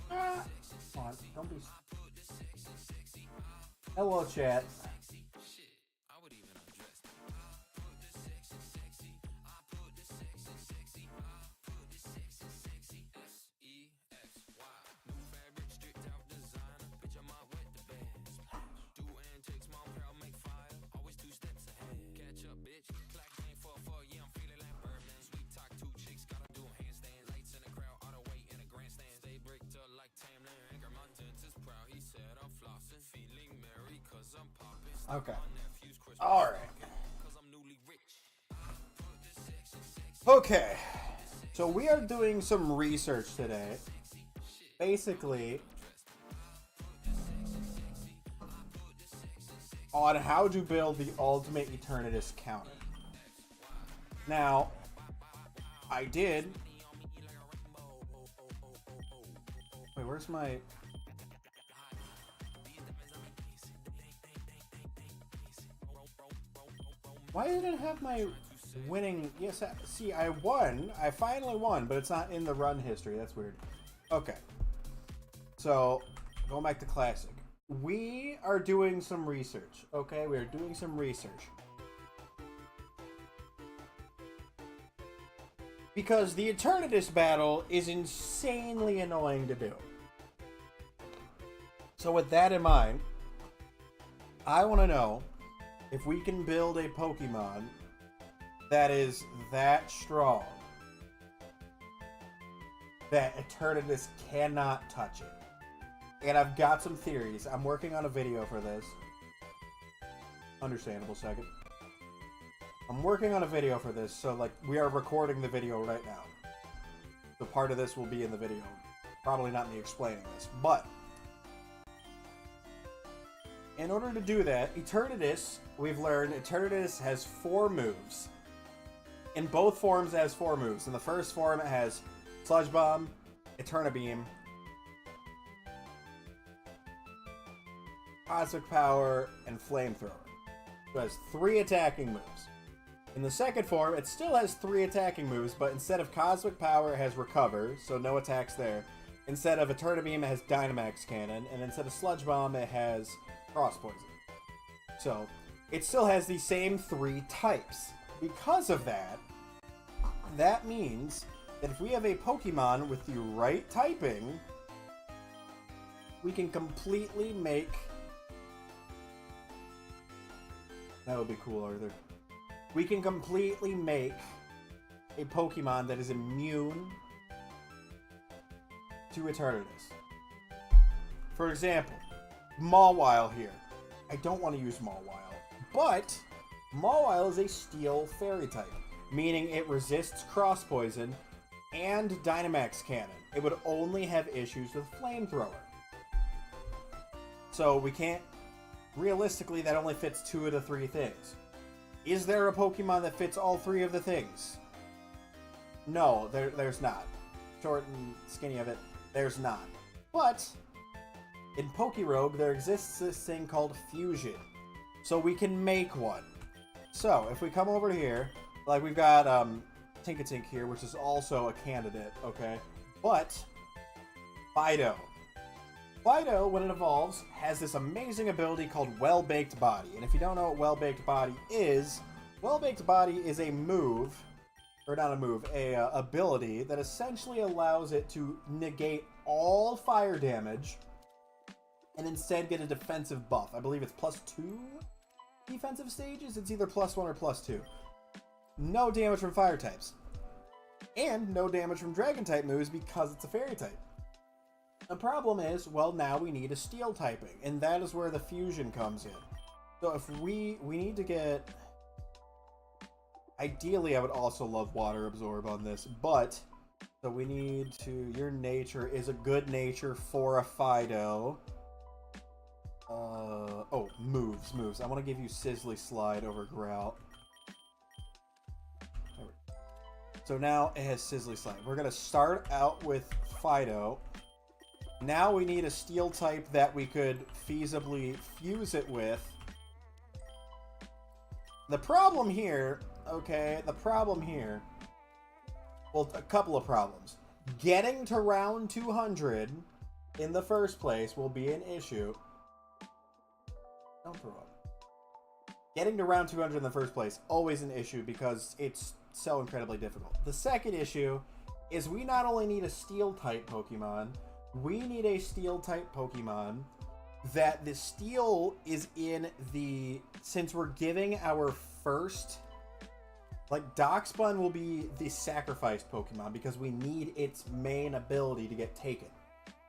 Come on, don't be. Hello, chat. Okay. All right. Okay. So we are doing some research today. Basically, on how to build the ultimate Eternatus counter. Now, I did. Wait, where's my. Why didn't it have my winning? Yes, see, I won. I finally won, but it's not in the run history. That's weird. Okay. So, going back to Classic. We are doing some research, okay? We are doing some research. Because the Eternatus battle is insanely annoying to do. So with that in mind, I want to know if we can build a Pokemon that is that strong that Eternatus cannot touch it. And I've got some theories. I'm working on a video for this. Understandable second. I'm working on a video for this, so like we are recording the video right now. So part of this will be in the video. Probably not me explaining this, but in order to do that, Eternatus, we've learned Eternatus has 4 moves. In both forms it has 4 moves. In the first form it has Sludge Bomb, Eterna Beam, Cosmic Power, and Flamethrower. So it has 3 attacking moves. In the second form, it still has 3 attacking moves, but instead of Cosmic Power, it has Recover, so no attacks there. Instead of Eterna Beam, it has Dynamax Cannon, and instead of Sludge Bomb, it has Cross Poison. So, it still has the same 3 types. Because of that, that means that if we have a Pokemon with the right typing, we can completely make... That would be cool, Arthur. We can completely make a Pokemon that is immune to Eternatus. For example, Mawile here. I don't want to use Mawile, but Mawile is a Steel Fairy type, meaning it resists Cross Poison and Dynamax Cannon. It would only have issues with Flamethrower. So we can't... Realistically, that only fits 2 of the 3 things. Is there a Pokemon that fits all 3 of the things? No, there's not. Short and skinny of it, there's not. But in Pokerogue, there exists this thing called Fusion. So we can make one. So, if we come over here, like we've got Tinkatink here, which is also a candidate, okay? But Fido. Fido, when it evolves, has this amazing ability called Well-Baked Body. And if you don't know what Well-Baked Body is a move, or not a move, a ability that essentially allows it to negate all fire damage and instead get a defensive buff. I believe it's +2 defensive stages. It's either +1 or +2. No damage from fire types. And no damage from dragon type moves because it's a fairy type. The problem is, well, now we need a steel typing, and that is where the fusion comes in. So if we need to get... Ideally, I would also love water absorb on this, but... So we need to... Your nature is a good nature for a Fido. Oh, moves. I want to give you Sizzly Slide over Grout. So now it has Sizzly Slide. We're going to start out with Fido. Now we need a steel type that we could feasibly fuse it with. The problem here, okay, well, a couple of problems. getting to round 200 in the first place will be an issue. Don't throw up. Getting to round 200 in the first place, always an issue because it's so incredibly difficult. The second issue is we not only need a Steel-type Pokemon, we need a Steel-type Pokemon that the Steel is in the... Since we're giving our first... Like, Darkspun will be the sacrifice Pokemon because we need its main ability to get taken.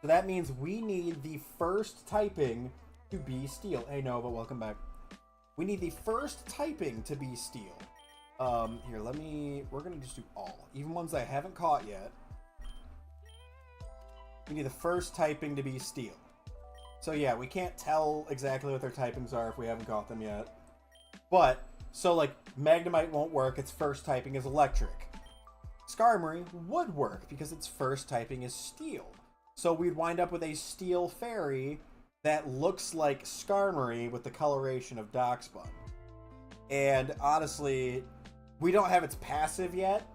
So that means we need the first typing to be Steel. Hey Nova, welcome back. We need the first typing to be Steel. Here, we're gonna just do all. Even ones I haven't caught yet. We need the first typing to be Steel. So yeah, we can't tell exactly what their typings are if we haven't caught them yet. But, so like, Magnemite won't work, its first typing is Electric. Skarmory would work because its first typing is Steel. So we'd wind up with a Steel Fairy that looks like Skarmory with the coloration of Darkspun. And honestly, we don't have its passive yet,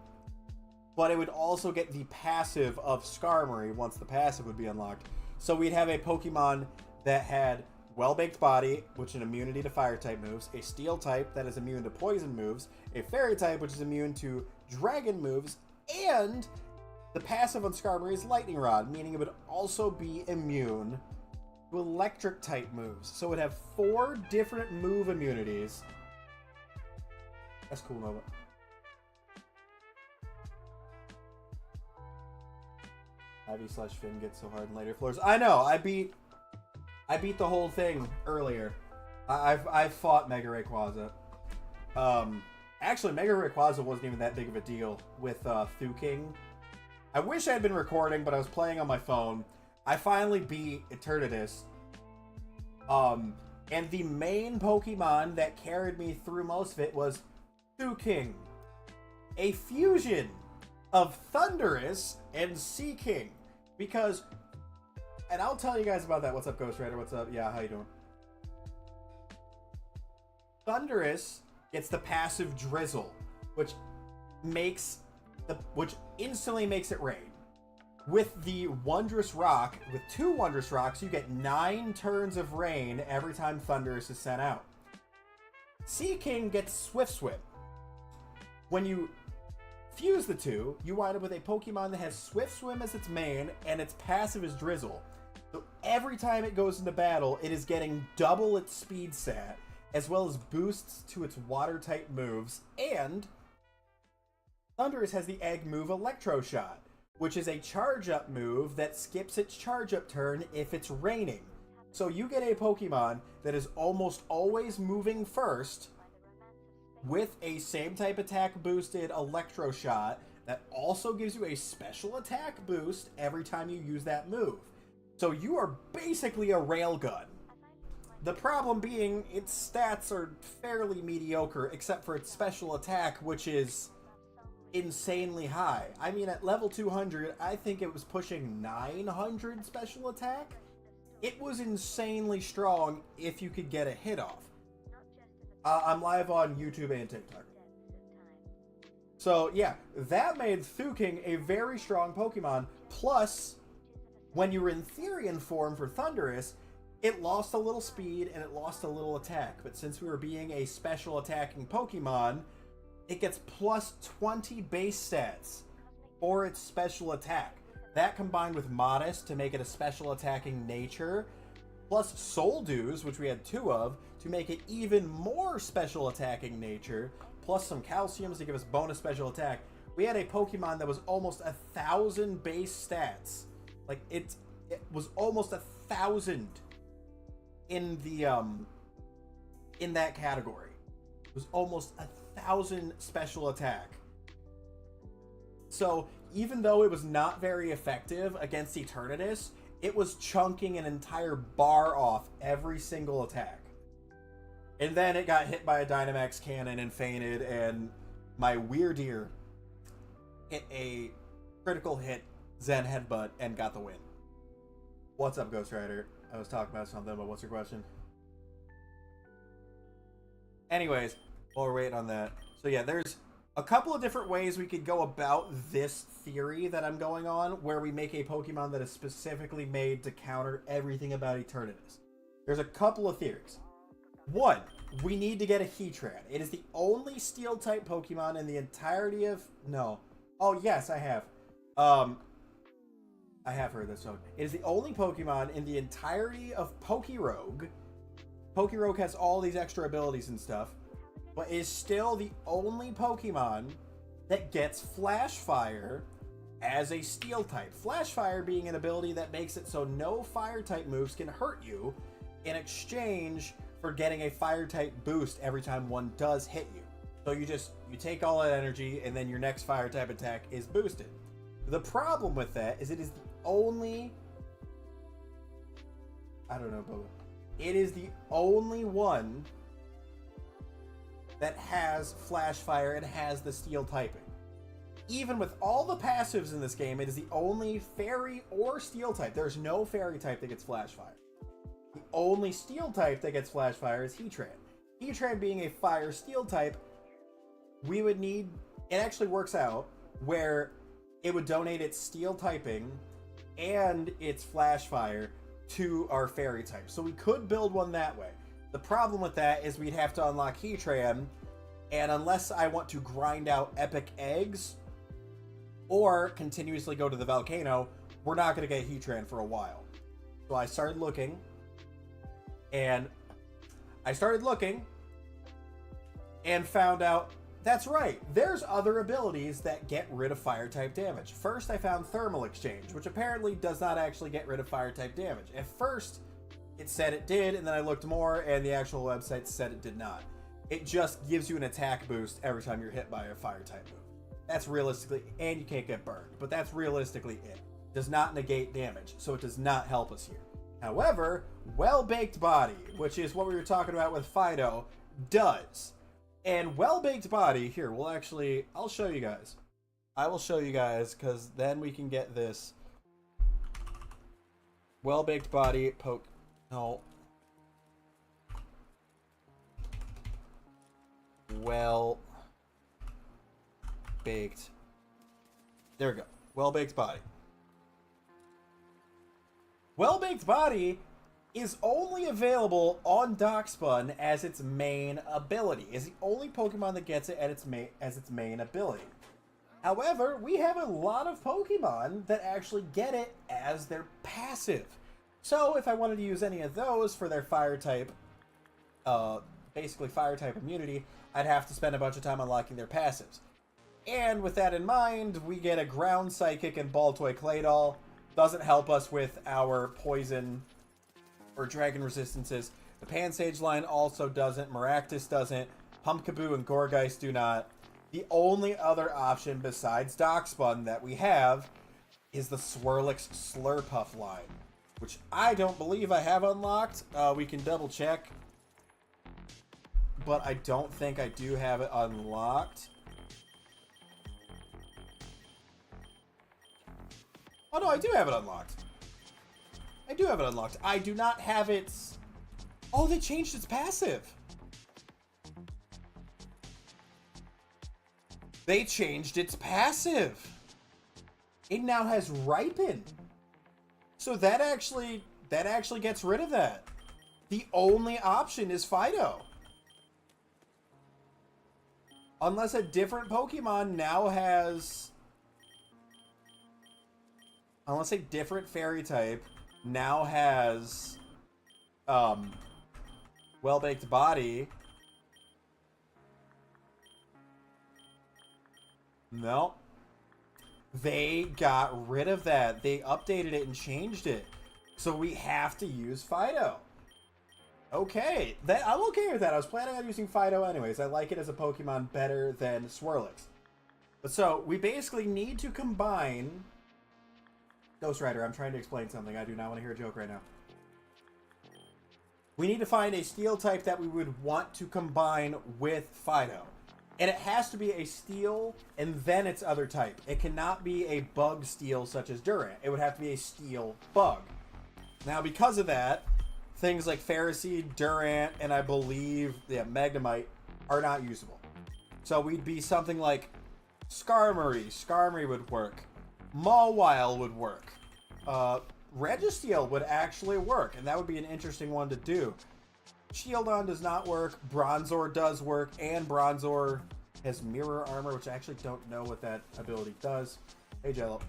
but it would also get the passive of Skarmory once the passive would be unlocked. So we'd have a Pokemon that had Well-Baked Body, which is an immunity to Fire-type moves, a Steel type that is immune to Poison moves, a Fairy type which is immune to Dragon moves, and the passive on Skarmory is Lightning Rod, meaning it would also be immune to Electric type moves. So it would have 4 different move immunities. That's cool, Nova. Ivy/Finn gets so hard in later floors. I know. I beat the whole thing earlier. I've fought Mega Rayquaza. Actually, Mega Rayquaza wasn't even that big of a deal with King. I wish I had been recording, but I was playing on my phone. I finally beat Eternatus. And the main Pokemon that carried me through most of it was King, a fusion of Thundurus and Seaking. Because, and I'll tell you guys about that. What's up, Ghost Rider? What's up? Yeah, how you doing? Thundurus gets the passive Drizzle, which instantly makes it rain. With the Wondrous Rock, with 2 Wondrous Rocks, you get 9 turns of rain every time Thundurus is sent out. Seaking gets Swift Swim. When you fuse the two, you wind up with a Pokemon that has Swift Swim as its main, and its passive is Drizzle. So every time it goes into battle, it is getting double its speed stat, as well as boosts to its water-type moves, and Thundurus has the egg move Electro Shot, which is a charge-up move that skips its charge-up turn if it's raining. So you get a Pokemon that is almost always moving first, with a same type attack boosted Electro Shot that also gives you a special attack boost every time you use that move. So you are basically a railgun. The problem being, its stats are fairly mediocre, except for its special attack, which is insanely high. I mean, at level 200, I think it was pushing 900 special attack. It was insanely strong if you could get a hit off. I'm live on YouTube and TikTok. So, yeah, that made King a very strong Pokemon. Plus, when you were in Therian form for Thundurus, it lost a little speed and it lost a little attack. But since we were being a special attacking Pokemon, it gets plus 20 base stats for its special attack. That combined with Modest to make it a special attacking nature, plus Soul Dews, which we had 2 of, to make it even more special attacking nature, plus some calciums to give us bonus special attack. We had a Pokemon that was almost 1,000 base stats. Like, it was almost 1,000 in the, in that category. It was almost 1,000 special attack. So, even though it was not very effective against Eternatus, it was chunking an entire bar off every single attack. And then it got hit by a Dynamax cannon and fainted, and my Weirdeer hit a critical hit Zen Headbutt and got the win. What's up, Ghost Rider? I was talking about something, but what's your question? Anyways, while we're waiting on that. So yeah, there's A couple of different ways we could go about this theory that I'm going on, where we make a Pokemon that is specifically made to counter everything about Eternatus. There's a couple of theories. One, we need to get a Heatran. It is the only Steel-type Pokemon in the entirety of... No. Oh, yes, I have. I have heard this one. It is the only Pokemon in the entirety of Pokerogue. Pokerogue has all these extra abilities and stuff, but is still the only Pokemon that gets Flash Fire as a Steel type. Flash Fire being an ability that makes it so no Fire type moves can hurt you in exchange for getting a Fire type boost every time one does hit you. So you take all that energy and then your next Fire type attack is boosted. The problem with that is it is the only... I don't know, but it is the only one that has Flash Fire and has the Steel typing. Even with all the passives in this game, it is the only Fairy or Steel type. There's no Fairy type that gets Flash Fire. The only Steel type that gets Flash Fire is Heatran. Heatran being a Fire Steel type, we would need... It actually works out where it would donate its Steel typing and its Flash Fire to our Fairy type. So we could build one that way. The problem with that is we'd have to unlock Heatran, and unless I want to grind out epic eggs or continuously go to the volcano, we're not going to get Heatran for a while. So I started looking, and found out, that's right, there's other abilities that get rid of fire type damage. First, I found Thermal Exchange, which apparently does not actually get rid of fire type damage. At first, it said it did, and then I looked more, and the actual website said it did not. It just gives you an attack boost every time you're hit by a fire type move. That's realistically, and you can't get burned, but that's realistically it. Does not negate damage, so it does not help us here. However, Well-Baked Body, which is what we were talking about with Fido, does. And Well-Baked Body, here, I'll show you guys. I will show you guys, because then we can get this Well-Baked Body No. Well-Baked. There we go. Well-Baked Body. Well-Baked Body is only available on Darkspun as its main ability. It's the only Pokemon that gets it as its main ability. However, we have a lot of Pokemon that actually get it as their passive. So if I wanted to use any of those for their fire type, basically fire type immunity, I'd have to spend a bunch of time unlocking their passives. And with that in mind, we get a Ground Psychic and Baltoy Claydol. Doesn't help us with our poison or dragon resistances. The Pansage line also doesn't. Maractus doesn't. Pumpkaboo and Gourgeist do not. The only other option besides Darkspun that we have is the Swirlix Slurpuff line, which I don't believe I have unlocked. We can double check, but I don't think I do have it unlocked. Oh no, I do have it unlocked. I do have it unlocked. I do not have its... Oh, they changed its passive. They changed its passive. It now has Ripen. So that actually gets rid of that. The only option is Fido. Unless a different Pokemon now has... Unless a different Fairy type now has Well-Baked Body. No. They got rid of that. They updated it and changed it. So we have to use Fido. Okay. I'm okay with that. I was planning on using Fido anyways. I like it as a Pokemon better than Swirlix. But so, we basically need to combine... Ghost Rider, I'm trying to explain something. I do not want to hear a joke right now. We need to find a Steel type that we would want to combine with Fido. And it has to be a Steel and then its other type. It cannot be a Bug Steel such as Durant. It would have to be a Steel Bug. Now, because of that, things like Ferroseed, Durant, and I believe Magnemite are not usable. So we'd be something like Skarmory. Skarmory would work. Mawile would work. Registeel would actually work, and that would be an interesting one to do. Shieldon does not work. Bronzor does work, and Bronzor has Mirror Armor, which I actually don't know what that ability does. Hey, Jello.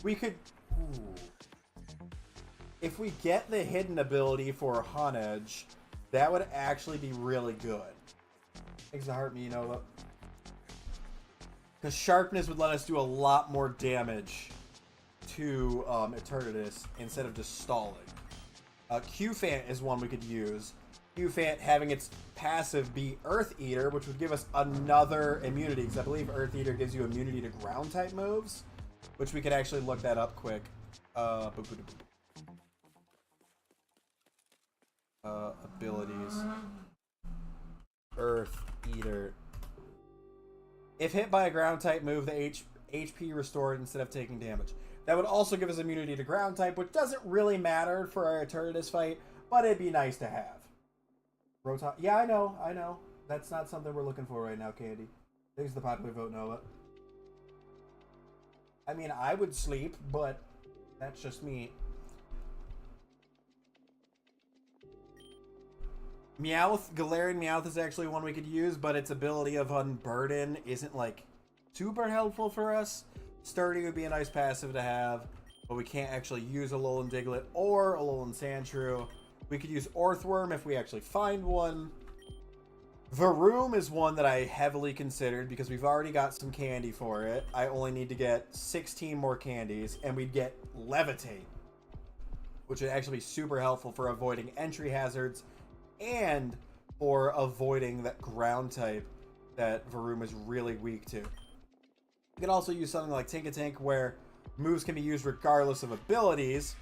We could... Ooh. If we get the hidden ability for Honedge, that would actually be really good. Thanks to Heart Me, Nova. Because Sharpness would let us do a lot more damage to Eternatus instead of just stalling. Q-Fant is one we could use. Q-Fant having its passive be Earth Eater, which would give us another immunity, because I believe Earth Eater gives you immunity to ground type moves, which we could actually look that up quick. Abilities. Earth Eater. If hit by a ground type move, the HP restored instead of taking damage. That would also give us immunity to ground type, which doesn't really matter for our Eternatus fight, but it'd be nice to have. Rotom. Yeah, I know. That's not something we're looking for right now, Candy. Thanks for the popular vote, Nova. I mean, I would sleep, but that's just me. Meowth, Galarian Meowth is actually one we could use, but its ability of Unburden isn't, like, super helpful for us. Sturdy would be a nice passive to have, but we can't actually use Alolan Diglett or Alolan Sandshrew. We could use Orthworm if we actually find one. Varoom is one that I heavily considered because we've already got some candy for it. I only need to get 16 more candies, and we'd get Levitate, which would actually be super helpful for avoiding entry hazards and for avoiding that ground type that Varoom is really weak to. You can also use something like Tinkatank, where moves can be used regardless of abilities.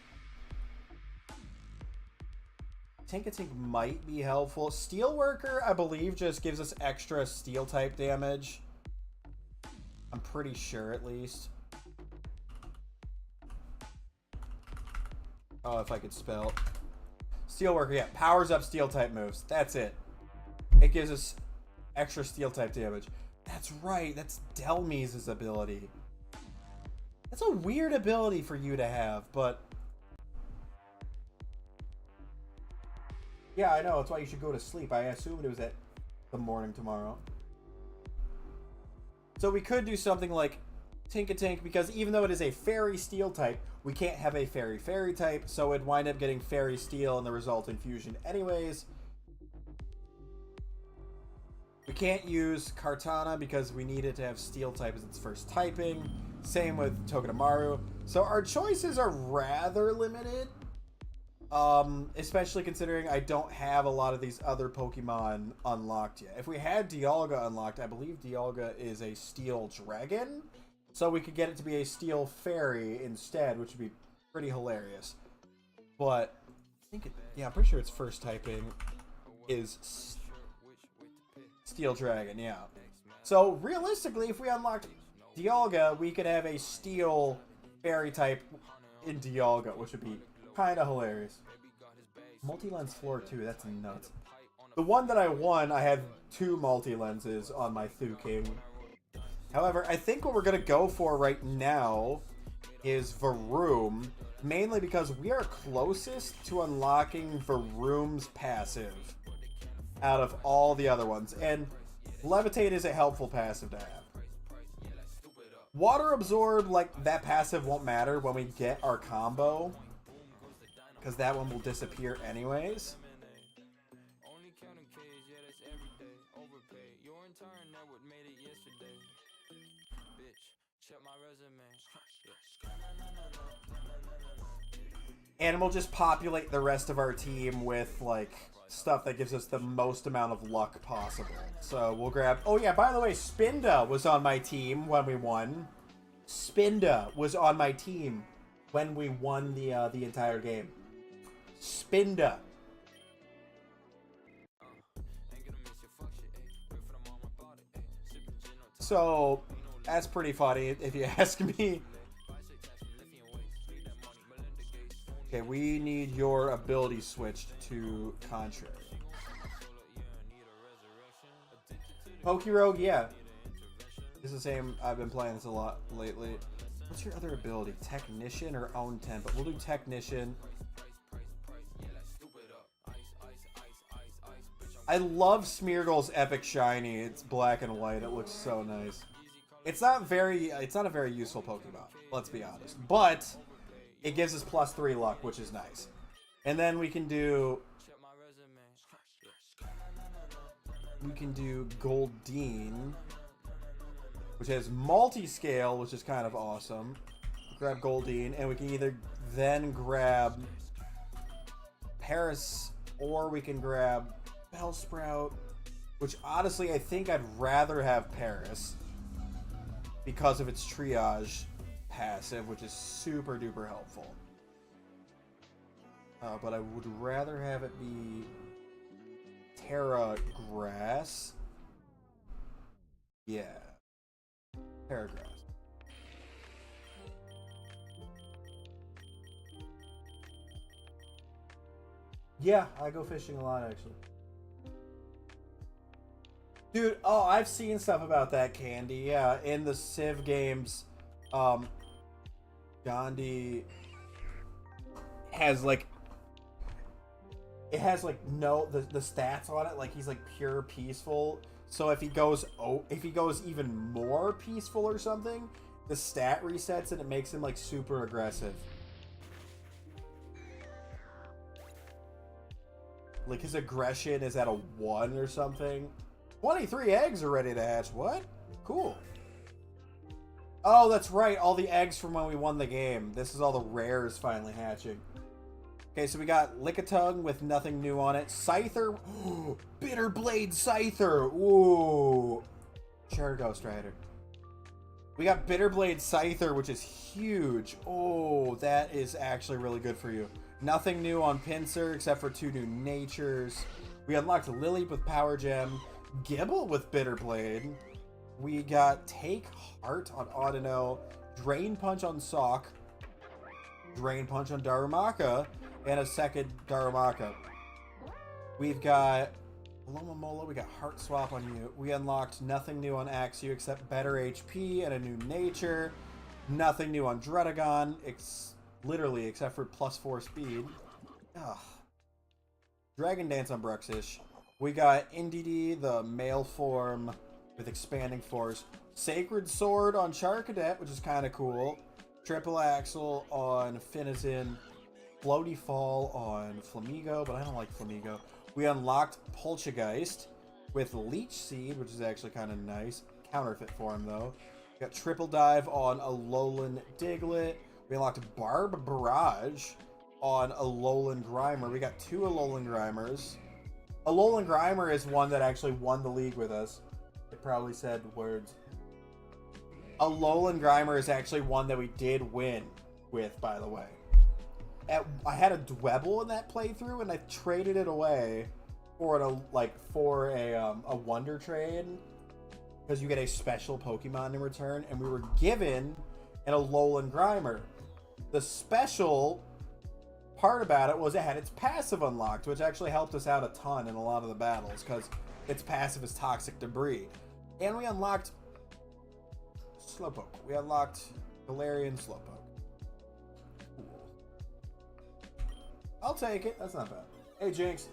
Tinkatank might be helpful. Steelworker, I believe, just gives us extra steel type damage. I'm pretty sure, at least. Oh, if I could spell. Steelworker, yeah, powers up steel type moves. That's it. It gives us extra steel type damage. That's right, that's Delmi's ability. That's a weird ability for you to have, but... Yeah, I know, that's why you should go to sleep. I assumed it was at the morning tomorrow. So we could do something like Tinkatank, because even though it is a Fairy Steel type, we can't have a Fairy type, so it'd wind up getting Fairy Steel in the resulting fusion anyways. We can't use Kartana because we need it to have Steel type as its first typing. Same with Togedemaru. So our choices are rather limited. Especially considering I don't have a lot of these other Pokemon unlocked yet. If we had Dialga unlocked, I believe Dialga is a Steel Dragon. So we could get it to be a Steel Fairy instead, which would be pretty hilarious. But, I think yeah, I'm pretty sure its first typing is Steel Dragon, yeah. So, realistically, if we unlocked Dialga, we could have a Steel Fairy type in Dialga, which would be kind of hilarious. Multi-lens floor too, that's nuts. The one that I won, I had 2 multi-lenses on my King. However, I think what we're going to go for right now is Varoom, mainly because we are closest to unlocking Varoom's passive out of all the other ones, and Levitate is a helpful passive to have. Water Absorb, like, that passive won't matter when we get our combo, because that one will disappear anyways. And we'll just populate the rest of our team with, like, stuff that gives us the most amount of luck possible. So we'll grab... Oh yeah, by the way, Spinda was on my team when we won. Spinda was on my team when we won the entire game. Spinda. So, that's pretty funny, if you ask me. Okay, we need your ability switched to Contrary. Pokerogue, yeah. It's the same. I've been playing this a lot lately. What's your other ability? Technician or own 10? But we'll do Technician. I love Smeargle's Epic Shiny. It's black and white. It looks so nice. It's not a very useful Pokemon, let's be honest. But it gives us +3 luck, which is nice. And then we can do Goldeen, which has multi-scale, which is kind of awesome. Grab Goldeen, and we can either then grab Paris, or we can grab Bellsprout, which honestly I think I'd rather have Paris because of its triage passive, which is super duper helpful. But I would rather have it be Terra Grass. Yeah. Terra Grass. Yeah, I go fishing a lot, actually. Dude, oh, I've seen stuff about that candy. Yeah, in the Civ games, Gandhi has like, it has like the stats on it, like he's like pure peaceful. So if he goes even more peaceful or something, the stat resets and it makes him like super aggressive. Like his aggression is at a 1 or something. 23 eggs are ready to hatch. What? Cool. Oh, that's right. All the eggs from when we won the game. This is all the rares finally hatching. Okay, so we got Lickitung with nothing new on it. Scyther. Bitterblade Scyther. Ooh. Sure, Ghost Rider. We got Bitterblade Scyther, which is huge. Oh, that is actually really good for you. Nothing new on Pinsir except for 2 new natures. We unlocked Lily with Power Gem. Gibble with Bitterblade. We got Take Heart on Audino. Drain Punch on Sock. Drain Punch on Darumaka. And a second Darumaka. We've got Lomomola. We got Heart Swap on you. We unlocked nothing new on Axew except better HP and a new nature. Nothing new on Dredagon. Literally, except for +4 speed. Ugh. Dragon Dance on Bruxish. We got Indeedee, the male form with expanding force. Sacred Sword on Charcadet, which is kind of cool. Triple Axle on Finizen. Floaty Fall on Flamigo, but I don't like Flamigo. We unlocked Poltergeist with Leech Seed, which is actually kind of nice. Counterfeit form, though. We got Triple Dive on Alolan Diglett. We unlocked Barb Barrage on Alolan Grimer. We got 2 Alolan Grimers. Alolan Grimer is one that actually won the league with us. It probably said words. Alolan Grimer is actually one that we did win with, by the way. I had a Dwebble in that playthrough, and I traded it away for a Wonder Trade, because you get a special Pokemon in return, and we were given an Alolan Grimer. The special part about it was it had its passive unlocked, which actually helped us out a ton in a lot of the battles, because its passive is Toxic Debris. And we unlocked Slowpoke. We unlocked Galarian Slowpoke. Cool. I'll take it. That's not bad. Hey, Jinx.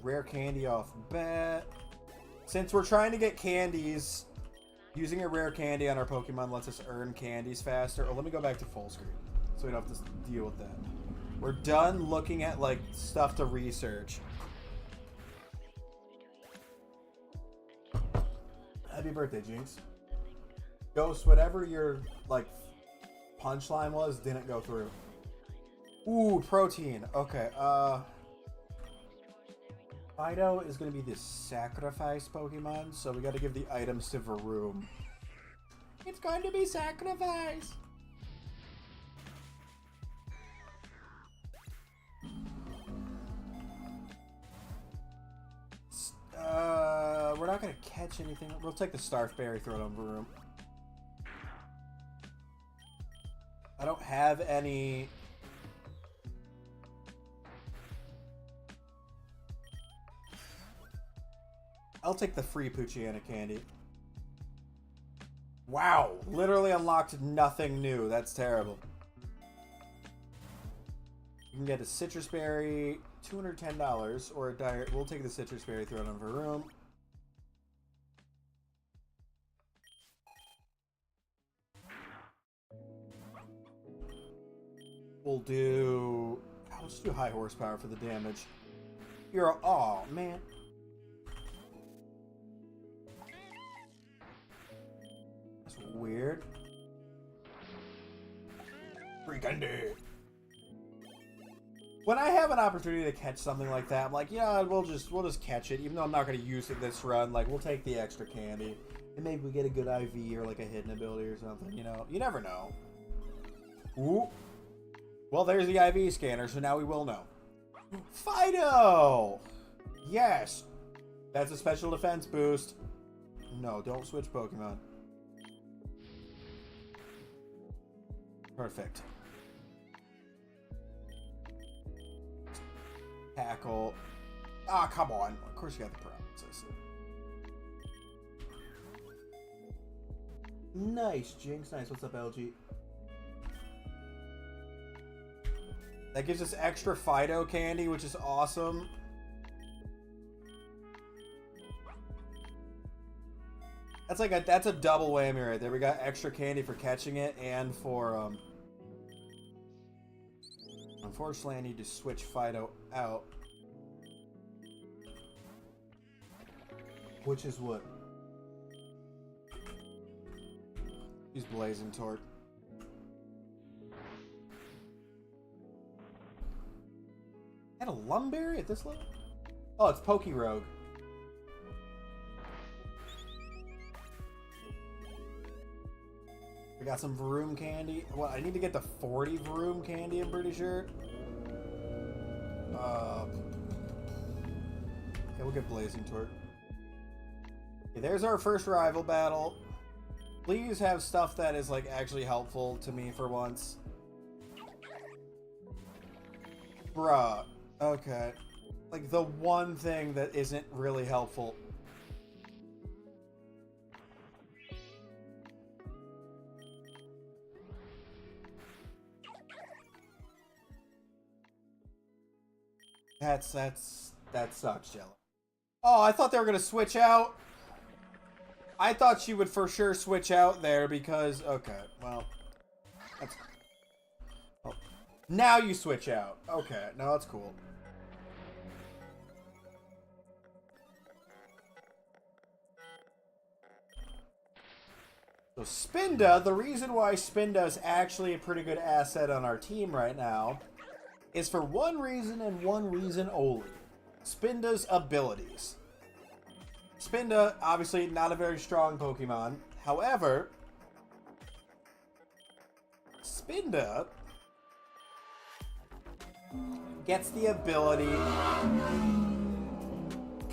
Rare candy off bat. Since we're trying to get candies, using a rare candy on our Pokemon lets us earn candies faster. Oh, let me go back to full screen so we don't have to deal with that. We're done looking at, like, stuff to research. Happy birthday, Jinx. Ghost, whatever your, like, punchline was didn't go through. Ooh, protein. Okay, Fido is going to be the sacrifice Pokemon, so we got to give the items to Varoom. It's going to be sacrifice! We're not going to catch anything. We'll take the Starfberry, throw it on Varoom. I don't have any... I'll take the free Poochyena candy. Wow, literally unlocked nothing new. That's terrible. You can get a citrus berry, $210, or a dire. We'll take the citrus berry, throw it in a room. We'll do. Let's do high horsepower for the damage. You're. Oh man. That's weird. Free candy. When I have an opportunity to catch something like that, I'm like, yeah, we'll just catch it, even though I'm not going to use it this run. Like, we'll take the extra candy, and maybe we get a good IV or like a hidden ability or something. You know, you never know. Ooh. Well, there's the IV scanner, so now we will know. Fido! Yes! That's a special defense boost. No, don't switch Pokemon. Perfect. Tackle. Ah, come on. Of course you got the promises. Nice, Jinx. Nice. What's up, LG? That gives us extra Fido candy, which is awesome. That's a double whammy right there. We got extra candy for catching it and for unfortunately I need to switch Fido out. Which is what? Use Blazing Torque. Had a Lumberry at this level? Oh, it's Pokerogue. We got some Vroom candy. Well, I need to get the 40 Vroom candy, I'm pretty sure. Okay, we'll get Blazing Torque. Okay, there's our first rival battle. Please have stuff that is, like, actually helpful to me for once. Bruh. Okay. Like, the one thing that isn't really helpful. That sucks, Jello. Oh, I thought they were gonna switch out. I thought she would for sure switch out there because... Okay, well... That's... Oh. Now you switch out. Okay, no, that's cool. So Spinda, the reason why Spinda is actually a pretty good asset on our team right now is for one reason and one reason only. Spinda's abilities. Spinda, obviously not a very strong Pokemon. However, Spinda gets the ability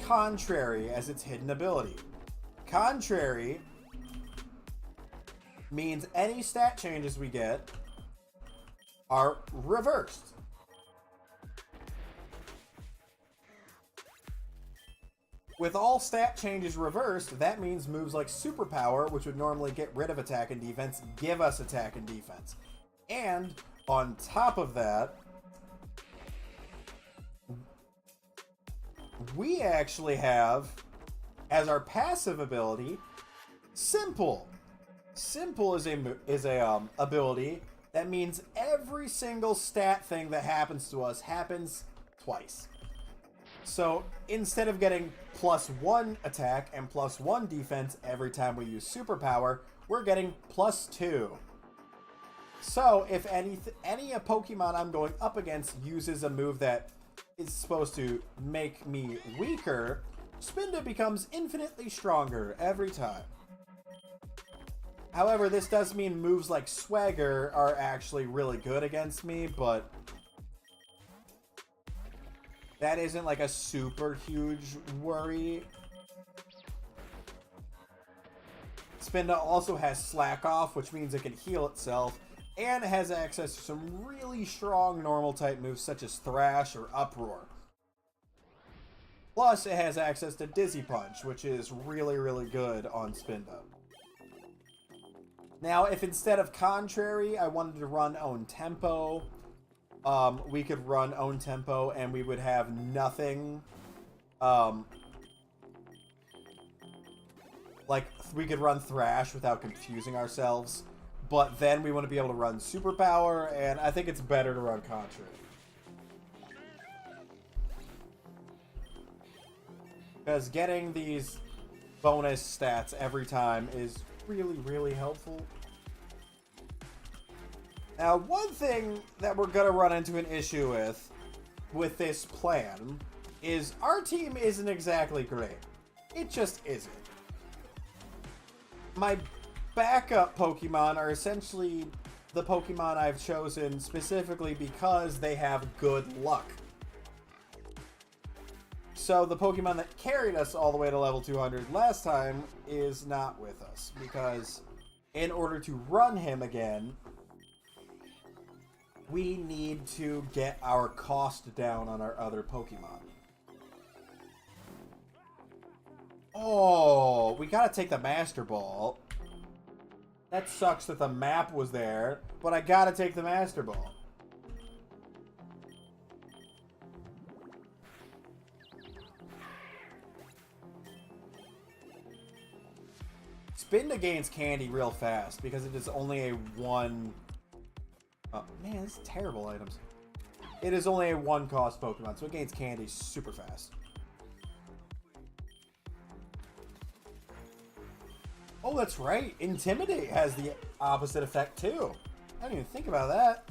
Contrary as its hidden ability. Contrary means any stat changes we get are reversed. With all stat changes reversed, that means moves like Superpower, which would normally get rid of attack and defense, give us attack and defense. And on top of that, we actually have, as our passive ability, Simple. Simple is a ability that means every single stat thing that happens to us happens twice. So instead of getting +1 attack and +1 defense every time we use Superpower, we're getting +2. So if any Pokemon I'm going up against uses a move that is supposed to make me weaker, Spinda becomes infinitely stronger every time. However, this does mean moves like Swagger are actually really good against me, but that isn't like a super huge worry. Spinda also has Slack Off, which means it can heal itself, and it has access to some really strong normal type moves such as Thrash or Uproar. Plus, it has access to Dizzy Punch, which is really, really good on Spinda. Now, if instead of Contrary, I wanted to run Own Tempo, we could run Own Tempo and we would have nothing. Like, we could run Thrash without confusing ourselves. But then we want to be able to run Superpower, and I think it's better to run Contrary. Because getting these bonus stats every time is really, really helpful. Now, one thing that we're going to run into an issue with this plan is our team isn't exactly great. It just isn't. My backup Pokemon are essentially the Pokemon I've chosen specifically because they have good luck. So the Pokemon that carried us all the way to level 200 last time is not with us, because in order to run him again, we need to get our cost down on our other Pokemon. Oh, we gotta take the Master Ball. That sucks that the map was there, but I gotta take the Master Ball. Spinda gains candy real fast because it is only a one... Oh, man, this is terrible items. It is only a one cost Pokemon, so it gains candy super fast. Oh, that's right. Intimidate has the opposite effect, too. I didn't even think about that.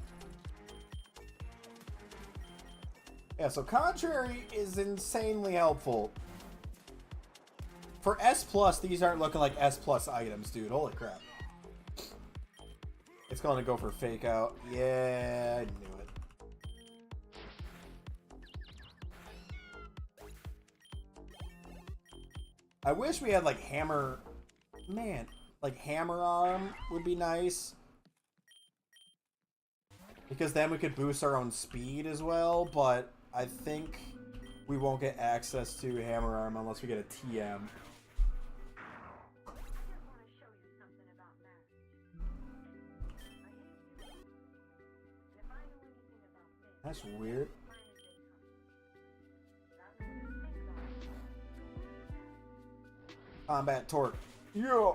Yeah, so Contrary is insanely helpful. For S+, these aren't looking like S+ items, dude. Holy crap. It's going to go for Fake Out. Yeah, I knew it. I wish we had, like, Hammer... Man, like, Hammer Arm would be nice. Because then we could boost our own speed as well, but I think we won't get access to Hammer Arm unless we get a TM. That's weird. Combat Torque. Yeah.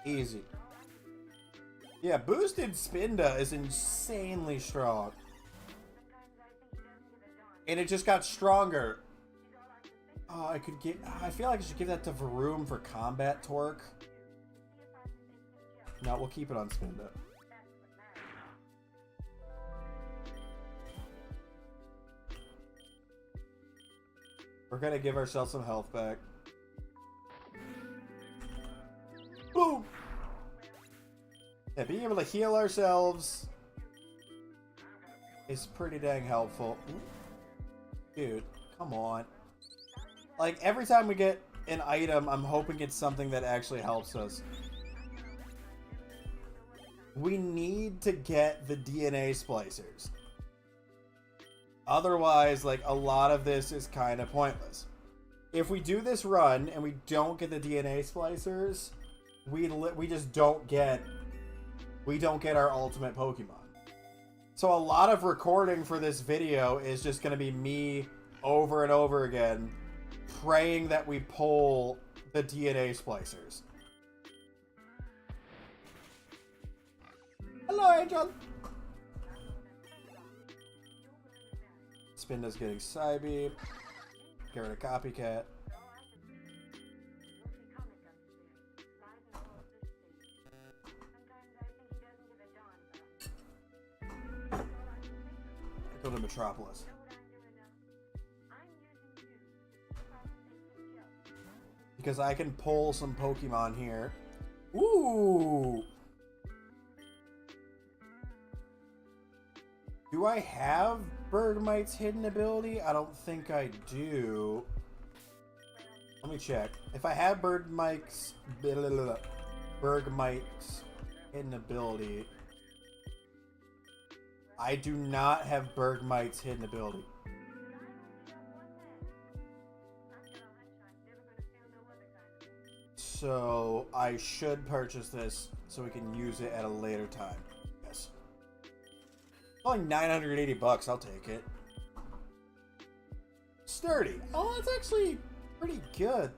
Easy. Yeah, boosted Spinda is insanely strong. And it just got stronger. Oh, I could get... I feel like I should give that to Varoom for Combat Torque. No, we'll keep it on Spinda. We're gonna give ourselves some health back. Boom! Yeah, being able to heal ourselves is pretty dang helpful. Dude, come on. Like, every time we get an item, I'm hoping it's something that actually helps us. We need to get the DNA splicers. Otherwise, like, a lot of this is kind of pointless. If we do this run and we don't get the DNA splicers, we just don't get our ultimate Pokemon. So a lot of recording for this video is just going to be me over and over again praying that we pull the DNA splicers. Hello, Angel. Spinda's getting Psybeam. Get rid of Copycat. Go to Metropolis. Because I can pull some Pokemon here. Ooh! Do I have Bergmite's hidden ability? I don't think I do. Let me check. If I have Bergmite's hidden ability... I do not have Bergmite's hidden ability. So I should purchase this so we can use it at a later time. Yes. Only 980 bucks, I'll take it. Sturdy. Oh, that's actually pretty good.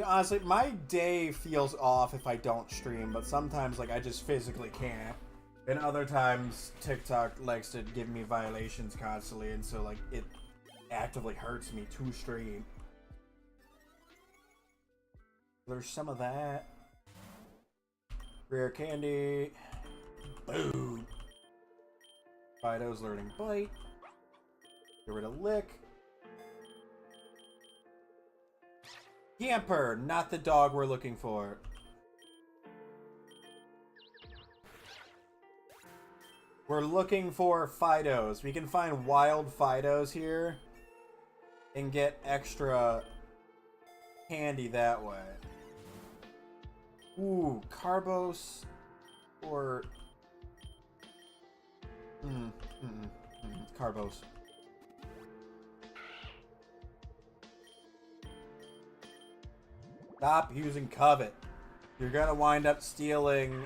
Honestly, my day feels off if I don't stream, but sometimes like I just physically can't. And other times TikTok likes to give me violations constantly, and so like it actively hurts me to stream. There's some of that. Rare candy. Boom. Fido's learning bite. Get rid of lick. Yamper, not the dog we're looking for. We're looking for Fidos. We can find wild Fidos here and get extra candy that way. Ooh, Carbos or Carbos. Stop using Covet. You're gonna wind up stealing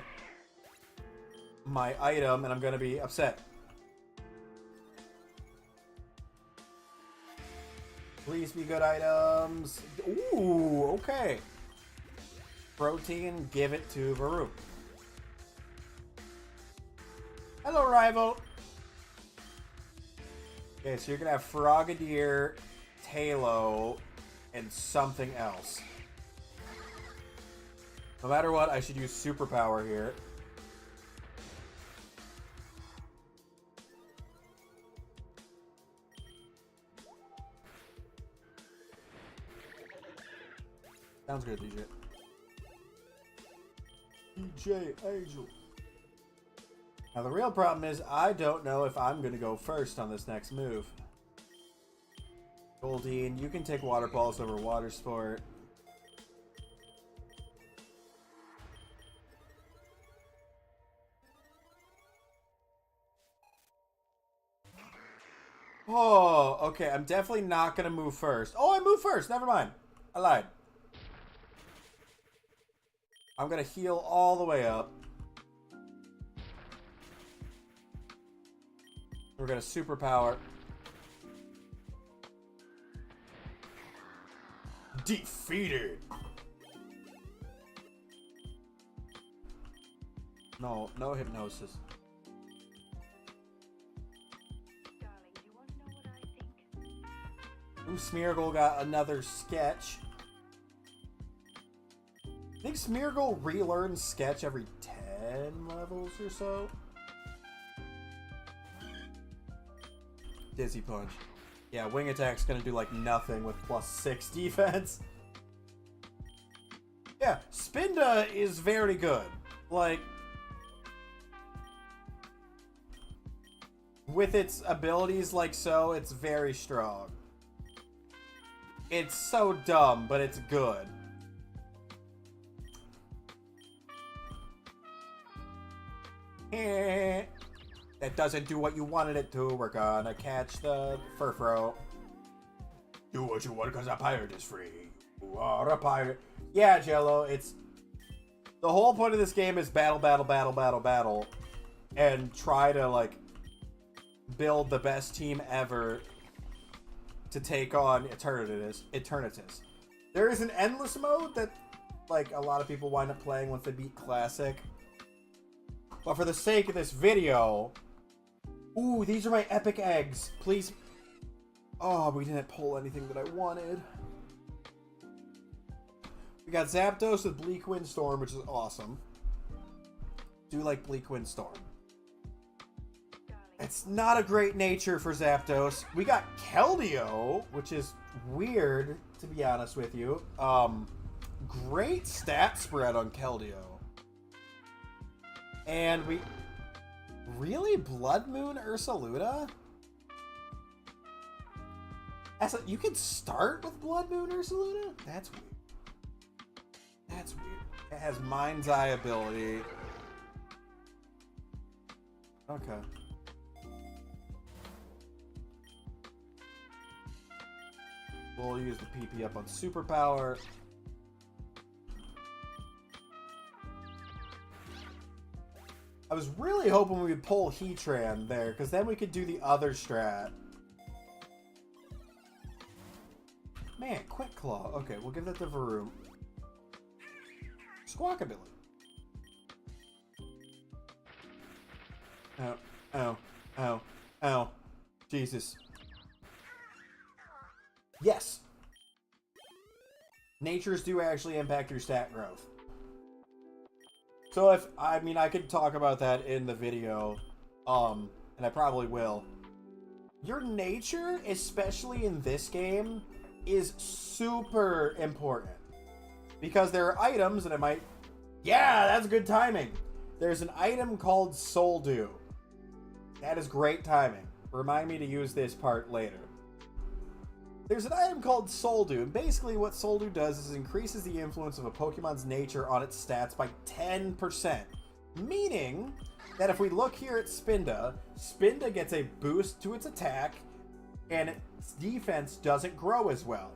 my item and I'm gonna be upset. Please be good items. Ooh, okay. Protein, give it to Varu. Hello, rival. Okay, so you're gonna have Frogadier, Talo, and something else. No matter what, I should use superpower here. Sounds good, DJ. DJ Angel. Now the real problem is I don't know if I'm going to go first on this next move. Goldine, you can take Water Pulse over Water Sport. Oh, okay. I'm definitely not going to move first. Oh, I moved first. Never mind. I lied. I'm going to heal all the way up. We're going to superpower. Defeated. No, no hypnosis. Ooh, Smeargle got another sketch. I think Smeargle relearns sketch every 10 levels or so. Dizzy Punch. Yeah, Wing Attack's gonna do like nothing with +6 defense. Yeah, Spinda is very good. Like, with its abilities like so, it's very strong. It's so dumb, but it's good. That doesn't do what you wanted it to. We're gonna catch the Furfro. Do what you want because a pirate is free. You are a pirate. Yeah, Jello, it's... The whole point of this game is battle, battle, battle, battle, battle. And try to, like, build the best team ever to take on Eternatus. There is an endless mode that, like, a lot of people wind up playing once they beat Classic. But for the sake of this video... Ooh, these are my epic eggs. Please... Oh, we didn't pull anything that I wanted. We got Zapdos with Bleak Windstorm, which is awesome. Do like Bleak Windstorm. It's not a great nature for Zapdos. We got Keldeo, which is weird, to be honest with you. Great stat spread on Keldeo. And we... Really? Blood Moon Ursaluda? You can start with Blood Moon Ursaluda? That's weird. That's weird. It has Mind's Eye ability. Okay. We'll use the PP up on superpower. I was really hoping we would pull Heatran there, because then we could do the other strat. Man, Quick Claw. Okay, we'll give that to Varoom. Squawkabilly. Ow, ow, ow, ow. Jesus. Yes! Natures do actually impact your stat growth. So if, I mean, I could talk about that in the video, and I probably will. Your nature, especially in this game, is super important. Because there are items, and it might... Yeah, that's good timing! There's an item called Soul Dew. That is great timing. Remind me to use this part later. There's an item called Soul Dew, and basically what Soul Dew does is increases the influence of a Pokemon's nature on its stats by 10%. Meaning that if we look here at Spinda, Spinda gets a boost to its attack, and its defense doesn't grow as well.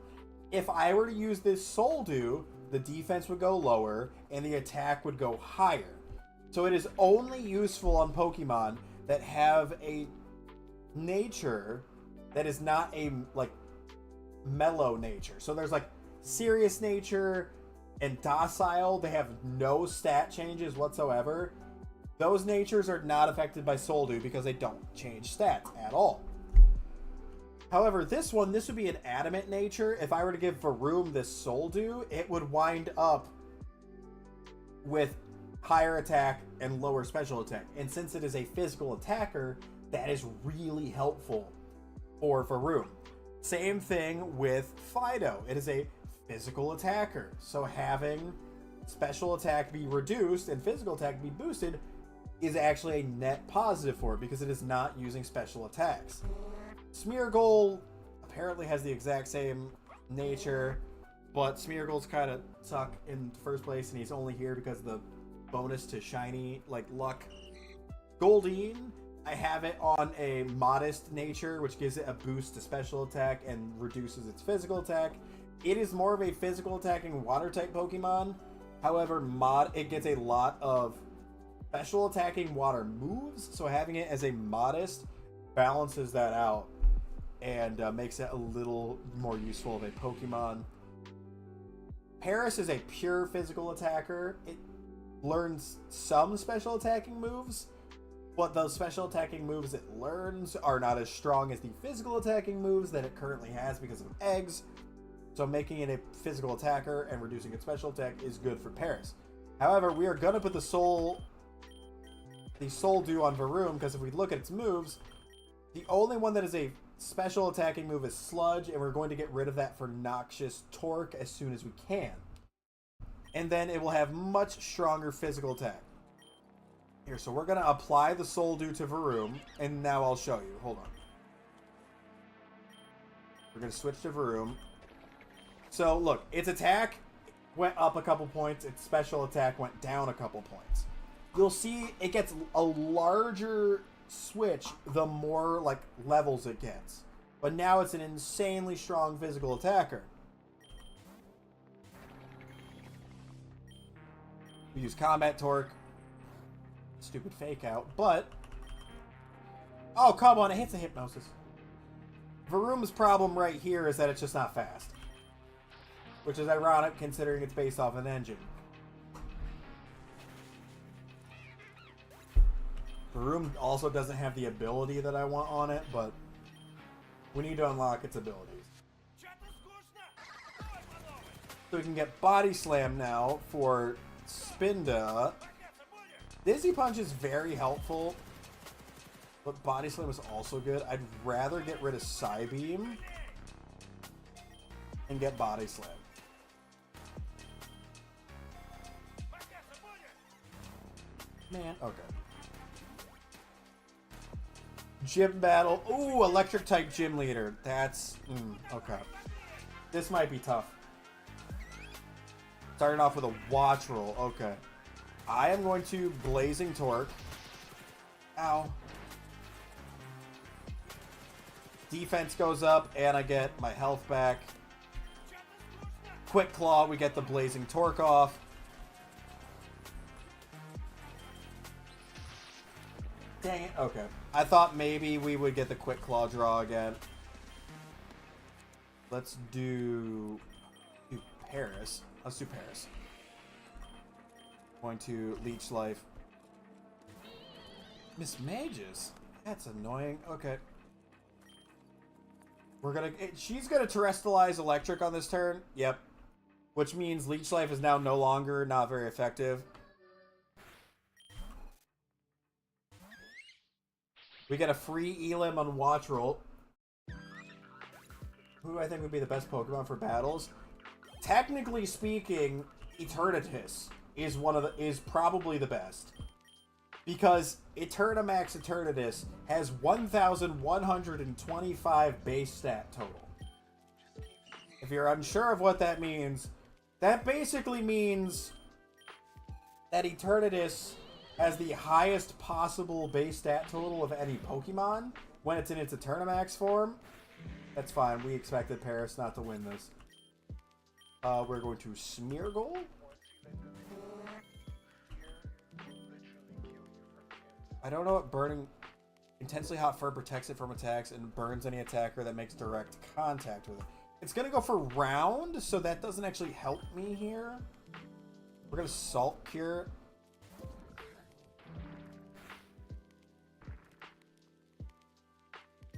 If I were to use this Soul Dew, the defense would go lower, and the attack would go higher. So it is only useful on Pokemon that have a nature that is not a, like, mellow nature. So there's like serious nature and docile. They have no stat changes whatsoever. Those natures are not affected by Soul Dew because they don't change stats at all. However, this would be an adamant nature. If I were to give Varoom this Soul Dew, it would wind up with higher attack and lower special attack. And since it is a physical attacker, that is really helpful for Varoom. Same thing with Fido. It is a physical attacker. So having special attack be reduced and physical attack be boosted is actually a net positive for it because it is not using special attacks. Smeargle apparently has the exact same nature, but Smeargle's kind of suck in the first place, and he's only here because of the bonus to shiny, like, luck. Goldeen, I have it on a modest nature, which gives it a boost to special attack and reduces its physical attack. It is more of a physical attacking water type Pokemon. However, it gets a lot of special attacking water moves, so having it as a modest balances that out and makes it a little more useful of a Pokemon. Paris is a pure physical attacker. It learns some special attacking moves, but those special attacking moves it learns are not as strong as the physical attacking moves that it currently has because of eggs. So making it a physical attacker and reducing its special attack is good for Paris. However, we are going to put the Soul Dew on Varoom because if we look at its moves, the only one that is a special attacking move is Sludge, and we're going to get rid of that for Noxious Torque as soon as we can. And then it will have much stronger physical attack. Here, so we're going to apply the Soul Dew to Varoom, and now I'll show you. Hold on. We're going to switch to Varoom. So, look, its attack went up a couple points. Its special attack went down a couple points. You'll see it gets a larger switch the more, like, levels it gets. But now it's an insanely strong physical attacker. We use Combat Torque. Stupid fake out, but... Oh, come on, it hits a Hypnosis. Varoom's problem right here is that it's just not fast. Which is ironic considering it's based off an engine. Varoom also doesn't have the ability that I want on it, but we need to unlock its abilities. So we can get Body Slam now for Spinda. Dizzy Punch is very helpful, but Body Slam is also good. I'd rather get rid of Psybeam and get Body Slam. Man, okay. Gym battle. Ooh, electric type gym leader. That's okay. This might be tough. Starting off with a watch roll. Okay. I am going to Blazing Torque. Ow. Defense goes up, and I get my health back. Quick Claw, we get the Blazing Torque off. Dang it. Okay. I thought maybe we would get the Quick Claw draw again. Let's do Paris. Let's do Paris. Going to Leech Life. Miss Mages? That's annoying. Okay. We're gonna... She's gonna Terrestrialize Electric on this turn. Yep. Which means Leech Life is now no longer not very effective. We get a free Elim on Watch Roll. Who do I think would be the best Pokemon for battles? Technically speaking, Eternatus is probably the best. Because Eternamax Eternatus has 1,125 base stat total. If you're unsure of what that means, that basically means that Eternatus has the highest possible base stat total of any Pokemon when it's in its Eternamax form. That's fine. We expected Paris not to win this. We're going to Smeargle. I don't know what burning... Intensely Hot Fur protects it from attacks and burns any attacker that makes direct contact with it. It's going to go for Round, so that doesn't actually help me here. We're going to Salt Cure.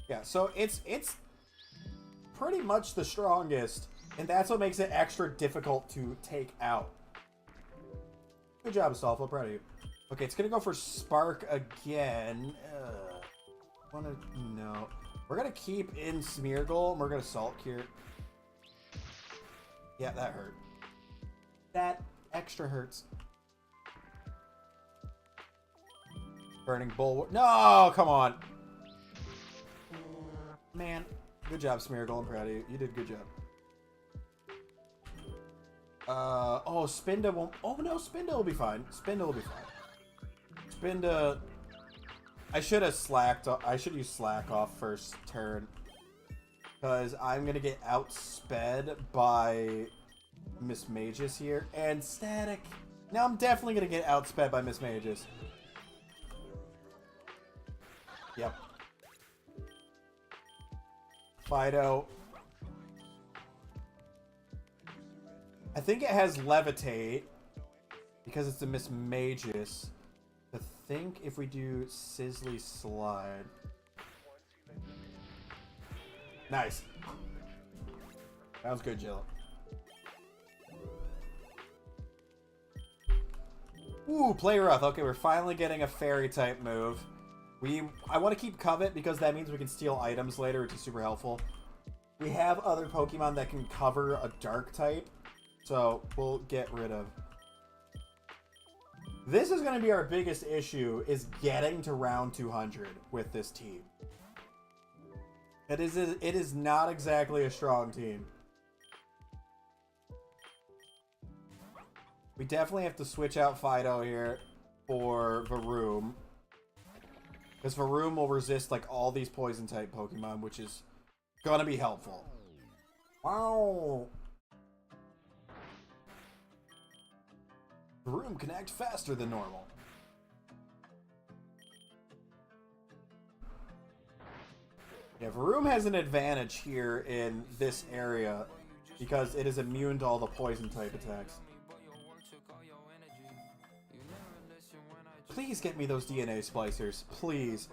Yeah, so it's pretty much the strongest, and that's what makes it extra difficult to take out. Good job, Astolfo. Proud of you. Okay, it's gonna go for Spark again. No. We're gonna keep in Smeargle, and we're gonna Salt Cure. Yeah, that hurt. That extra hurts. Burning Bulwark. No, come on. Man, good job, Smeargle. I'm proud of you. You did a good job. Oh, Spinda won't... Oh, no, Spinda will be fine. Spinda will be fine. Spinda... I should have slacked... I should use Slack off first turn. Because I'm going to get outsped by Miss Magus here. And Static. Now I'm definitely going to get outsped by Miss Magus. Yep. Fido. I think it has Levitate because it's a Miss Magus. I think if we do Sizzly Slide. Nice. That was good, Jill. Ooh, Play Rough. Okay, we're finally getting a Fairy type move. I want to keep Covet because that means we can steal items later, which is super helpful. We have other Pokemon that can cover a Dark type, so we'll get rid of. This is going to be our biggest issue, is getting to round 200 with this team. It is not exactly a strong team. We definitely have to switch out Fido here for Varoom. Because Varoom will resist like all these poison type Pokemon, which is gonna be helpful. Wow. Varoom can act faster than normal. Yeah, Varoom has an advantage here in this area because it is immune to all the poison type attacks. Please get me those DNA splicers, please.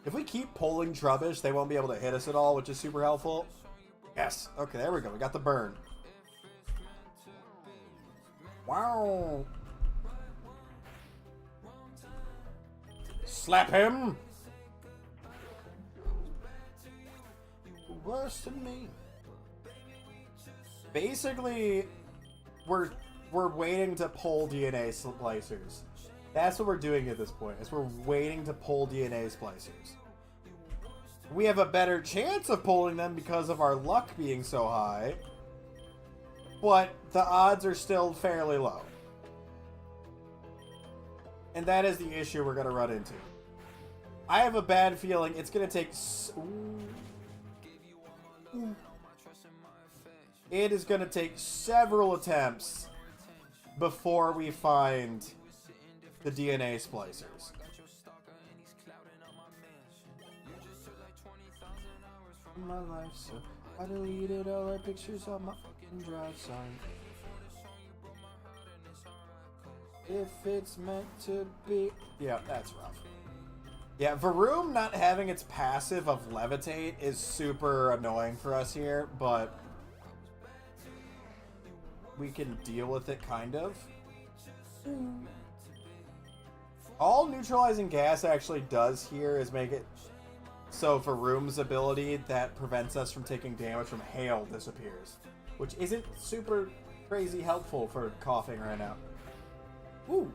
If we keep pulling Trubbish, they won't be able to hit us at all, which is super helpful. Yes. Okay, there we go. We got the burn. Wow. Slap him. Worse than me. Basically, we're waiting to pull DNA splicers. That's what we're doing at this point, is we're waiting to pull DNA splicers. We have a better chance of pulling them because of our luck being so high. but the odds are still fairly low. And that is the issue we're going to run into. I have a bad feeling it's going to take... It is going to take several attempts before we find the DNA splicers. My life, so I deleted all our pictures on my drive sign. If it's meant to be... Yeah, that's rough. Yeah, Varoom not having its passive of Levitate is super annoying for us here, but we can deal with it, kind of. All neutralizing gas actually does here is make it so Varoom's ability that prevents us from taking damage from hail disappears, which isn't super crazy helpful for coughing right now. Ooh,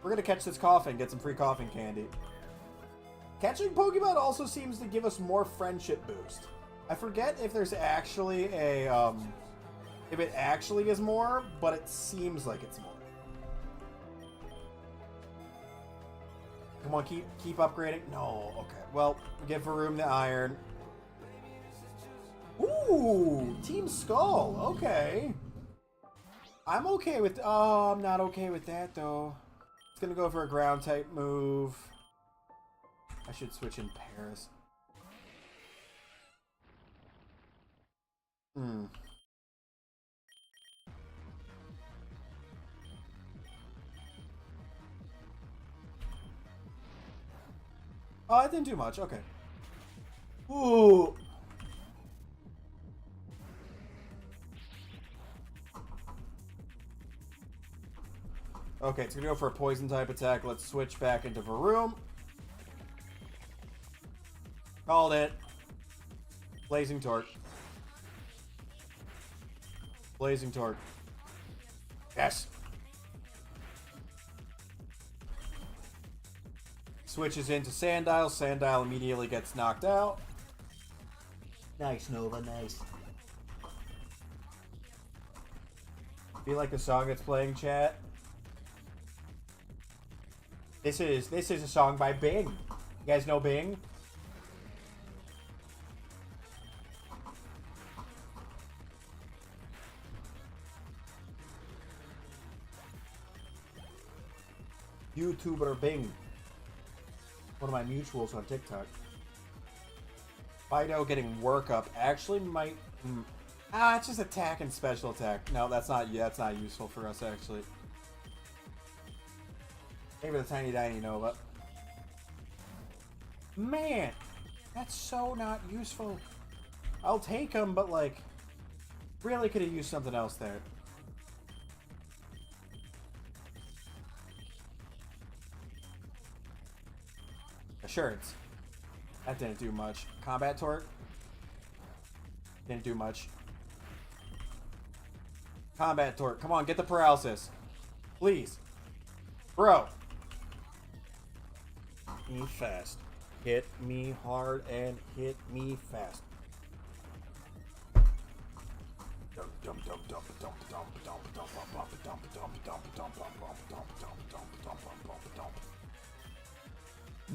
we're gonna catch this coughing, get some free coughing candy. Catching Pokemon also seems to give us more friendship boost. I forget if there's actually a, if it actually is more, but it seems like it's more. Come on, keep upgrading. No, okay. Well, give Varoom the iron. Ooh, Team Skull. Okay. I'm okay with... Oh, I'm not okay with that, though. It's going to go for a ground-type move. I should switch in Paris. Oh, it didn't do much. Okay. Ooh. Okay, it's gonna go for a poison type attack. Let's switch back into Varoom. Called it. Blazing Torque. Blazing Torque. Yes. Switches into Sandile. Sandile immediately gets knocked out. Nice, Nova. Nice. Be like a song that's playing, chat. This is a song by Bing. You guys know Bing? YouTuber Bing. One of my mutuals on TikTok. Fido getting workup actually might... it's just attack and special attack. No, that's not useful for us, actually. Maybe the Tiny Nova. Man, that's so not useful. I'll take him, but like, really could have used something else there. Assurance. That didn't do much. Combat Torque. Didn't do much. Combat Torque. Come on, get the paralysis. Please. Bro. Hit me fast. Hit me hard and hit me fast.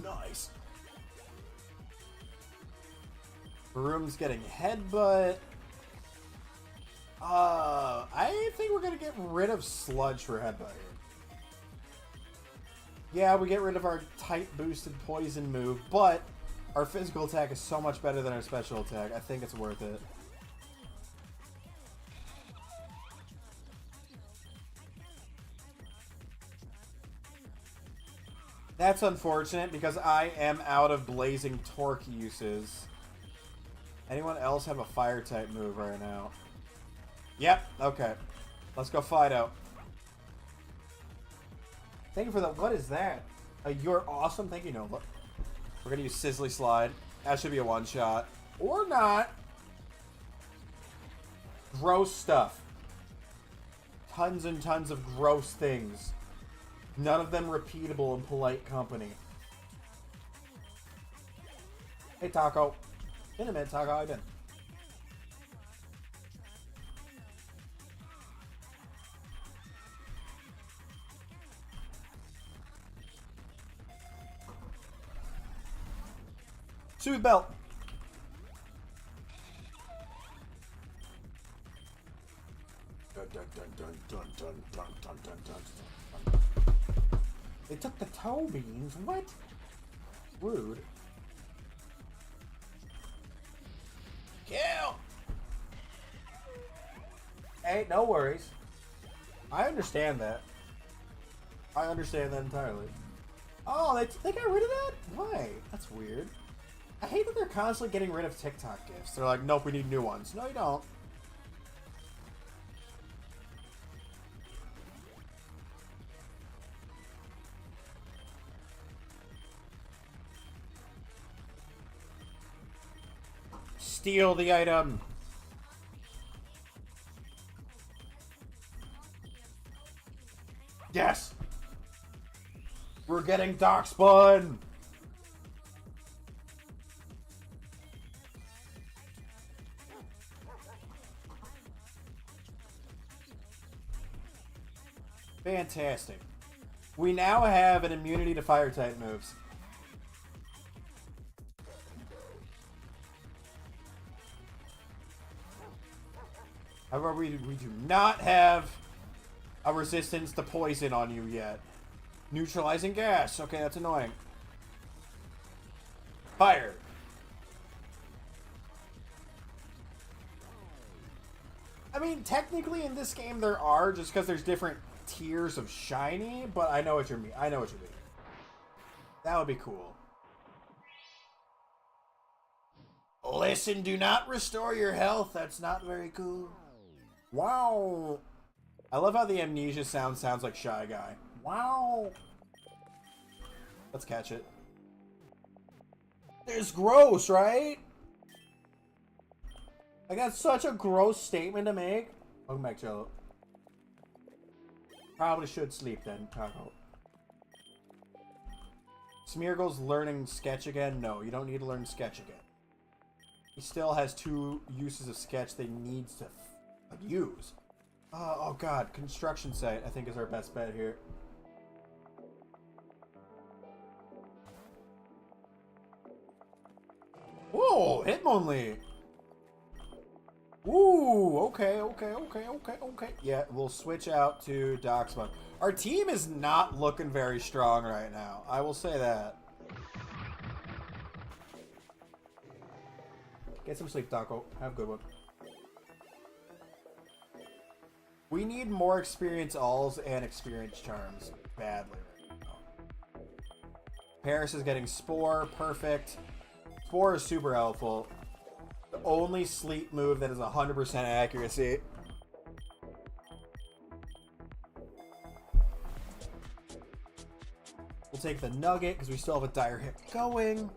Nice. Varoom's getting headbutt. I think we're gonna get rid of Sludge for headbutt here. Yeah, we get rid of our type boosted poison move, but our physical attack is so much better than our special attack. I think it's worth it. That's unfortunate because I am out of Blazing Torque uses. Anyone else have a fire type move right now? Yep, okay. Let's go Fido. Thank you for the... What is that? You're awesome. Thank you, Nova. We're going to use Sizzly Slide. That should be a one-shot. Or not. Gross stuff. Tons and tons of gross things. None of them repeatable in polite company. Hey, Taco. In a minute, Taco. How you been? Soothe belt. Dun, dun, dun, dun, dun, dun, dun, dun, dun, dun, dun. They took the toe beans? What? Rude. Kill! Hey, no worries. I understand that. I understand that entirely. Oh, they got rid of that? Why? That's weird. I hate that they're constantly getting rid of TikTok gifts. They're like, nope, we need new ones. No, you don't. Steal the item. Yes. We're getting Doc Spun. Fantastic. We now have an immunity to fire type moves. However, we do not have a resistance to poison on you yet. Neutralizing gas. Okay, that's annoying. Fire. I mean, technically in this game there are, just because there's different tiers of shiny, but I know what you mean. I know what you mean. That would be cool. Listen, do not restore your health. That's not very cool. Wow. I love how the amnesia sounds like Shy Guy. Wow. Let's catch it. It's gross, right? I got such a gross statement to make. Welcome back, Jello. Probably should sleep then, Taco. Smeargle's learning Sketch again? No, you don't need to learn Sketch again. He still has 2 uses of Sketch that he needs to use. Oh god, construction site I think is our best bet here. Whoa, Hitmonlee! Ooh, okay. Yeah, we'll switch out to Doxbug. Our team is not looking very strong right now. I will say that. Get some sleep, Taco. Have a good one. We need more experience alls and experience charms badly right now. Paris is getting Spore. Perfect. Spore is super helpful. The only sleep move that is 100% accuracy. We'll take the Nugget because we still have a dire hit going.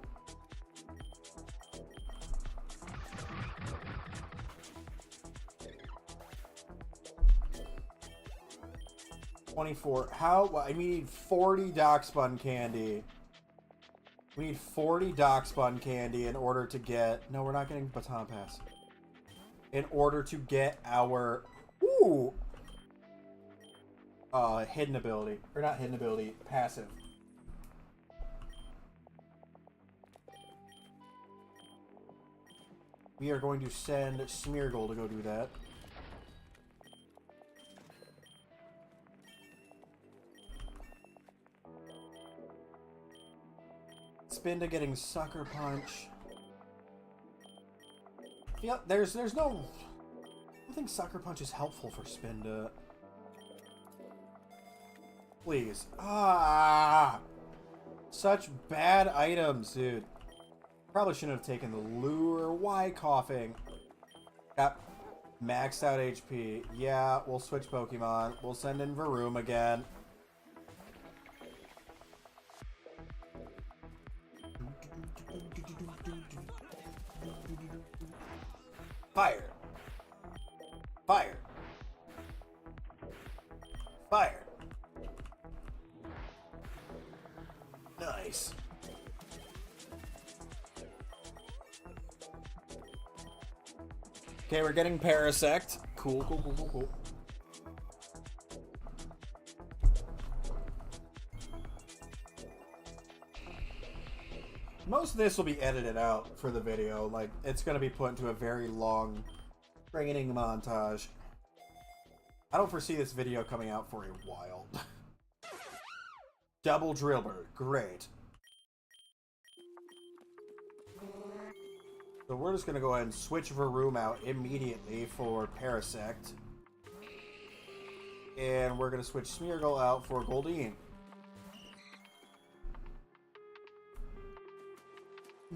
How? I need 40 Doxbun candy. We need 40 Doxbun candy in order to get... No, we're not getting Baton Pass. In order to get our... Ooh! Hidden ability. Or not hidden ability, passive. We are going to send Smeargle to go do that. Spinda getting Sucker Punch. Yeah, there's no... I don't think Sucker Punch is helpful for Spinda. Please. Ah! Such bad items, dude. Probably shouldn't have taken the lure. Why coughing? Got maxed out HP. Yeah, we'll switch Pokemon. We'll send in Varoom again. Fire. Fire. Fire. Nice. Okay, we're getting Parasect. Cool. Most of this will be edited out for the video. Like, it's going to be put into a very long training montage. I don't foresee this video coming out for a while. Double Drillbird. Great. So we're just going to go ahead and switch Varoom out immediately for Parasect. And we're going to switch Smeargle out for Goldeen.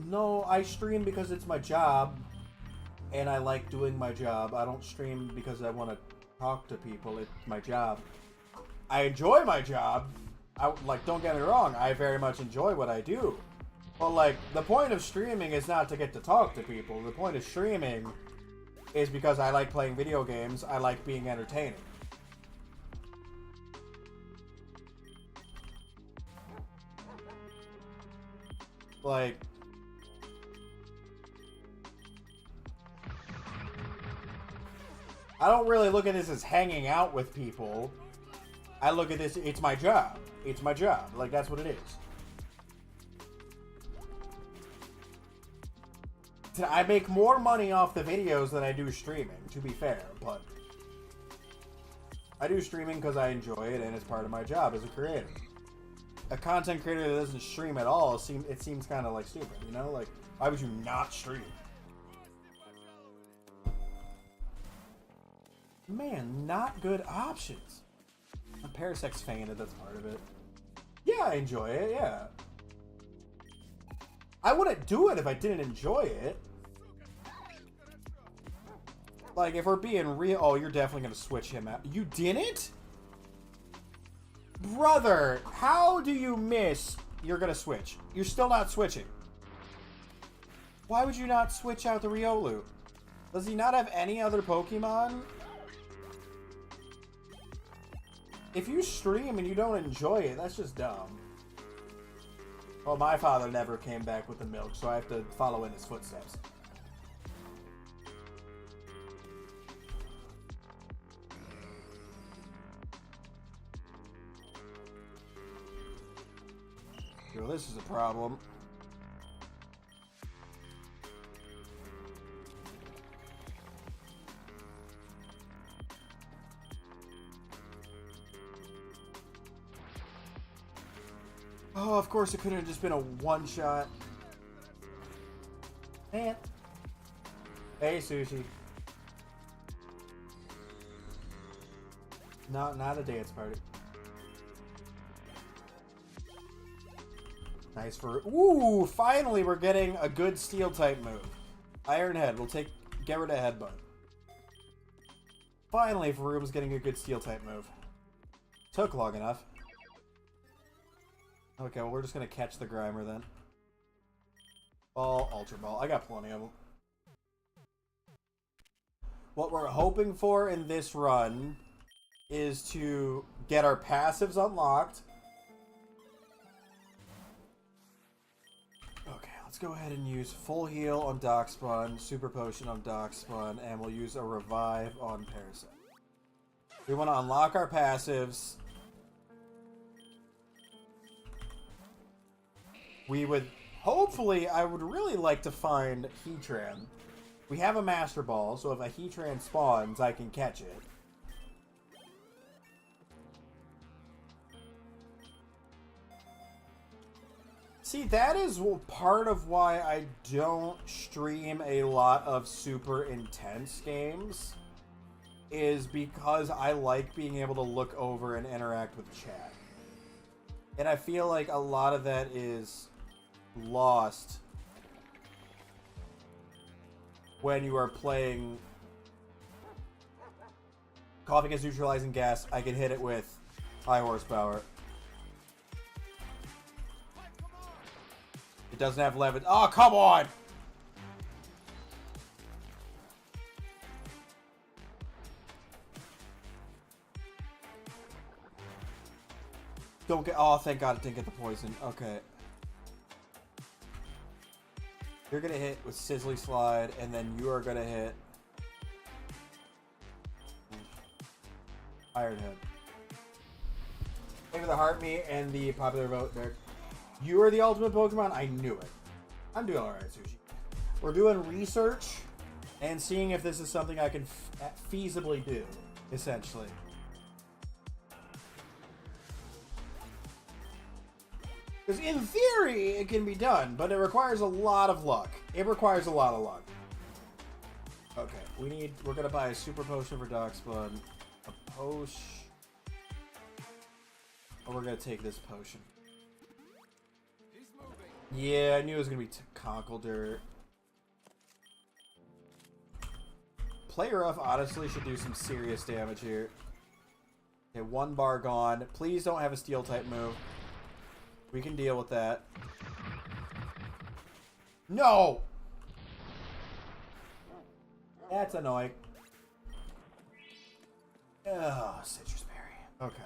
No, I stream because it's my job. And I like doing my job. I don't stream because I want to talk to people. It's my job. I enjoy my job. Don't get me wrong. I very much enjoy what I do. But, like, the point of streaming is not to get to talk to people. The point of streaming is because I like playing video games. I like being entertaining. Like, I don't really look at this as hanging out with people. I look at this, it's my job. It's my job. Like, that's what it is. I make more money off the videos than I do streaming, to be fair, but I do streaming because I enjoy it and it's part of my job as a creator. A content creator that doesn't stream at all, it seems kind of like stupid, you know? Like, why would you not stream? Man, not good options. I'm Parasect's fan, that's part of it. Yeah, I enjoy it, yeah. I wouldn't do it if I didn't enjoy it. Like, if we're being real... Oh, you're definitely going to switch him out. You didn't? Brother, how do you miss... You're going to switch. You're still not switching. Why would you not switch out the Riolu? Does he not have any other Pokemon? If you stream and you don't enjoy it, that's just dumb. Well, my father never came back with the milk, so I have to follow in his footsteps. Well, this is a problem. Oh, of course it could have just been a one-shot. Man. Hey, Sushi. Not a dance party. Nice for... Ooh, finally we're getting a good Steel-type move. Iron Head. We'll get rid of Headbutt. Finally, Varoom's getting a good Steel-type move. Took long enough. Okay, well, we're just going to catch the Grimer then. Ball, Ultra Ball. I got plenty of them. What we're hoping for in this run is to get our passives unlocked. Okay, let's go ahead and use Full Heal on Darkspawn, Super Potion on Darkspawn, and we'll use a Revive on Parasect. We want to unlock our passives. We would, hopefully, I would really like to find Heatran. We have a Master Ball, so if a Heatran spawns, I can catch it. See, that is part of why I don't stream a lot of super intense games, is because I like being able to look over and interact with chat. And I feel like a lot of that is lost when you are playing. Coughing is neutralizing gas. I can hit it with high horsepower. It doesn't have levitation. Oh, come on! Don't get... Oh, thank God it didn't get the poison. Okay. You're going to hit with Sizzly Slide, and then you are going to hit Iron Head. Thank you for the heart me and the popular vote, Derek. You are the ultimate Pokemon? I knew it. I'm doing alright, Sushi. We're doing research and seeing if this is something I can feasibly do, essentially. Because in theory, it can be done, but it requires a lot of luck. It requires a lot of luck. Okay, we're gonna buy a super potion for Darkspawn, a potion, or we're gonna take this potion. Yeah, I knew it was gonna be Conkeldurr. Player Rough honestly should do some serious damage here. Okay, 1 bar gone. Please don't have a steel type move. We can deal with that. No! That's annoying. Oh, Citrus Berry. Okay.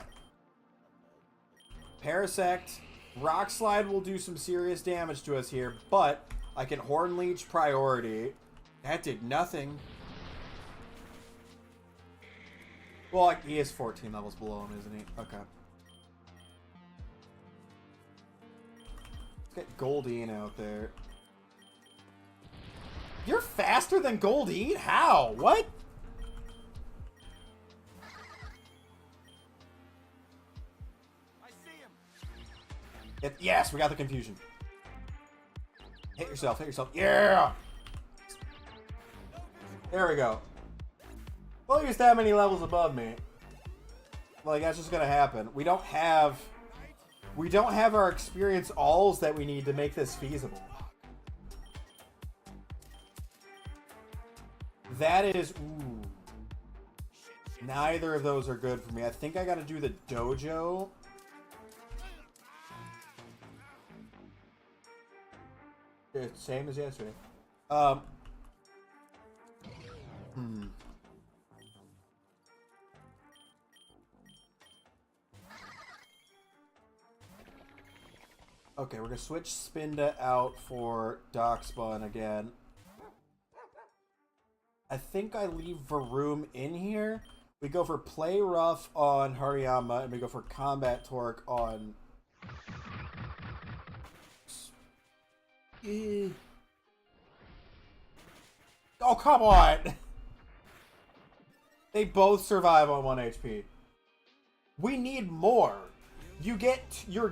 Parasect. Rock Slide will do some serious damage to us here, but I can Horn Leech priority. That did nothing. Well, he is 14 levels below him, isn't he? Okay. Let's get Goldeen out there. You're faster than Goldeen? How? What? I see him. Yes, we got the confusion. Hit yourself, hit yourself. Yeah! There we go. Well, he's that many levels above me. Like, that's just gonna happen. We don't have our experience alls that we need to make this feasible. That is, ooh. Neither of those are good for me. I think I gotta do the dojo. It's same as yesterday. Okay, we're gonna switch Spinda out for Darkspawn again. I think I leave Varoom in here. We go for Play Rough on Hariyama, and we go for Combat Torque on... Oh, come on! They both survive on 1 HP. We need more. You're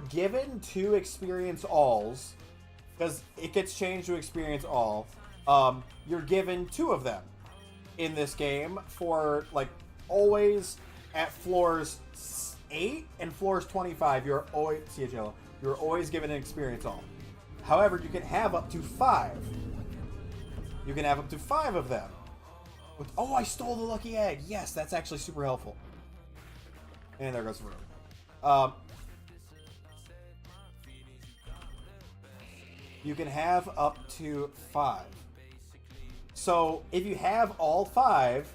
given 2 experience alls, because it gets changed to experience all. You're given 2 of them in this game for, like, always at floors 8 and floors 25. You're always given an experience all. However, you can have up to 5. You can have up to 5 of them. Oh, I stole the lucky egg. Yes, that's actually super helpful. And there goes the room. You can have up to 5. So if you have all 5,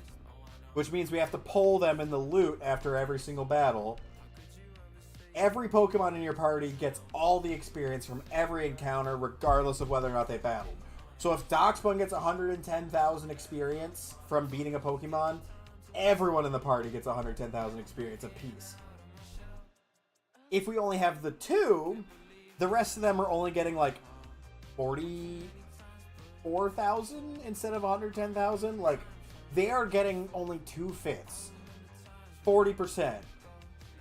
which means we have to pull them in the loot after every single battle, every Pokemon in your party gets all the experience from every encounter, regardless of whether or not they battled. So if Darkspawn gets 110,000 experience from beating a Pokemon, everyone in the party gets 110,000 experience apiece. If we only have the 2, the rest of them are only getting like 44,000 instead of 110,000. Like, they are getting only 2/5, 40%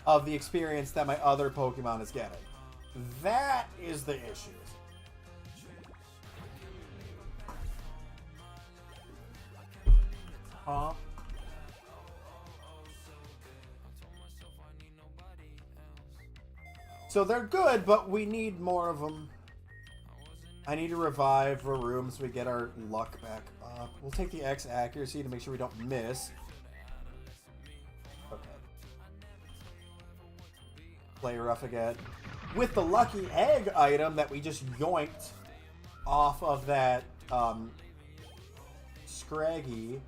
of the experience that my other Pokemon is getting. That is the issue. Huh? So they're good, but we need more of them. I need to revive Varoom so we get our luck back up. We'll take the X accuracy to make sure we don't miss. Okay. Play rough again. With the lucky egg item that we just yoinked off of that Scraggy,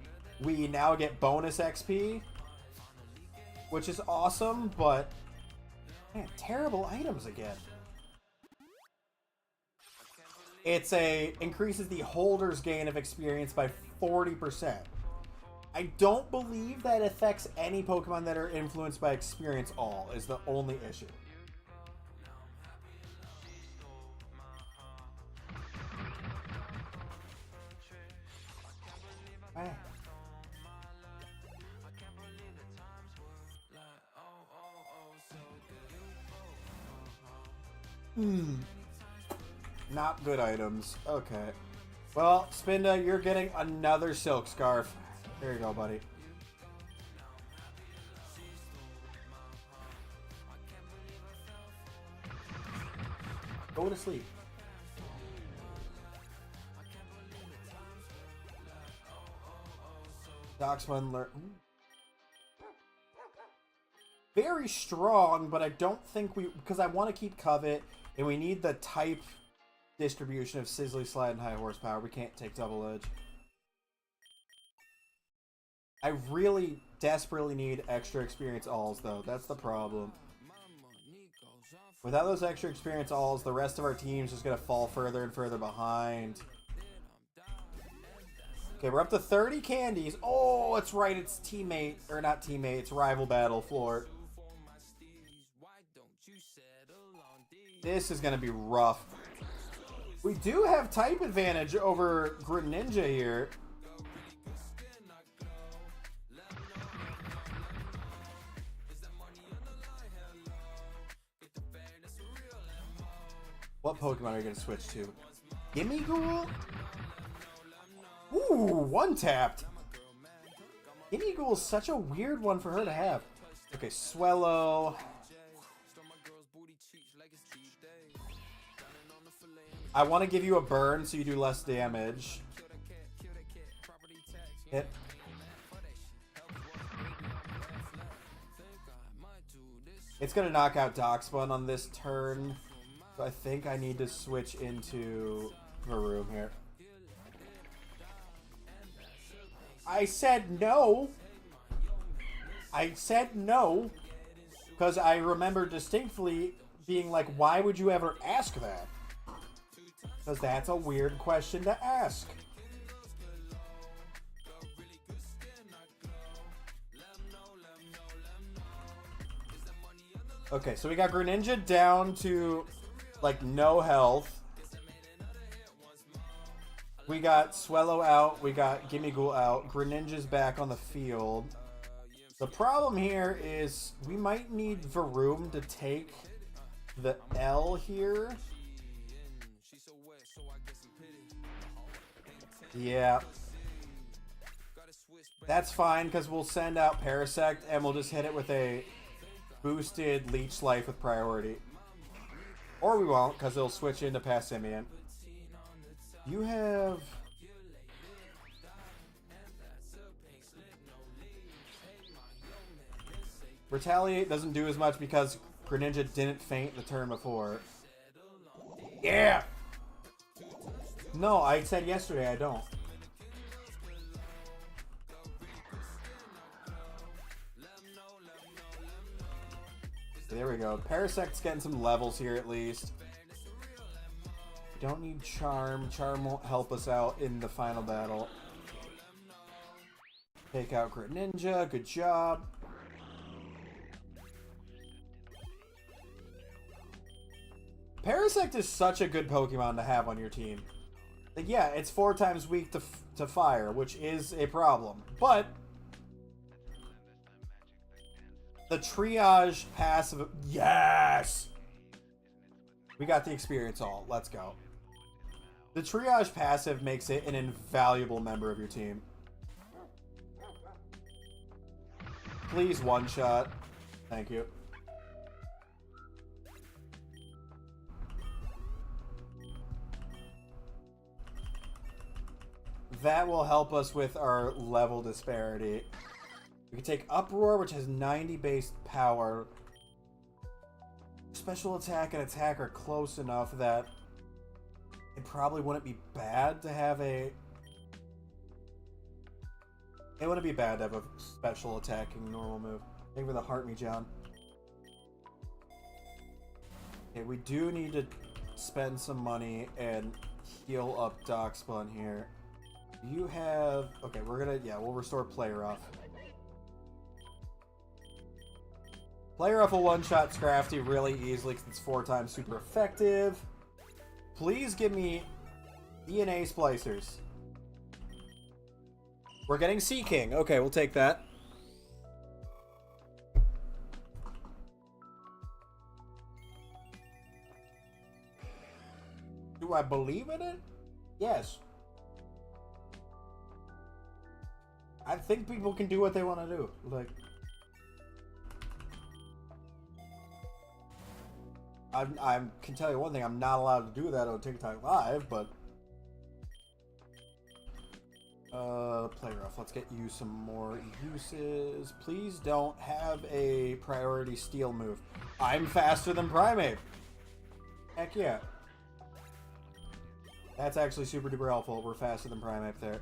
we now get bonus XP, which is awesome, but man, terrible items again. Increases the holder's gain of experience by 40%. I don't believe that affects any Pokemon that are influenced by experience all, is the only issue. Eh. Not good items. Okay. Well, Spinda, you're getting another silk scarf. There you go, buddy. Go to sleep. Doxman learn. Very strong, but I don't think we... Because I want to keep Covet, and we need the type distribution of Sizzly Slide and High Horsepower. We can't take Double Edge. I really desperately need extra experience alls, though. That's the problem. Without those extra experience alls, the rest of our team's just going to fall further and further behind. Okay, we're up to 30 candies. Oh, that's right. It's teammate, or not teammate, it's rival battle floor. This is going to be rough. We do have type advantage over Greninja here. What Pokemon are you going to switch to? Gimmighoul? Ooh, one-tapped. Gimmighoul is such a weird one for her to have. Okay, Swellow. I want to give you a burn so you do less damage. Hit. It's going to knock out Darkspawn on this turn. So I think I need to switch into Varoom here. I said no. I said no. Because I remember distinctly being like, why would you ever ask that? Because that's a weird question to ask. Okay, so we got Greninja down to, like, no health. We got Swellow out. We got Gimmighoul out. Greninja's back on the field. The problem here is we might need Varoom to take the L here. Yeah. That's fine, because we'll send out Parasect, and we'll just hit it with a boosted Leech Life with priority. Or we won't, because it'll switch into Passimian. You have... Retaliate doesn't do as much because Greninja didn't faint the turn before. Yeah! No, I said yesterday I don't. There we go. Parasect's getting some levels here at least. Don't need Charm. Charm won't help us out in the final battle. Take out Greninja. Good job. Parasect is such a good Pokemon to have on your team. Like, yeah, it's 4 times weak to fire, which is a problem. But the triage passive... Yes! We got the experience all. Let's go. The triage passive makes it an invaluable member of your team. Please one-shot. Thank you. That will help us with our level disparity. We can take Uproar, which has 90 base power. Special attack and attack are close enough that it probably wouldn't be bad to have a... It wouldn't be bad to have a special attacking normal move. Thank you for the heart me, John. Okay, we do need to spend some money and heal up Darkspawn here. You have... Okay, we're gonna... Yeah, we'll restore Play Rough. Play Rough will one-shot Scrafty really easily because it's 4 times super effective. Please give me DNA Splicers. We're getting Sea King. Okay, we'll take that. Do I believe in it? Yes. I think people can do what they want to do. Like, I can tell you one thing. I'm not allowed to do that on TikTok Live, but play rough. Let's get you some more uses. Please don't have a priority steal move. I'm faster than Primate. Heck yeah. That's actually super duper helpful. We're faster than Primate there.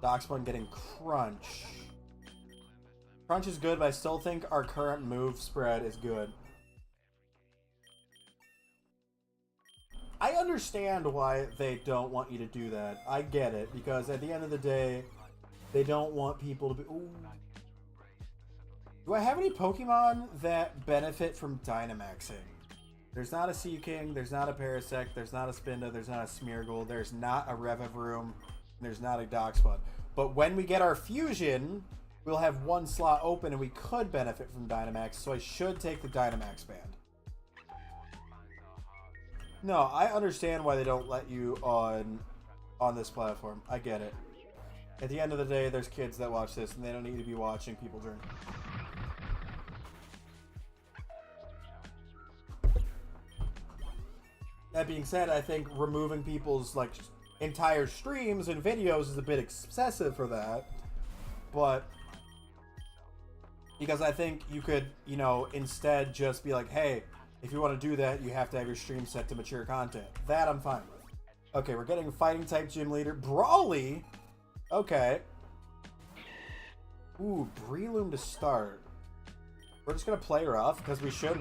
Doxbun getting Crunch. Crunch is good, but I still think our current move spread is good. I understand why they don't want you to do that. I get it, because at the end of the day, they don't want people to be... Ooh. Do I have any Pokemon that benefit from Dynamaxing? There's not a Sea King, there's not a Parasect, there's not a Spinda, there's not a Smeargle, there's not a Revavroom, there's not a Doxbun. But when we get our fusion, we'll have one slot open and we could benefit from Dynamax, so I should take the Dynamax band. No, I understand why they don't let you on this platform. I get it. At the end of the day, there's kids that watch this and they don't need to be watching people drink. That being said, I think removing people's like entire streams and videos is a bit excessive for that. But because I think you could, you know, instead just be like, hey, if you want to do that, you have to have your stream set to mature content. That I'm fine with. Okay, we're getting fighting type gym leader. Brawly? Okay. Ooh, Breloom to start. We're just going to play rough because we should.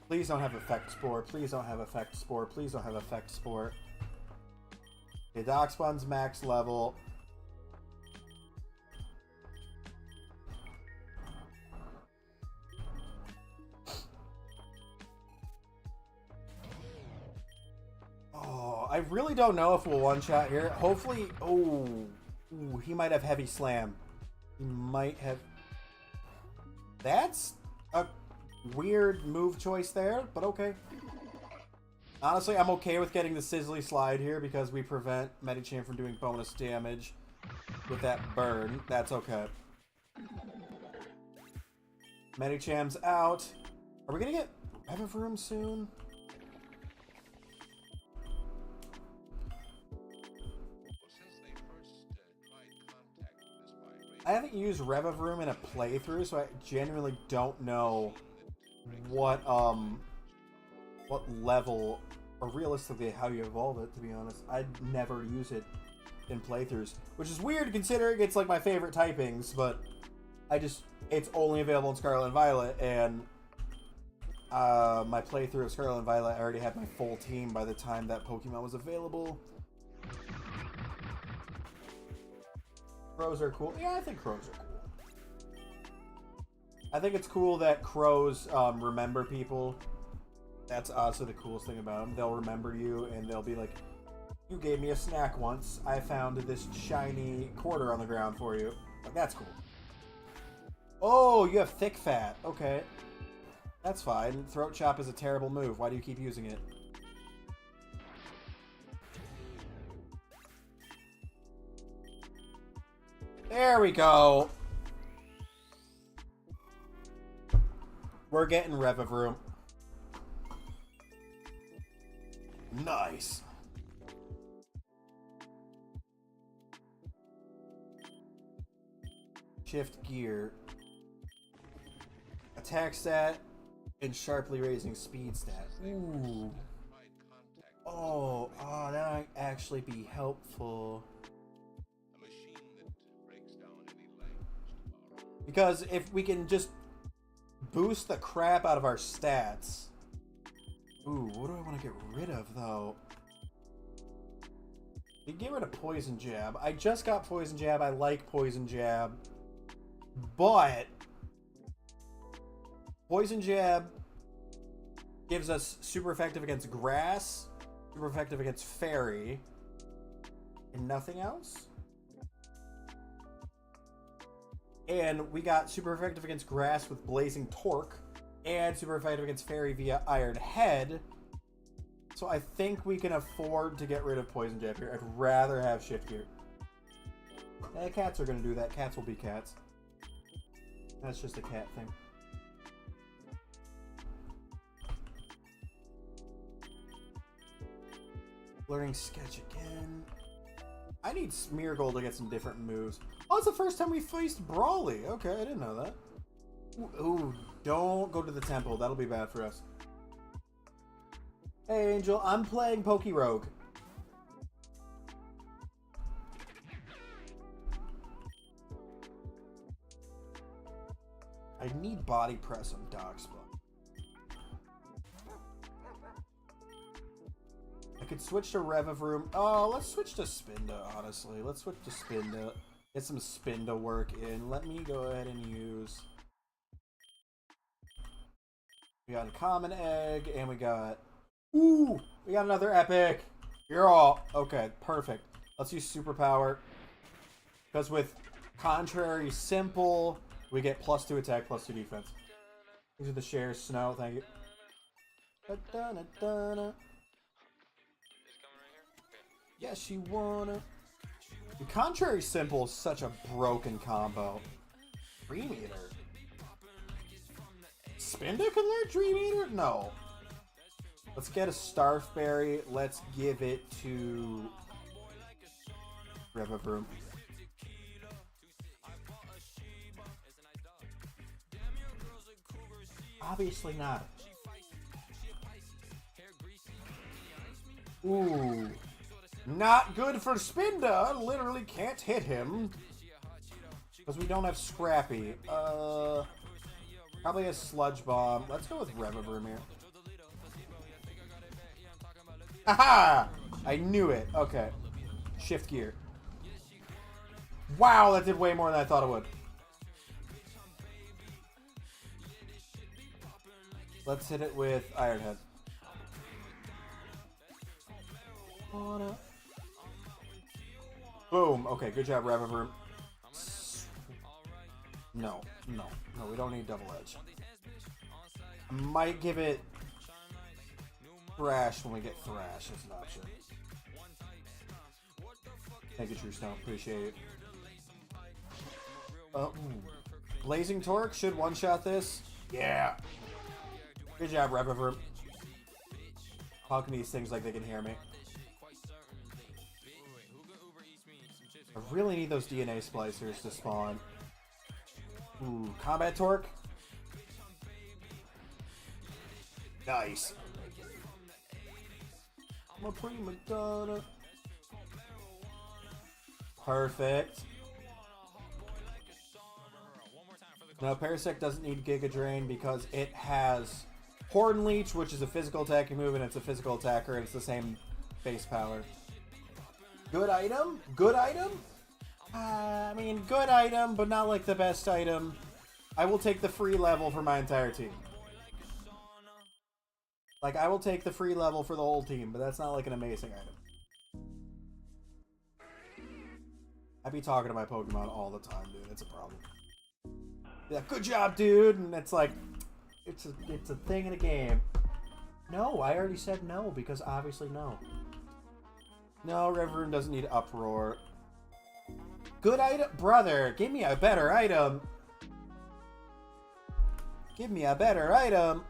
Please don't have Effect Spore. Please don't have Effect Spore. Please don't have Effect Spore. Okay, Doxbun's max level. Oh, I really don't know if we'll one-shot here. Hopefully... Oh, ooh, he might have Heavy Slam. He might have... That's a weird move choice there, but okay. Honestly, I'm okay with getting the Sizzly Slide here because we prevent Medicham from doing bonus damage with that burn. That's okay. Medicham's out. Are we gonna get Revavroom soon? I haven't used Revavroom in a playthrough, so I genuinely don't know what level, or realistically how you evolve it, to be honest. I'd never use it in playthroughs, which is weird considering it's like my favorite typings, but it's only available in Scarlet and Violet, and my playthrough of Scarlet and Violet, I already had my full team by the time that Pokemon was available. Crows are cool. Yeah, I think crows are cool. I think it's cool that crows remember people. That's also the coolest thing about them. They'll remember you and they'll be like, you gave me a snack once. I found this shiny quarter on the ground for you. Like, that's cool. Oh, you have thick fat. Okay. That's fine. Throat Chop is a terrible move. Why do you keep using it? There we go. We're getting Revavroom. Nice. Shift gear. Attack stat and sharply raising speed stat. Ooh. Oh, that might actually be helpful. Because if we can just boost the crap out of our stats. Ooh, what do I want to get rid of, though? You get rid of Poison Jab. I just got Poison Jab. I like Poison Jab. But Poison Jab gives us super effective against Grass, super effective against Fairy, and nothing else? And we got super effective against grass with Blazing Torque, and super effective against fairy via Iron Head. So I think we can afford to get rid of Poison Jab here. I'd rather have Shift Gear. Cats are going to do that. Cats will be cats. That's just a cat thing. Learning Sketch again. I need Smeargle to get some different moves. Oh, it's the first time we faced Brawly. Okay, I didn't know that. Ooh, don't go to the temple. That'll be bad for us. Hey, Angel. I'm playing Pokerogue. I need Body Press on Darkspawn. I could switch to Revavroom. Oh, let's switch to Spinda, honestly. Let's switch to Spinda. Get some Spinda work in. Let me go ahead and use... We got a Common Egg, and we got... Ooh! We got another Epic! You're all... Okay, perfect. Let's use Superpower. Because with Contrary Simple, we get +2 attack, +2 defense. These are the shares. Snow, thank you. Da-da-da-da-da. Yes, you wanna. The Contrary Simple is such a broken combo. Dream Eater. Spinda can learn Dream Eater? No. Let's get a Starfberry. Let's give it to Revavroom. Obviously not. Ooh. Not good for Spinda. Literally can't hit him. Because we don't have Scrappy. Probably a Sludge Bomb. Let's go with Revavroom here. Haha! I knew it. Okay. Shift Gear. Wow, that did way more than I thought it would. Let's hit it with Iron Head. Boom. Okay, good job, Revavroom. No, we don't need Double Edge. I might give it Thrash when we get Thrash as an option. Thank you, True Stone. Appreciate it. Blazing Torque should one-shot this. Yeah. Good job, Revavroom. Talking these things like they can hear me. I really need those DNA splicers to spawn. Ooh, Combat Torque. Nice. I'm a prima donna. Perfect. No, Parasect doesn't need Giga Drain because it has Horn Leech, which is a physical attacking move, and it's a physical attacker, and it's the same base power. Good item? Good item? I mean, good item, but not like the best item. I will take the free level for my entire team. Like, I will take the free level for the whole team, but that's not like an amazing item. I be talking to my Pokemon all the time, dude. It's a problem. Yeah, good job, dude! And it's like, it's a thing in a game. No, I already said no, because obviously no. No, Revavroom doesn't need Uproar. Good item? Brother, give me a better item. Give me a better item.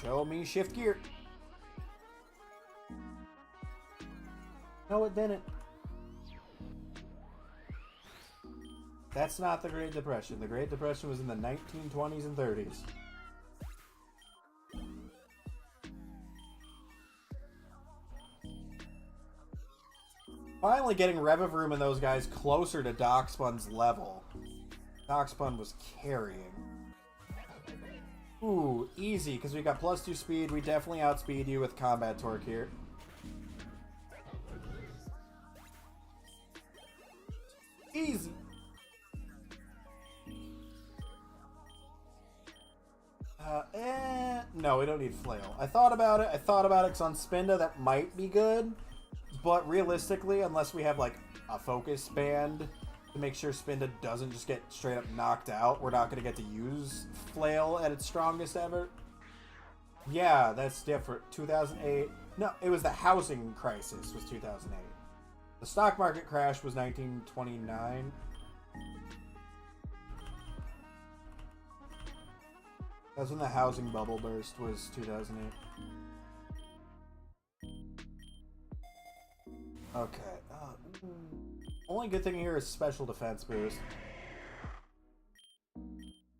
Show me Shift Gear. No, it didn't. That's not the Great Depression. The Great Depression was in the 1920s and 30s. Finally getting Revavroom and those guys closer to Darkspun's level. Darkspun was carrying. Ooh, easy, because we got +2 speed. We definitely outspeed you with Combat Torque here. Easy. No, we don't need Flail. I thought about it because on Spinda that might be good. but realistically, unless we have like a focus band to make sure Spinda doesn't just get straight up knocked out, we're not going to get to use Flail at its strongest ever. Yeah, that's different. 2008. No, it was the housing crisis was 2008. The stock market crash was 1929. That's when the housing bubble burst, was 2008. Okay. Only good thing here is special defense boost.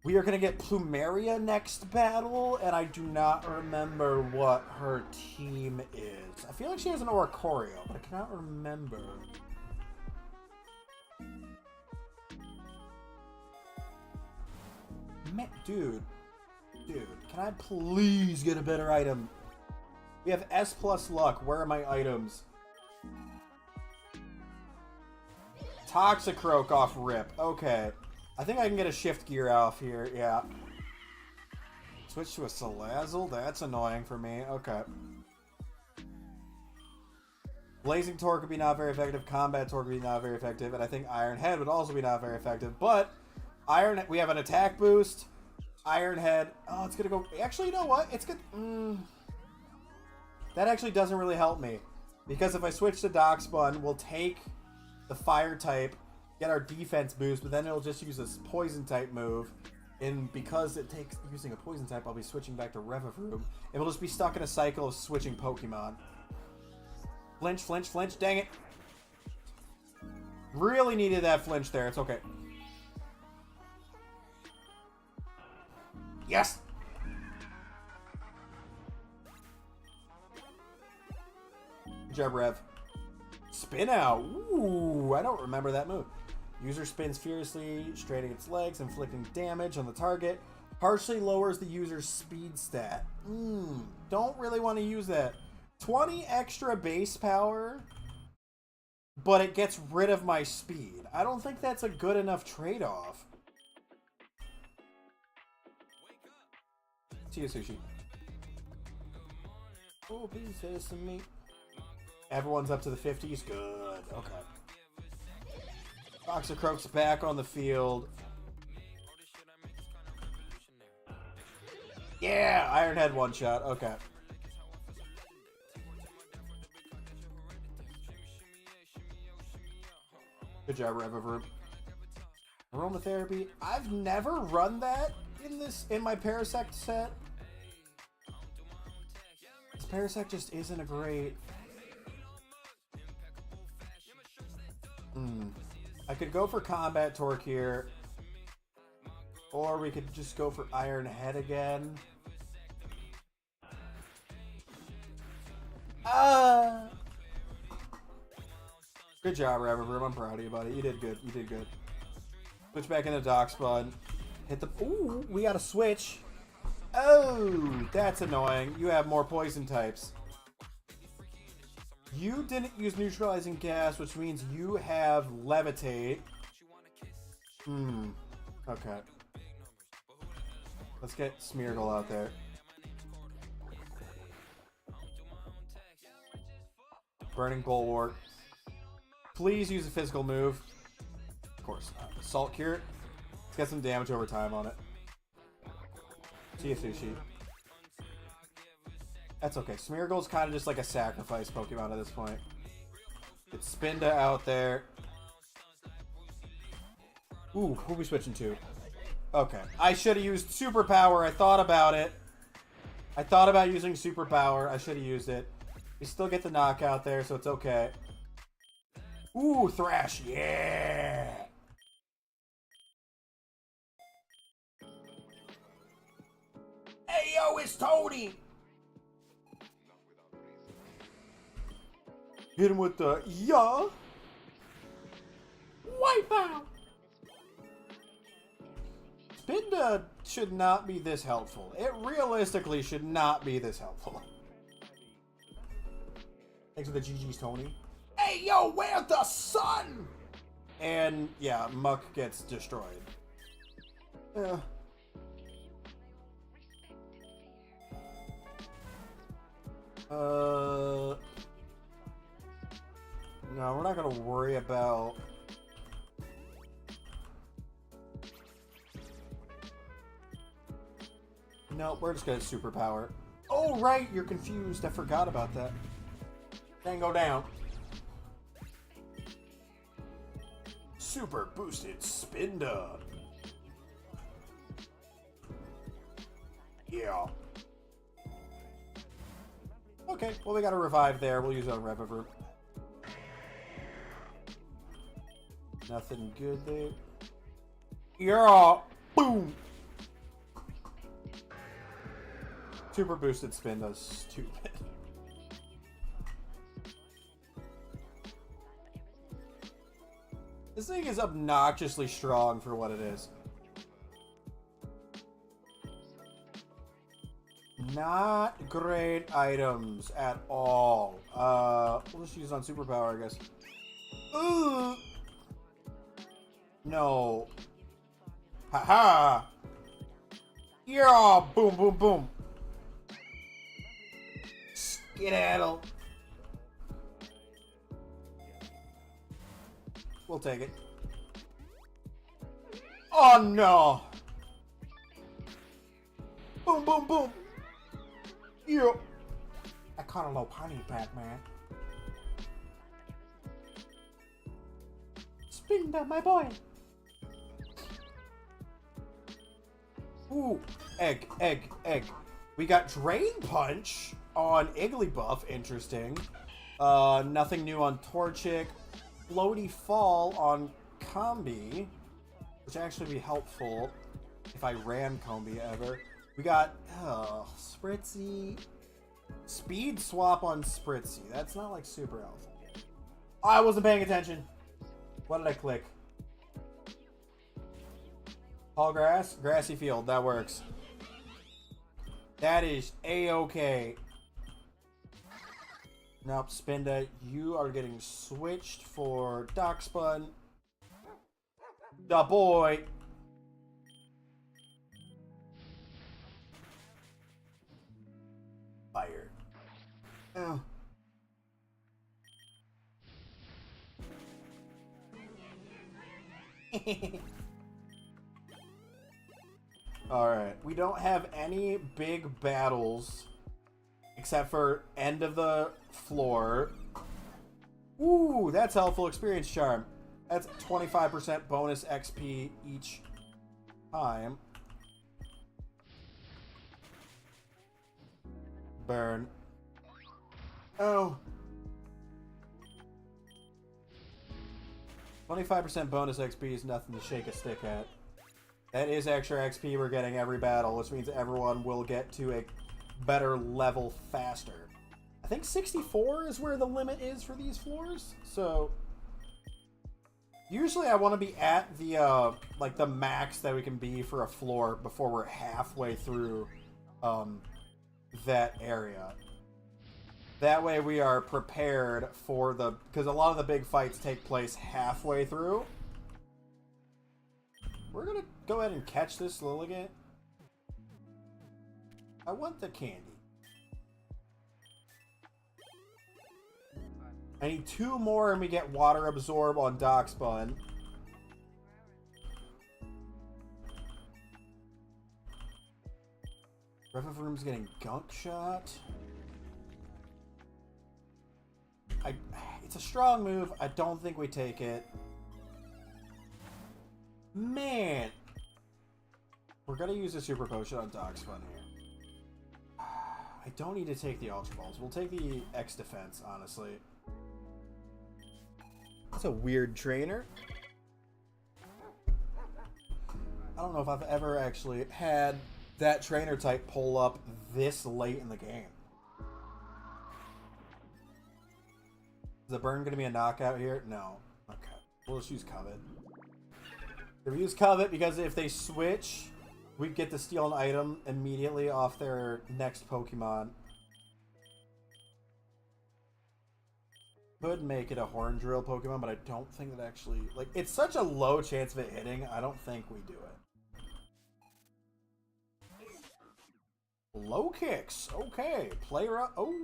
We are going to get Plumeria next battle, and I do not remember what her team is. I feel like she has an Oricorio, but I cannot remember. Dude, can I please get a better item? We have S plus luck. Where are my items? Toxicroak off rip. Okay. I think I can get a shift gear off here. Yeah. Switch to a Salazzle? That's annoying for me. Okay. Blazing Torque would be not very effective. Combat Torque would be not very effective. And I think Iron Head would also be not very effective. But we have an attack boost. Iron Head. Oh, it's going to go... Actually, you know what? It's good. That actually doesn't really help me. Because if I switch to Darkspun, we'll take the fire type, get our defense boost, but then it'll just use this poison type move. And because it takes using a poison type, I'll be switching back to Revavroom. And we'll just be stuck in a cycle of switching Pokemon. Flinch, flinch, flinch. Dang it. Really needed that flinch there. It's okay. Yes! Good job, Rev. Spin out. Ooh, I don't remember that move. User spins furiously, straining its legs, inflicting damage on the target. Partially lowers the user's speed stat. Don't really want to use that. 20 extra base power, but it gets rid of my speed. I don't think that's a good enough trade-off. See you, Sushi. Oh, pieces of meat. Everyone's up to the 50s. Good. Okay. Toxicroak's back on the field. Yeah! Iron Head one shot. Okay. Good job, Revavroom. Aromatherapy. I've never run that in my Parasect set. This Parasect just isn't a great... I could go for Combat Torque here. Or we could just go for Iron Head again. Good job, Revavroom. I'm proud of you, buddy. You did good. You did good. Switch back into Darkspun. Hit the... Ooh, we got a switch. Oh, that's annoying. You have more poison types. You didn't use neutralizing gas, which means you have levitate. Okay. Let's get Smeargle out there. Burning Bulwark. Please use a physical move. Of course not. Salt Cure. Let's get some damage over time on it. See you, Sushi. That's okay. Smeargle's kind of just like a sacrifice Pokemon at this point. Get Spinda out there. Ooh, who are we switching to? Okay. I should have used Superpower. I thought about it. I thought about using Superpower. I should have used it. We still get the knockout there, so it's okay. Ooh, Thrash. Yeah! Hey, yo, it's Tony! Hit him with the yeah. Wipe out. Spinda should not be this helpful. It realistically should not be this helpful. Thanks for the GG's, Tony. Hey, yo, where's the sun? And yeah, Muck gets destroyed. not gonna worry about... No, we're just gonna superpower. Oh, right, you're confused. I forgot about that. Then go down. Super boosted Spinda. Yeah. Okay, well, we got a revive there. We'll use it on Reviver. Nothing good there. Yeah! Boom! Super boosted spin does stupid. This thing is obnoxiously strong for what it is. Not great items at all. We'll just use it on superpower, I guess. Ooh. No. Haha. Yeah. Boom, boom, boom. Skedaddle. We'll take it. Oh no. Boom, boom, boom. Yeah. I caught a low pony pack, man. Spin down, my boy. Ooh, egg, egg, egg. We got Drain Punch on Igglybuff, interesting. Nothing new on Torchic. Floaty Fall on Combi, which actually be helpful if I ran Combi ever. We got Spritzy. Speed Swap on Spritzy. That's not like super helpful. I wasn't paying attention. What did I click? Tall grass? Grassy field. That works. That is A-okay. Nope, Spinda, you are getting switched for Darkspun. Da boy. Fire. Oh. Alright, we don't have any big battles except for end of the floor. Ooh, that's helpful. Experience Charm. That's 25% bonus XP each time. Burn. Oh. 25% bonus XP is nothing to shake a stick at. That is extra XP we're getting every battle, which means everyone will get to a better level faster. I think 64 is where the limit is for these floors, so usually I want to be at the like the max that we can be for a floor before we're halfway through that area. That way we are prepared for the, because a lot of the big fights take place halfway through. We're gonna go ahead and catch this Lilligant. I want the candy. I need 2 more and we get Water Absorb on Darkspun. Revivroom's getting Gunk Shot. It's a strong move. I don't think we take it. Man. We're going to use a Super Potion on Darkspun here. I don't need to take the Ultra Balls. We'll take the X Defense, honestly. That's a weird trainer. I don't know if I've ever actually had that trainer type pull up this late in the game. Is the burn going to be a knockout here? No. Okay. We'll just use Covet. We'll use Covet because if they switch, we get to steal an item immediately off their next Pokemon. Could make it a Horn Drill Pokemon, but I don't think that actually... Like, it's such a low chance of it hitting, I don't think we do it. Low kicks. Okay. Oh.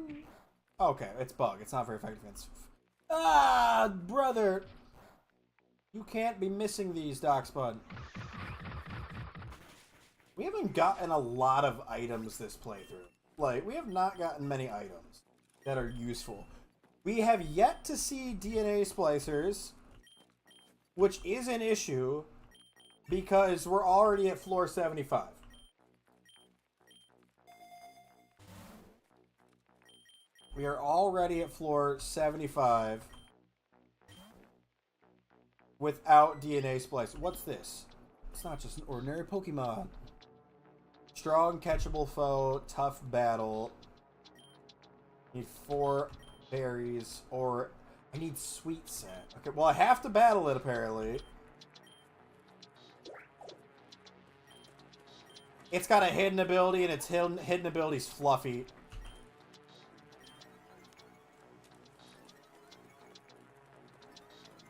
Okay, it's Bug. It's not very effective against Ah, brother! You can't be missing these, Darkspawn. We haven't gotten a lot of items this playthrough. Like, we have not gotten many items that are useful. We have yet to see DNA splicers, which is an issue because we're already at floor 75. We are already at floor 75 without DNA splice. What's this? It's not just an ordinary Pokemon. Strong, catchable foe, tough battle. Need 4 berries, or I need sweet scent. Okay, well I have to battle it apparently. It's got a hidden ability, and its hidden ability's fluffy.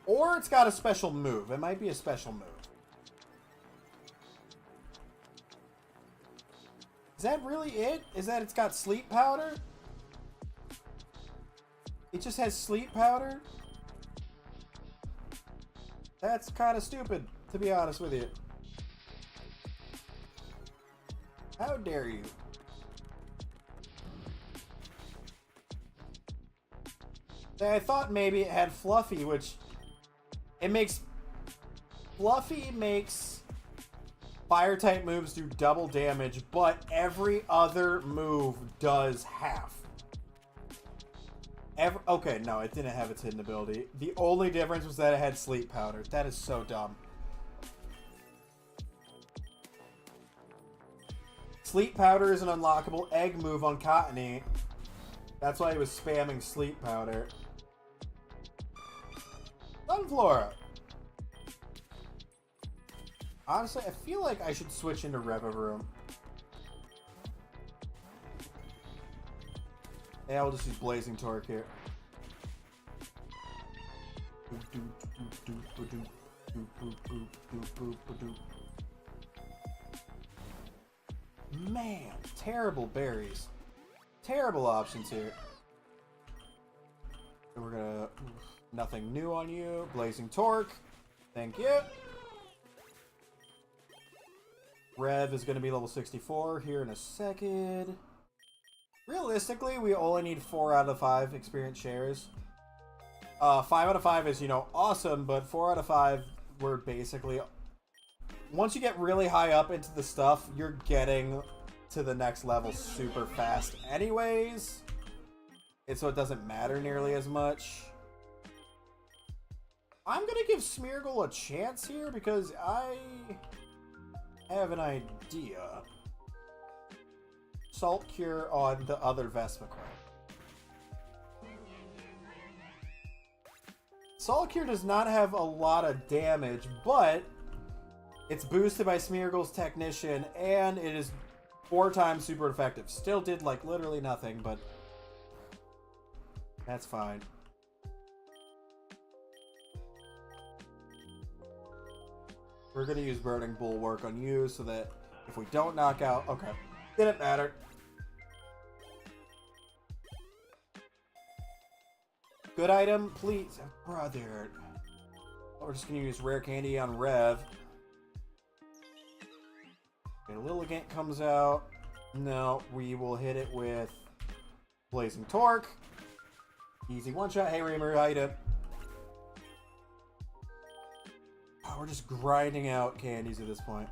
Or it's got a special move. It might be a special move. Is that really it? Is that it's got sleep powder? It just has sleep powder? That's kind of stupid, to be honest with you. How dare you? I thought maybe it had Fluffy, which... It makes... Fluffy makes Fire-type moves do double damage, but every other move does half. Okay, no, it didn't have its hidden ability. The only difference was that it had Sleep Powder. That is so dumb. Sleep Powder is an unlockable egg move on Cottony. That's why he was spamming Sleep Powder. Sunflora! Honestly, I feel like I should switch into Revavroom. Yeah, we'll just use Blazing Torque here. Man, terrible berries. Terrible options here. We're gonna... Nothing new on you. Blazing Torque. Thank you. Rev is going to be level 64 here in a second. Realistically, we only need 4 out of 5 experience shares. 5 out of 5 is, you know, awesome, but 4 out of 5, we're basically... Once you get really high up into the stuff, you're getting to the next level super fast anyways. And so it doesn't matter nearly as much. I'm going to give Smeargle a chance here because I have an idea. Salt Cure on the other Vespiquen. Salt Cure does not have a lot of damage, but it's boosted by Smeargle's Technician, and it is 4 times super effective. Still did, like, literally nothing, but that's fine. We're going to use Burning Bulwark on you so that if we don't knock out... Okay. Didn't matter. Good item, please. Brother. We're just going to use Rare Candy on Rev. Okay, Lilligant comes out. No, we will hit it with Blazing Torque. Easy one-shot. Hey, Reamer, item. Oh, we're just grinding out candies at this point.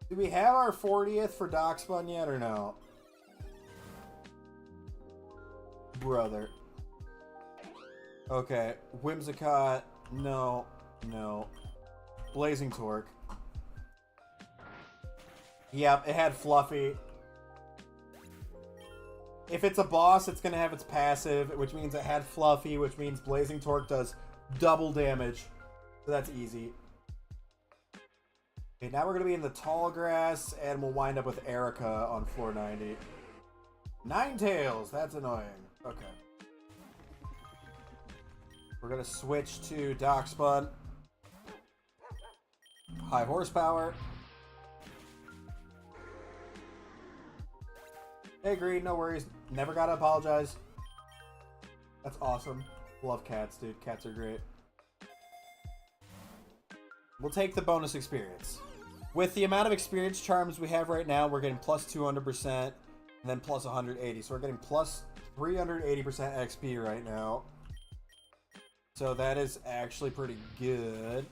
Do we have our 40th for Darkspawn yet or no? Brother. Okay, Whimsicott. No, no. Blazing Torque. Yep, it had Fluffy. If it's a boss, it's going to have its passive, which means it had Fluffy, which means Blazing Torque does double damage. So that's easy. Okay, now we're going to be in the tall grass, and we'll wind up with Erica on floor 90. Ninetales, that's annoying. Okay. We're going to switch to Darkspawn. High horsepower. Hey, Green, no worries. Never gotta apologize. That's awesome. Love cats, dude. Cats are great. We'll take the bonus experience. With the amount of experience charms we have right now, we're getting plus 200% and then plus 180. So we're getting plus 380% XP right now. So that is actually pretty good.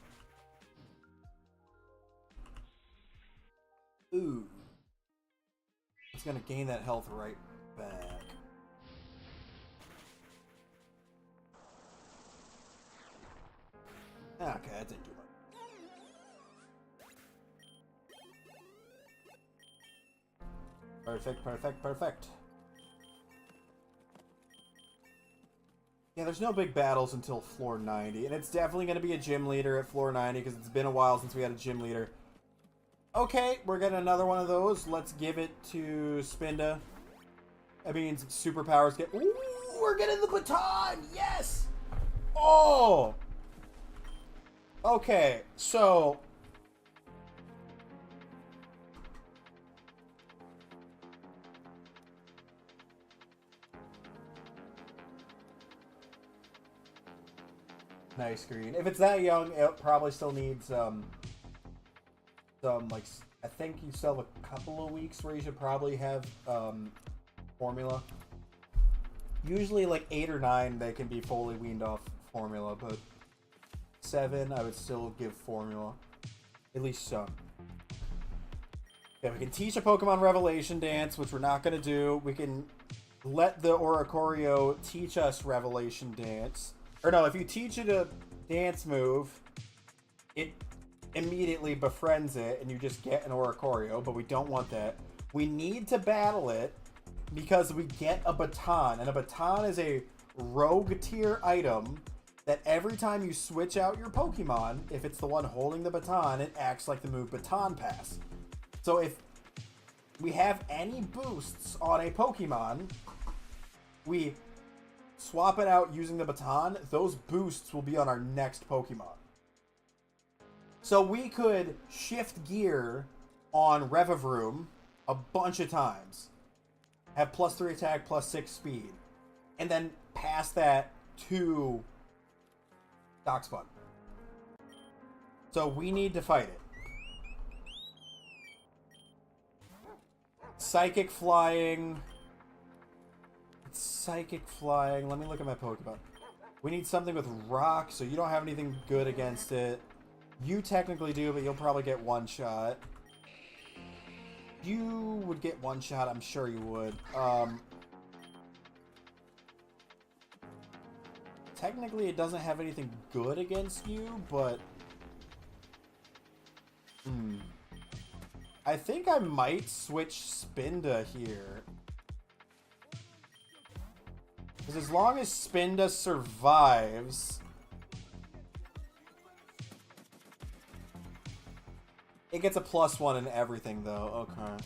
Ooh. It's going to gain that health right back. Okay, that didn't do much. Perfect, perfect, perfect. Yeah, there's no big battles until floor 90, and it's definitely going to be a gym leader at floor 90 because it's been a while since we had a gym leader. Okay, we're getting another one of those. Let's give it to Spinda. That means superpowers get... Ooh, we're getting the baton! Yes! Oh! Okay, so... Nice screen. If it's that young, it probably still needs, like, I think you still have a couple of weeks where you should probably have, formula. Usually, like, 8 or 9, they can be fully weaned off formula, but 7, I would still give formula. At least some. Yeah, we can teach a Pokemon Revelation Dance, which we're not going to do. We can let the Oricorio teach us Revelation Dance. Or no, if you teach it a dance move, it immediately befriends it, and you just get an Oricorio, but we don't want that. We need to battle it, because we get a baton, and a baton is a rogue tier item that every time you switch out your Pokemon, if it's the one holding the baton, it acts like the move Baton Pass. So if we have any boosts on a Pokemon, we swap it out using the baton, those boosts will be on our next Pokemon. So we could shift gear on Revavroom a bunch of times, have plus 3 attack, plus 6 speed, and then pass that to Darkspawn. So we need to fight it. Psychic Flying. It's Psychic Flying. Let me look at my Pokemon. We need something with Rock, so you don't have anything good against it. You technically do, but you'll probably get one shot. You would get one shot, I'm sure you would. Technically, it doesn't have anything good against you, but... I think I might switch Spinda here. Because as long as Spinda survives... It gets a +1 in everything, though. Okay.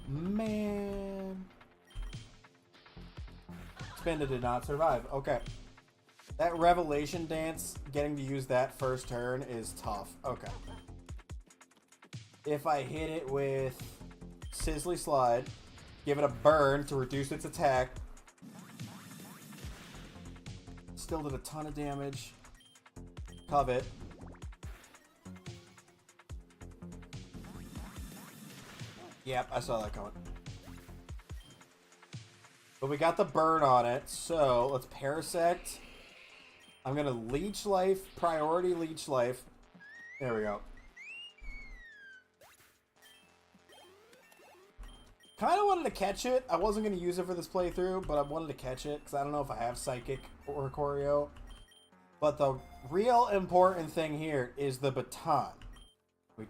Man. Spinda did not survive. Okay. That Revelation Dance, getting to use that first turn is tough. Okay. If I hit it with Sizzly Slide, give it a burn to reduce its attack. Still did a ton of damage. Covet. Yep, I saw that coming. But we got the burn on it, so let's Parasect. I'm gonna Leech Life, priority Leech Life. There we go. Kind of wanted to catch it. I wasn't gonna use it for this playthrough, but I wanted to catch it because I don't know if I have Psychic or Choreo. But the real important thing here is the baton. We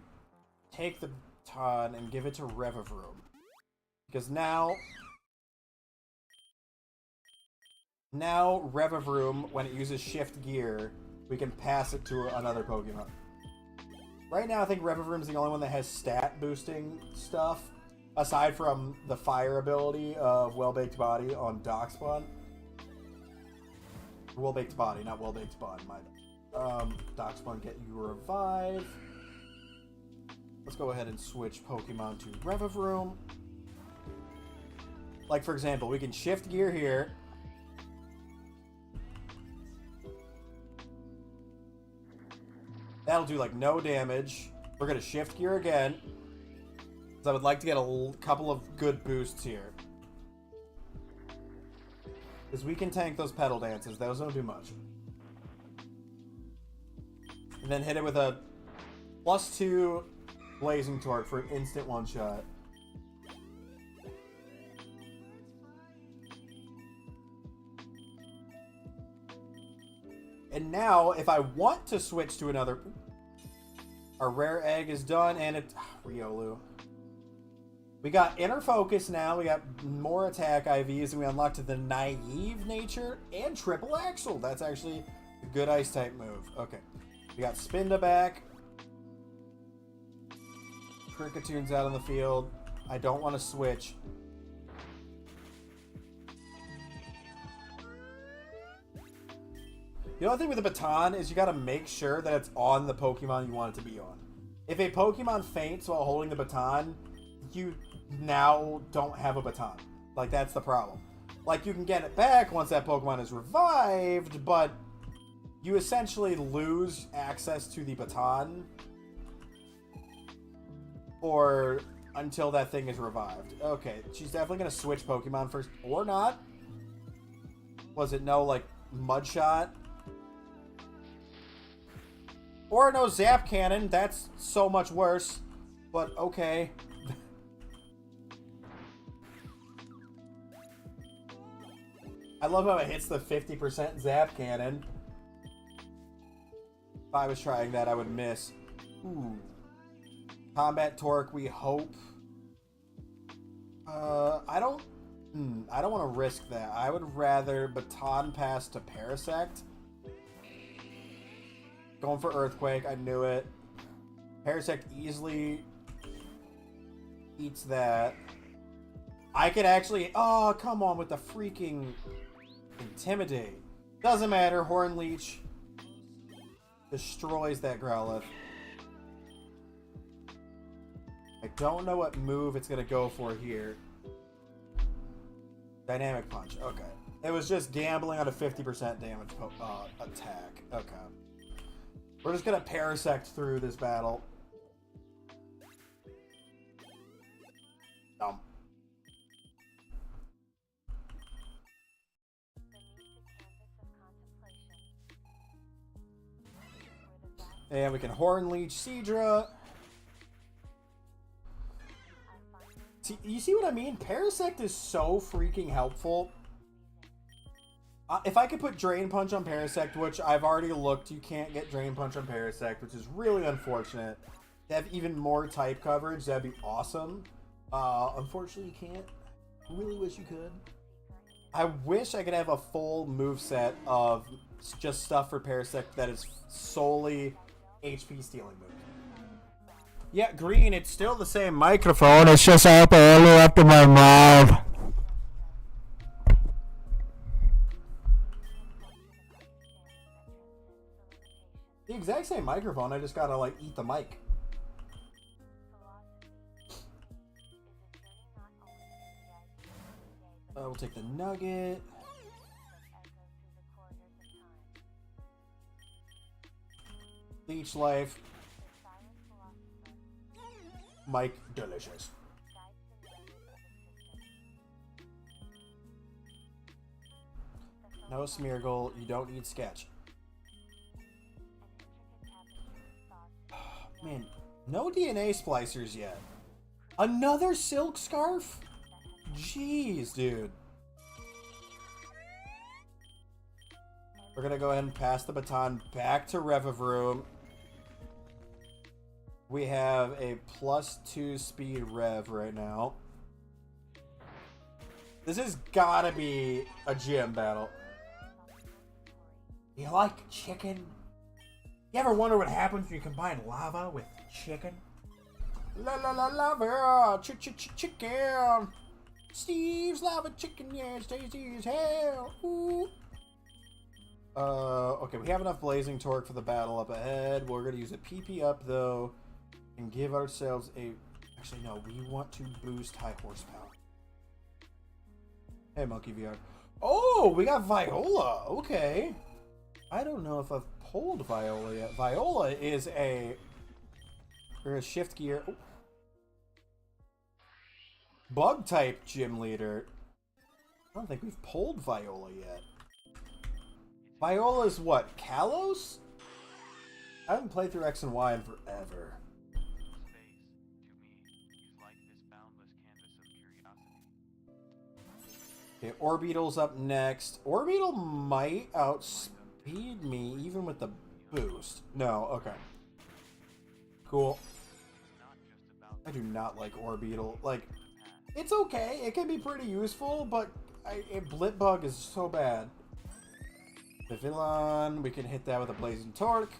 take the baton and give it to Revavroom. Because now Revavroom, when it uses Shift Gear, we can pass it to another Pokemon. Right now, I think Revavroom's the only one that has stat boosting stuff, aside from the fire ability of Well-Baked Body on Darkspawn. Well-Baked Body, not Well-Baked Bond, my bad. Darkspawn, get you Revive. Let's go ahead and switch Pokemon to Revavroom. Like, for example, we can shift gear here. That'll do, like, no damage. We're going to shift gear again. Because I would like to get a couple of good boosts here. Because we can tank those pedal dances. Those don't do much. And then hit it with a +2 blazing torque for an instant one-shot. And now, if I want to switch to another... Our rare egg is done, and it... Riolu. We got inner focus now, we got more attack IVs, and we unlocked the naive nature and triple axle. That's actually a good ice type move. Okay. We got Spinda back. Krickettoon's out on the field. I don't want to switch. The only thing with the baton is you got to make sure that it's on the Pokemon you want it to be on. If a Pokemon faints while holding the baton, you now don't have a baton. Like, that's the problem. Like, you can get it back once that Pokemon is revived, but you essentially lose access to the baton or until that thing is revived. Okay, she's definitely going to switch Pokemon first. Or not. Was it no, like, Mudshot? Or no Zap Cannon. That's so much worse. But okay. I love how it hits the 50% Zap Cannon. If I was trying that, I would miss. Ooh. Combat Torque, we hope. I don't want to risk that. I would rather Baton Pass to Parasect. Going for Earthquake, I knew it. Parasect easily eats that. I could actually... Oh, come on with the freaking Intimidate. Doesn't matter. Horn Leech destroys that Growlithe. I don't know what move it's going to go for here. Dynamic Punch. Okay. It was just gambling on a 50% damage attack. Okay. We're just going to Parasect through this battle. Dumb. And we can Horn Leech Seadra. See, you see what I mean? Parasect is so freaking helpful. If I could put Drain Punch on Parasect, which I've already looked, you can't get Drain Punch on Parasect, which is really unfortunate. To have even more type coverage, that'd be awesome. Unfortunately, you can't. I really wish you could. I wish I could have a full moveset of just stuff for Parasect that is solely HP stealing moves. Yeah, Green, it's still the same microphone. It's just up all the way up to my mouth. The exact same microphone. I just gotta, like, eat the mic. We'll take the Nugget. Leech Life. Mike, delicious. No Smeargle, you don't need Sketch. Man, no DNA splicers yet. Another Silk Scarf? Jeez, dude. We're gonna go ahead and pass the baton back to Revavroom. We have a +2 speed Rev right now. This has gotta be a gym battle. You like chicken? You ever wonder what happens when you combine lava with chicken? La la la lava, chicken. Steve's lava chicken, yeah, it's tasty as hell. Ooh. Okay, we have enough blazing torque for the battle up ahead. We're gonna use a PP up though, and give ourselves a. Actually, no, we want to boost high horsepower. Hey, Monkey VR. Oh, we got Viola. Okay. I don't know if I've pulled Viola yet. Viola is a... Or a shift gear. Oh. Bug type gym leader. I don't think we've pulled Viola yet. Viola's what? Kalos? I haven't played through X and Y in forever. Okay, Orbeetle's up next. Orbeetle might outspeed me even with the boost. No, okay. Cool. I do not like Orbeetle. Like, it's okay. It can be pretty useful, but Blitbug is so bad. The Villain, we can hit that with a Blazing Torque.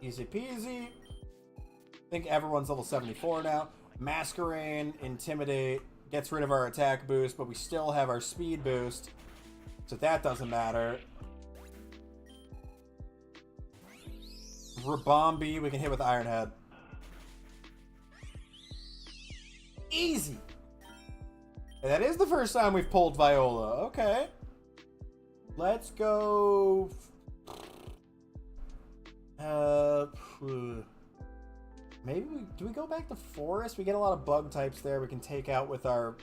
Easy peasy. I think everyone's level 74 now. Masquerain, Intimidate, gets rid of our attack boost, but we still have our speed boost. So that doesn't matter. Rabombi, we can hit with Iron Head. Easy! And that is the first time we've pulled Viola. Okay. Let's go... Maybe do we go back to Forest? We get a lot of bug types there we can take out with our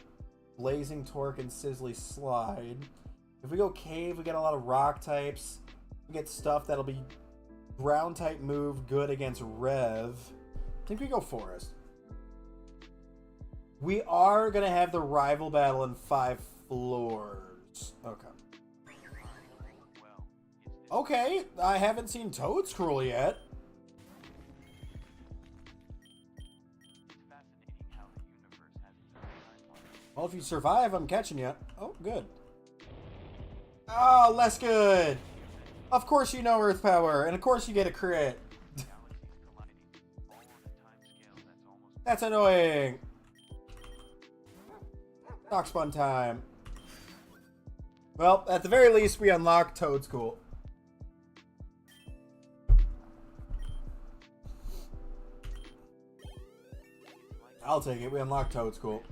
Blazing Torque and Sizzly Slide. If we go Cave, we get a lot of rock types. We get stuff that'll be ground type move, good against Rev. I think we go Forest. We are going to have the rival battle in 5 floors. Okay. Okay, I haven't seen Toadscruel yet. Well, if you survive, I'm catching you. Oh, good. Oh, less good. Of course you know Earth Power, and of course you get a crit. That's annoying. Knockspun time. Well, at the very least, we unlock Toadscruel. I'll take it. We unlock Toadscruel.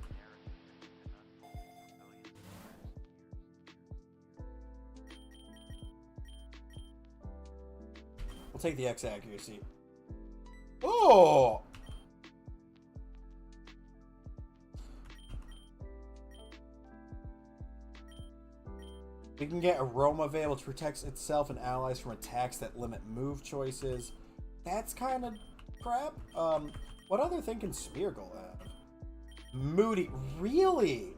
We'll take the X accuracy. Oh! We can get Aroma Veil, which protects itself and allies from attacks that limit move choices. That's kind of crap. What other thing can Smeargle have? Moody. Really?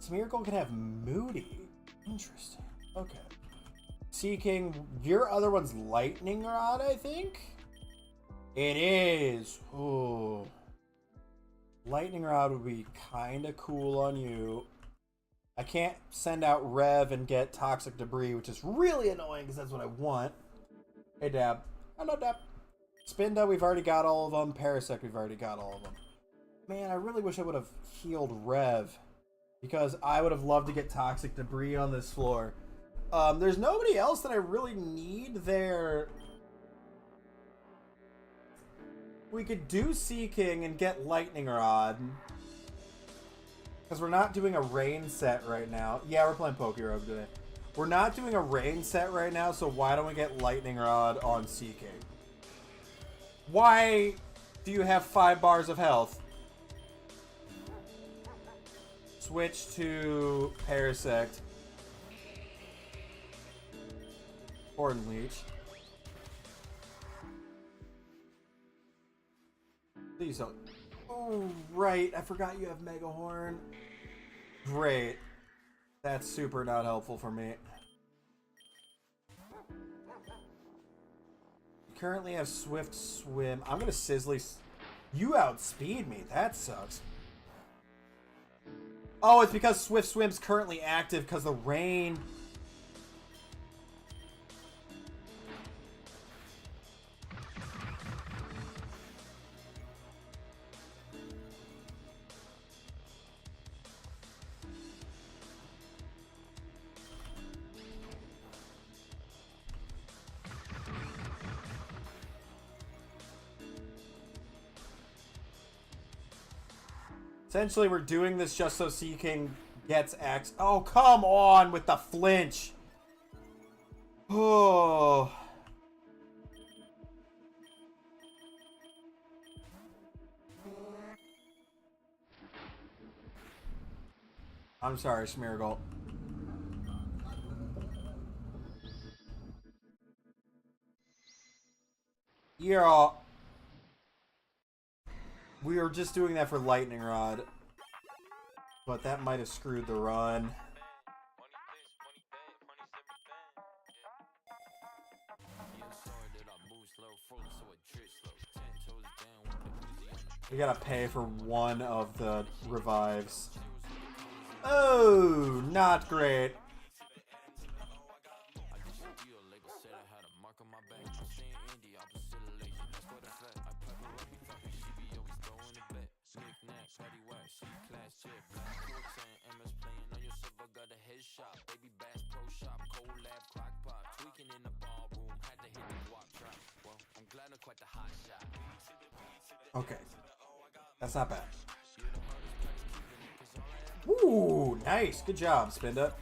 Smeargle can have Moody. Interesting. Okay. Seeking. Your other one's Lightning Rod, I think? It is. Ooh. Lightning Rod would be kind of cool on you. I can't send out Rev and get Toxic Debris, which is really annoying because that's what I want. Hey, Dab. Hello, Dab. Spinda, we've already got all of them. Parasect, we've already got all of them. Man, I really wish I would have healed Rev because I would have loved to get Toxic Debris on this floor. There's nobody else that I really need there. We could do Seeking and get Lightning Rod. Because we're not doing a rain set right now. Yeah, we're playing Pokerogue today. We're not doing a rain set right now, so why don't we get Lightning Rod on Seeking? Why do you have 5 bars of health? Switch to Parasect. Horn Leech. Please don't. Oh, right. I forgot you have Mega Horn. Great. That's super not helpful for me. Currently have Swift Swim. I'm going to Sizzly... You outspeed me. That sucks. Oh, it's because Swift Swim's currently active because the rain... Essentially, we're doing this just so Sea King gets X. Oh, come on with the flinch. Oh. I'm sorry, Smeargle. Yeah. We were just doing that for Lightning Rod. But that might have screwed the run. We gotta pay for one of the revives. Oh, not great. Okay. That's not bad. Ooh, nice. Good job, Spinda.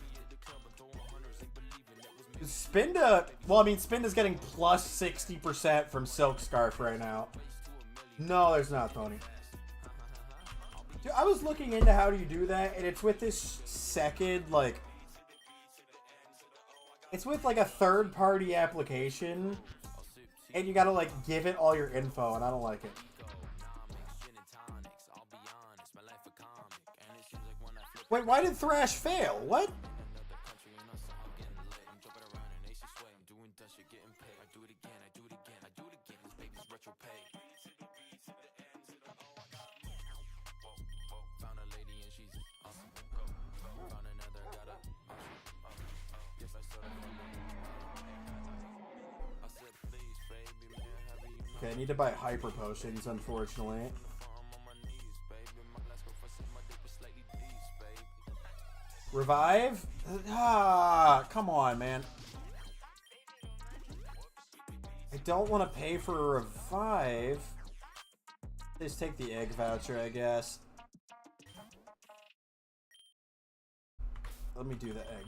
Spinda... Well, I mean, Spinda's getting plus 60% from Silk Scarf right now. No, there's not, Tony. Dude, I was looking into how do you do that, and it's with this second, like... It's with, like, a third-party application, and you gotta, like, give it all your info, and I don't like it. Wait, why did Thrash fail? What? Okay, I need to buy hyper potions, unfortunately. Revive? Ah, come on, man. I don't want to pay for a revive. Just take the egg voucher, I guess. Let me do the egg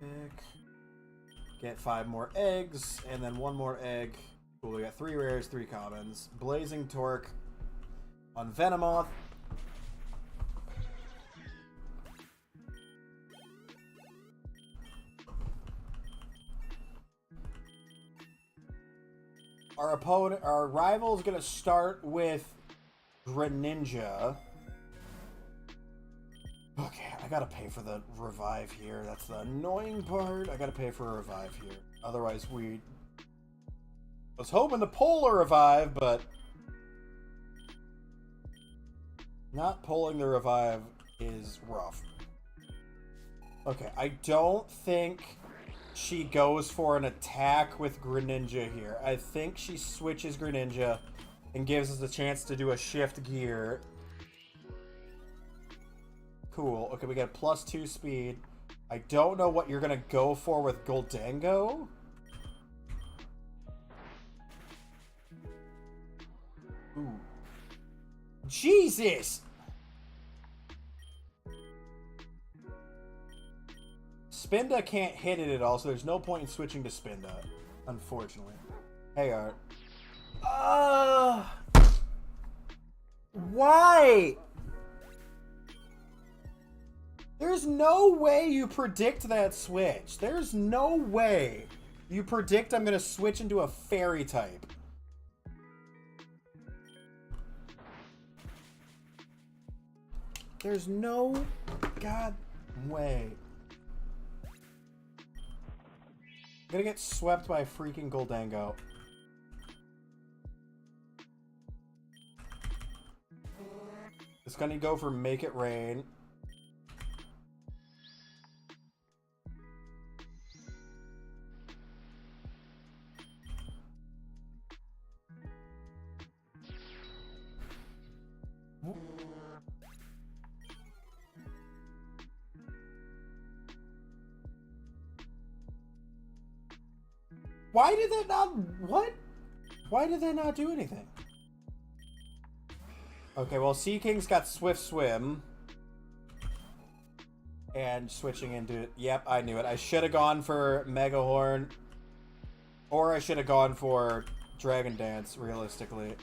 gun. Get 5 more eggs, and then 1 more egg. Cool, we got 3 rares, 3 commons. Blazing Torque on Venomoth. Our rival is gonna start with Greninja. Okay, I gotta pay for the revive here. That's the annoying part. I gotta pay for a revive here. Otherwise, I was hoping to pull a revive, but not pulling the revive is rough. Okay, I don't think she goes for an attack with Greninja here. I think she switches Greninja and gives us a chance to do a shift gear. Cool. Okay, we got +2 speed. I don't know what you're going to go for with Goldango. Ooh. Jesus! Spinda can't hit it at all, so there's no point in switching to Spinda, unfortunately. Hey, Art. Why? There's no way you predict that switch. There's no way you predict I'm going to switch into a fairy type. There's no god way. I'm gonna get swept by a freaking Goldango. It's gonna go for Make It Rain. Why did that not... What? Why did that not do anything? Okay, well, Sea King's got Swift Swim. And switching into... Yep, I knew it. I should have gone for Mega Horn. Or I should have gone for Dragon Dance, realistically.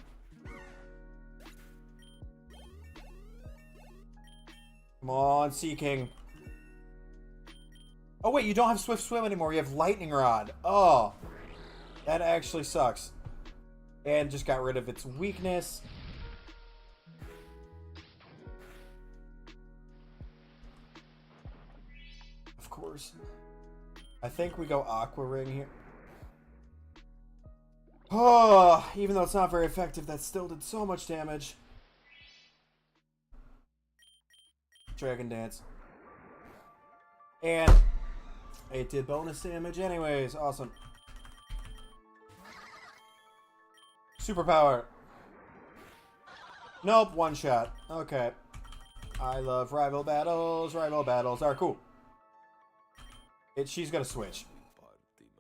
Come on, Sea King. Oh, wait, you don't have Swift Swim anymore. You have Lightning Rod. Oh. That actually sucks. And just got rid of its weakness. Of course. I think we go Aqua Ring here. Oh, even though it's not very effective, that still did so much damage. Dragon Dance. And it did bonus damage anyways. Awesome. Superpower. Nope, one shot. Okay. I love rival battles. Rival battles are cool. She's gonna switch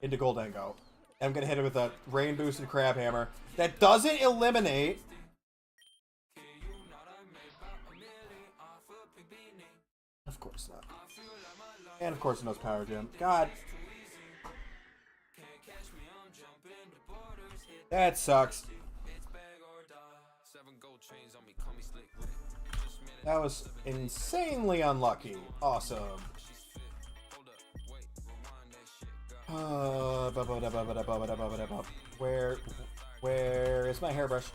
into Goldango. I'm gonna hit her with a rain boosted crab hammer. That doesn't eliminate. Of course not. And of course it knows Power Gem. God. That sucks. That was insanely unlucky. Awesome. Where is my hairbrush?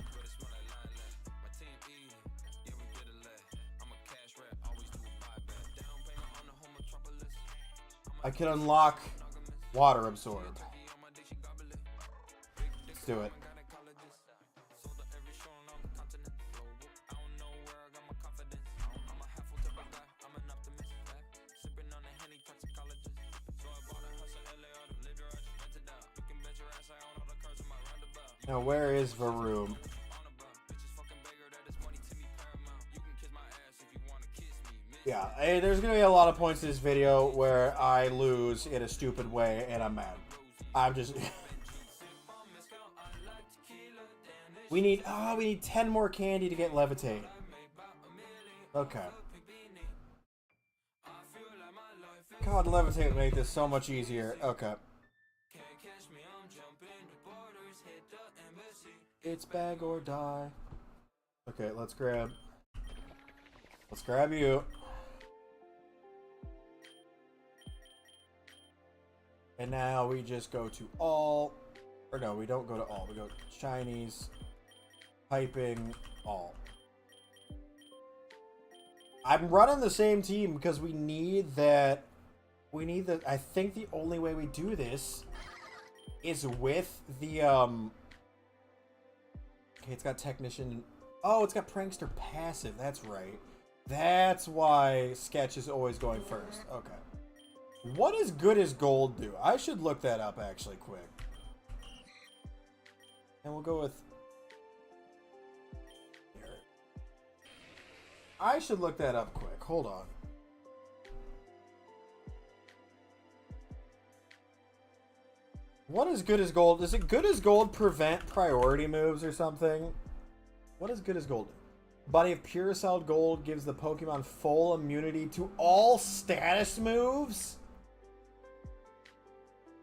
I can unlock Water Absorb. Let's do it. Now, where is Varoom? Yeah, there's gonna be a lot of points in this video where I lose in a stupid way, and I'm mad. I'm just... we need 10 more candy to get Levitate. Okay. God, Levitate would make this so much easier. Okay. It's bag or die. Okay, let's grab you. And now we just go to all, or no, we don't go to all. We go to Chinese, piping, all. I'm running the same team because we need that. I think the only way we do this is with the okay, it's got Technician. Oh, it's got Prankster passive. That's right. That's why Sketch is always going first. Okay. What does Good as Gold do? I should look that up actually quick. And we'll go with... Here. I should look that up quick. Hold on. What is Good as Gold? Does it Good as Gold prevent priority moves or something? What does Good as Gold do? Body of Pure Solid Gold gives the Pokemon full immunity to all status moves?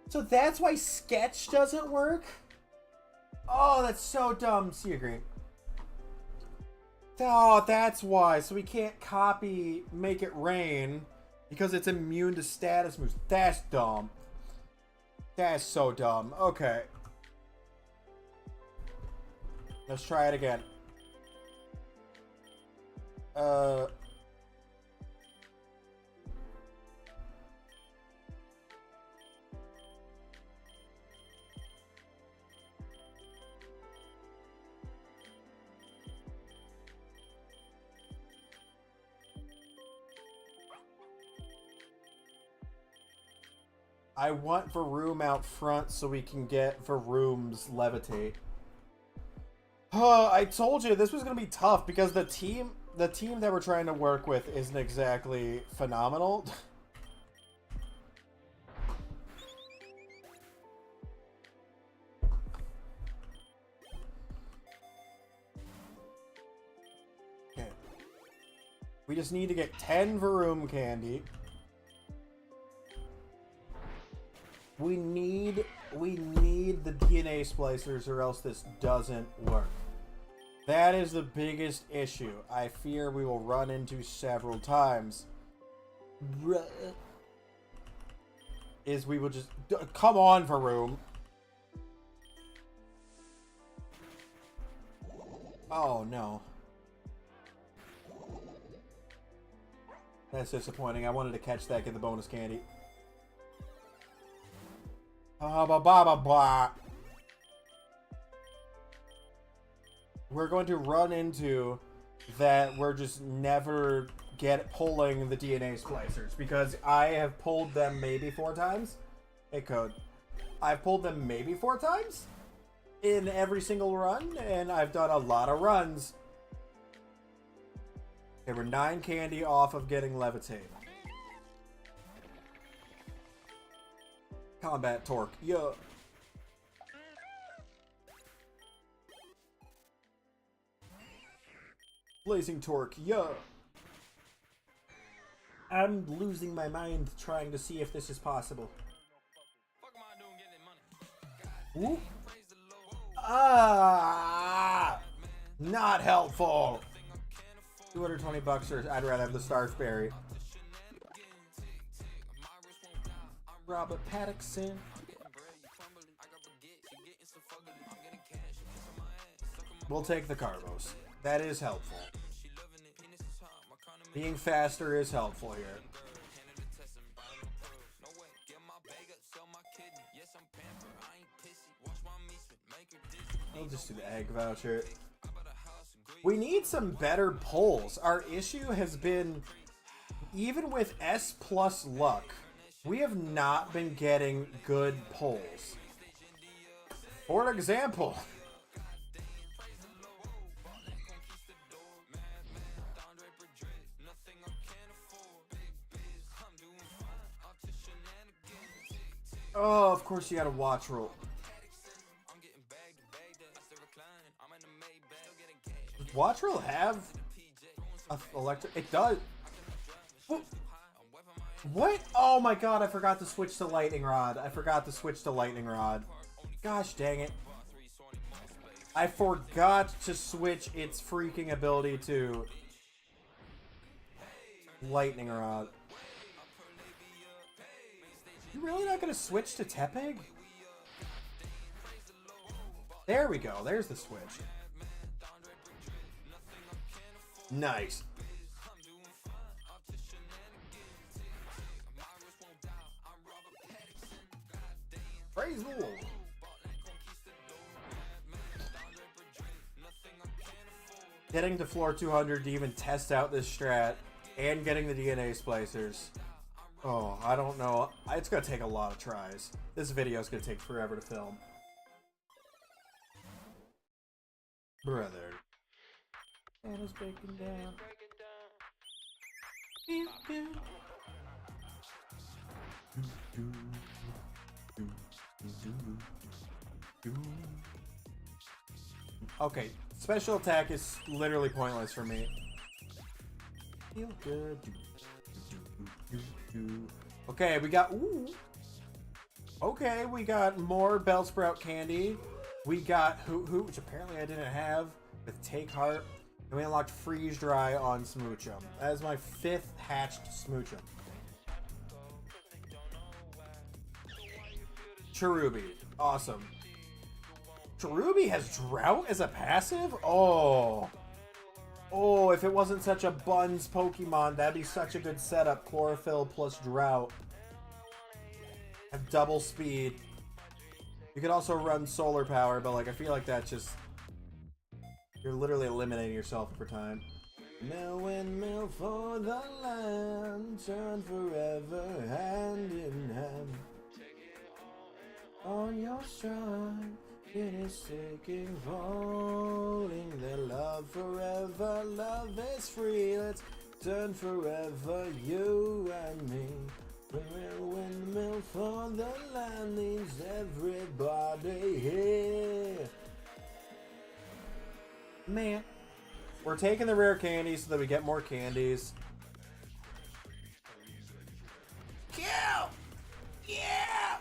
So that's why Sketch doesn't work? Oh, that's so dumb. See, agree. Oh, that's why. So we can't copy Make It Rain because it's immune to status moves. That's dumb. That's so dumb. Okay. Let's try it again. I want Varoom out front so we can get Varoom's Levitate. I told you this was going to be tough because the team that we're trying to work with isn't exactly phenomenal. We just need to get 10 Varoom candy. We need the DNA splicers or else this doesn't work. That is the biggest issue I fear we will run into several times. Is we will just... Come on, Varoom. Oh, no. That's disappointing. I wanted to catch that, get the bonus candy. Ba ba ba ba ba. We're going to run into that we're just never pulling the DNA splicers because I have pulled them maybe 4 times. Hey, Code. I've pulled them maybe 4 times in every single run, and I've done a lot of runs. Okay, we're 9 candy off of getting levitate. Combat torque. Yeah. Blazing torque. Yeah. I'm losing my mind trying to see if this is possible. Ooh. Ah! Not helpful. 220 bucks, or I'd rather have the Starch Berry. Robert Pattinson. We'll take the Carbos. That is helpful. Being faster is helpful here. I'll just do the egg voucher. We need some better pulls. Our issue has been, even with S plus luck, we have not been getting good pulls. For example, oh, of course you got a watch roll. Does watch roll have a electric? It does. What? Oh my god, I forgot to switch to lightning rod. Gosh dang it. I forgot to switch its freaking ability to lightning rod. You really not gonna switch to Tepig? There we go. There's the switch. Nice. Praise the Lord. Getting to floor 200 to even test out this strat and getting the DNA splicers. Oh, I don't know. It's going to take a lot of tries. This video is going to take forever to film. Brother. Anna's breaking down. Okay, special attack is literally pointless for me. Feel good. Okay, we got... Ooh. Okay, we got more Bellsprout candy. We got Hoot Hoot, which apparently I didn't have, with Take Heart. And we unlocked Freeze Dry on Smoochum. That is my 5th hatched Smoochum. Cherubi. Awesome. Cherubi has Drought as a passive? Oh. Oh, if it wasn't such a buns Pokemon, that'd be such a good setup. Chlorophyll plus Drought. Have double speed. You could also run Solar Power, but like I feel like that's just... You're literally eliminating yourself for time. Mill windmill for the land, turn forever hand in hand. On your stride, it is taking, falling. Their love forever, love is free. Let's turn forever, you and me. Windmill for the land needs everybody here. Man, We're taking the rare candies so that we get more candies. Kill! Yeah!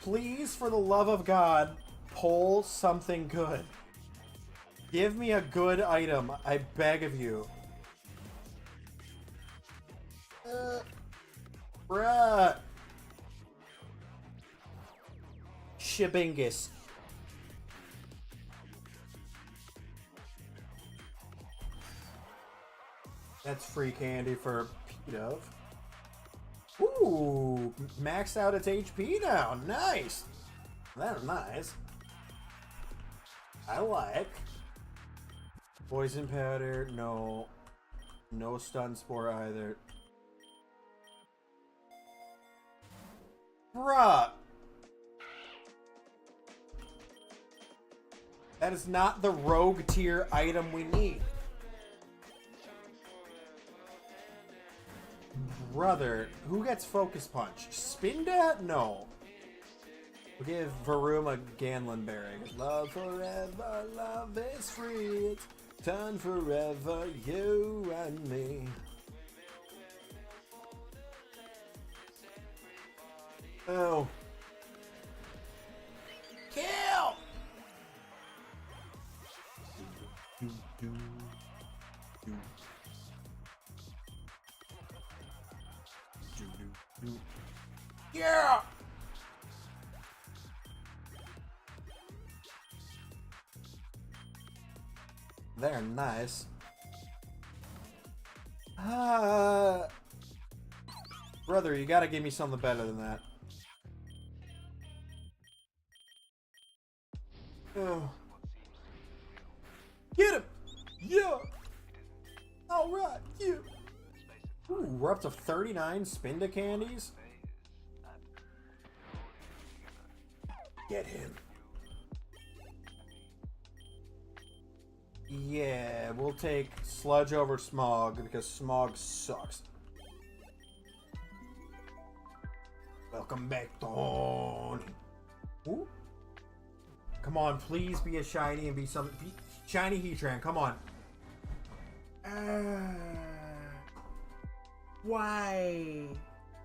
Please, for the love of God, pull something good. Give me a good item, I beg of you. Bruh. Shibingus. That's free candy for Pidove. Ooh, maxed out its HP now. Nice. That's nice. I like. Poison powder, no. No stun spore either. Bruh. That is not the rogue tier item we need. Brother, who gets Focus Punch? Spinda? No. We'll give Varuma Ganlon Berry. Love forever, love is free. It's done forever, you and me. Oh. Kill! Yeah! They're nice. Brother, you gotta give me something better than that. Oh. Get him! Yeah! Alright, yeah! Ooh, we're up to 39 Spinda candies. Get him. Yeah, we'll take Sludge over Smog because Smog sucks. Welcome back, Dawn. Ooh. Come on, please be a shiny and be something. Shiny Heatran, come on. Why?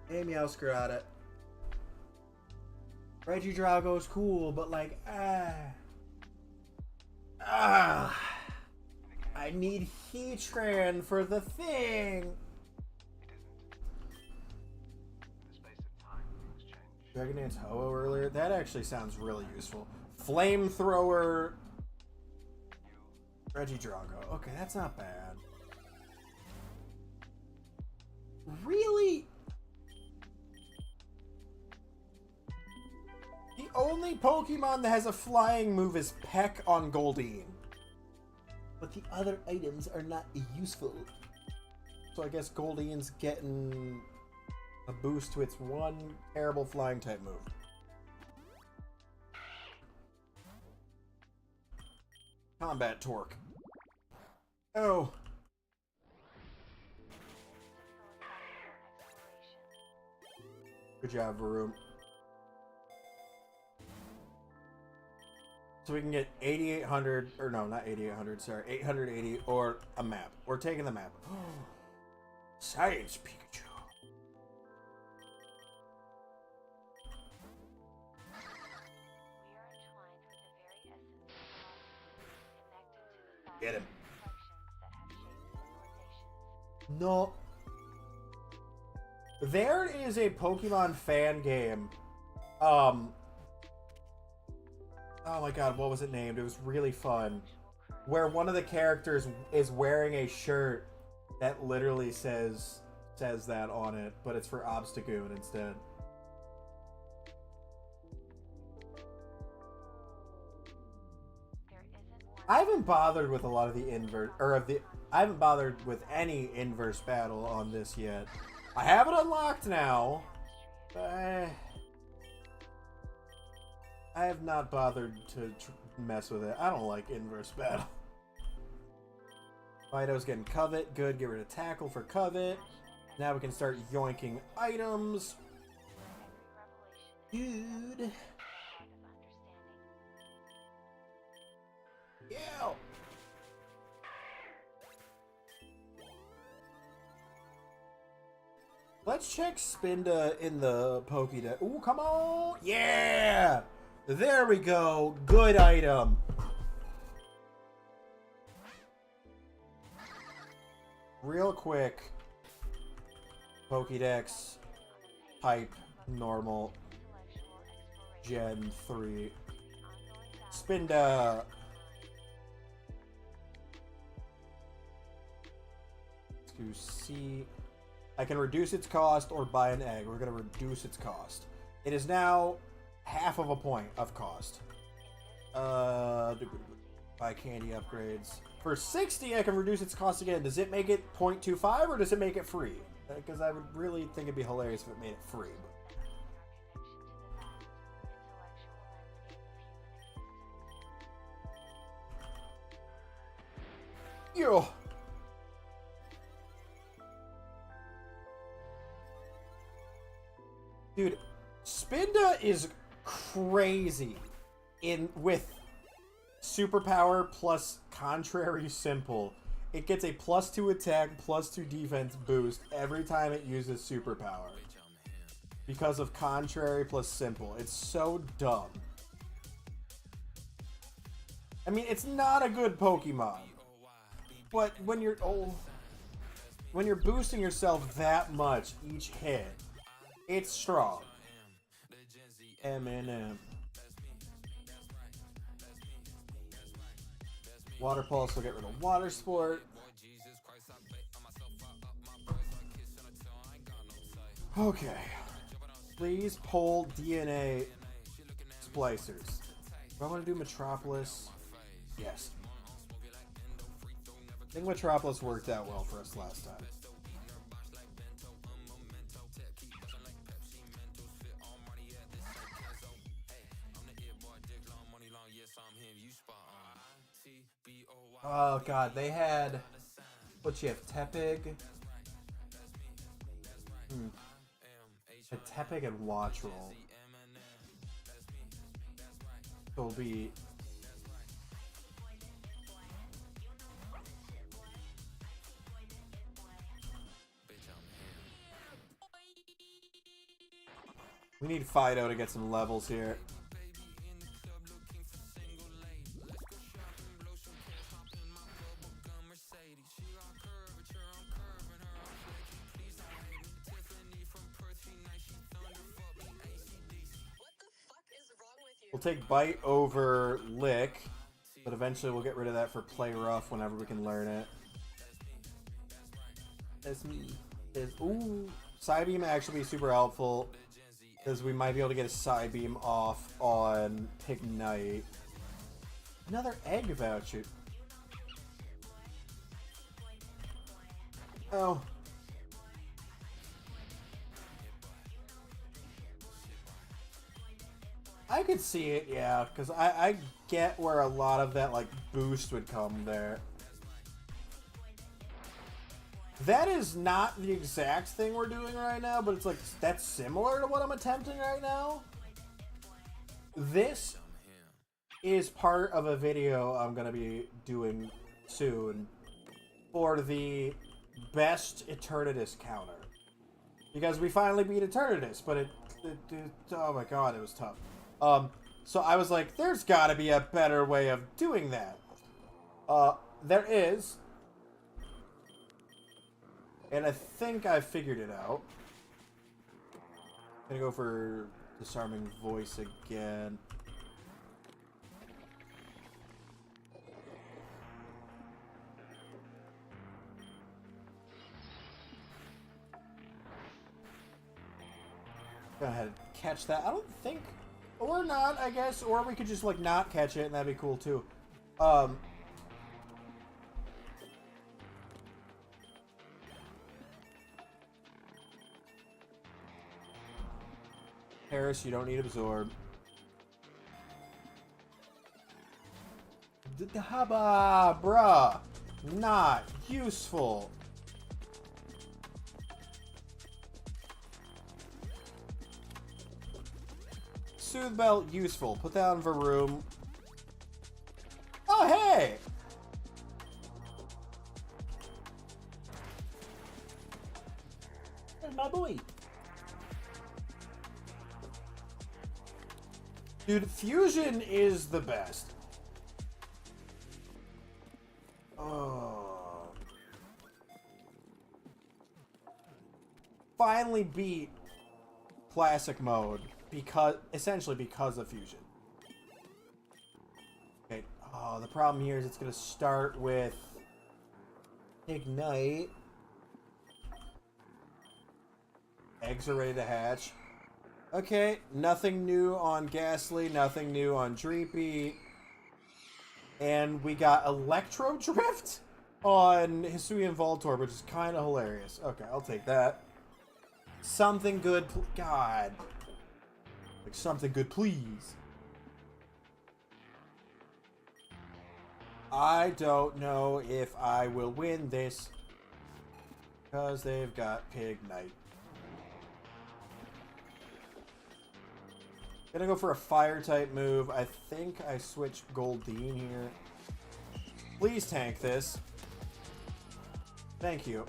Hey, Meowscrew at it. Regidrago's cool, but like, I need Heatran for the thing. Dragon Dance Ho-Oh earlier? That actually sounds really useful. Flamethrower Regidrago. Okay, that's not bad. Really? The only Pokemon that has a flying move is Peck on Goldeen. But the other items are not useful. So I guess Goldeen's getting a boost to its one terrible flying type move. Combat Torque. Oh. Good job, Varoom. So we can get 8,800, or no, not 8,800, sorry, 880 or a map. We're taking the map. Science Pikachu. Get him. No. There is a Pokemon fan game. Oh my god, what was it named? It was really fun. Where one of the characters is wearing a shirt that literally says that on it, but it's for Obstagoon instead. I haven't bothered with a lot of the inverse, I haven't bothered with any inverse battle on this yet. I have it unlocked now, but I have not bothered to mess with it. I don't like inverse battle. Fido's getting Covet. Good, get rid of Tackle for Covet. Now we can start yoinking items. Dude. Yeah. Let's check Spinda in the Pokédex. Ooh, come on! Yeah! There we go. Good item. Real quick. Pokédex. Type. Normal. Gen 3. Spinda. To see. I can reduce its cost or buy an egg. We're going to reduce its cost. It is now half of a point of cost. Buy candy upgrades. For 60, I can reduce its cost again. Does it make it 0.25 or does it make it free? Because I would really think it'd be hilarious if it made it free. Yo. Dude, Spinda is crazy with superpower plus contrary simple. It gets a +2 attack, +2 defense boost every time it uses superpower. Because of contrary plus simple. It's so dumb. I mean, it's not a good Pokemon. But when you're boosting yourself that much each hit, it's strong. M&M. Water Pulse will get rid of Water Sport. Okay. Please pull DNA splicers. Do I want to do Metropolis? Yes. I think Metropolis worked out well for us last time. Oh god, they had what you have, Tepig? A Tepig and Watch Roll. It'll be we need Fido to get some levels here. We'll take Bite over Lick, but eventually we'll get rid of that for Play Rough whenever we can learn it. Ooh, Psybeam actually be super helpful because we might be able to get a Psybeam off on Pignite. Another egg voucher. Oh. I could see it, yeah, because I get where a lot of that, like, boost would come there. That is not the exact thing we're doing right now, but it's like, that's similar to what I'm attempting right now. This is part of a video I'm going to be doing soon for the best Eternatus counter. Because we finally beat Eternatus, but it oh my god, it was tough. So I was like, there's gotta be a better way of doing that. There is. And I think I figured it out. Gonna go for Disarming Voice again. Go ahead and catch that. I don't think... Or not, I guess. Or we could just, like, not catch it, and that'd be cool, too. Harris, you don't need Absorb. Haba, bruh. Not useful. Soothe Belt, useful. Put that on Varoom. Oh, hey! That's my boy. Dude, fusion is the best. Oh. Finally beat classic mode essentially because of fusion. Okay. Oh, the problem here is it's gonna start with ignite. Eggs are ready to hatch. Okay, nothing new on Ghastly, nothing new on Dreepy. And we got Electro Drift on Hisuian Voltorb, which is kind of hilarious. Okay, I'll take that. Something good, God. Like, something good, please. I don't know if I will win this. Because they've got Pignite. Gonna go for a fire type move. I think I switch Goldeen here. Please tank this. Thank you.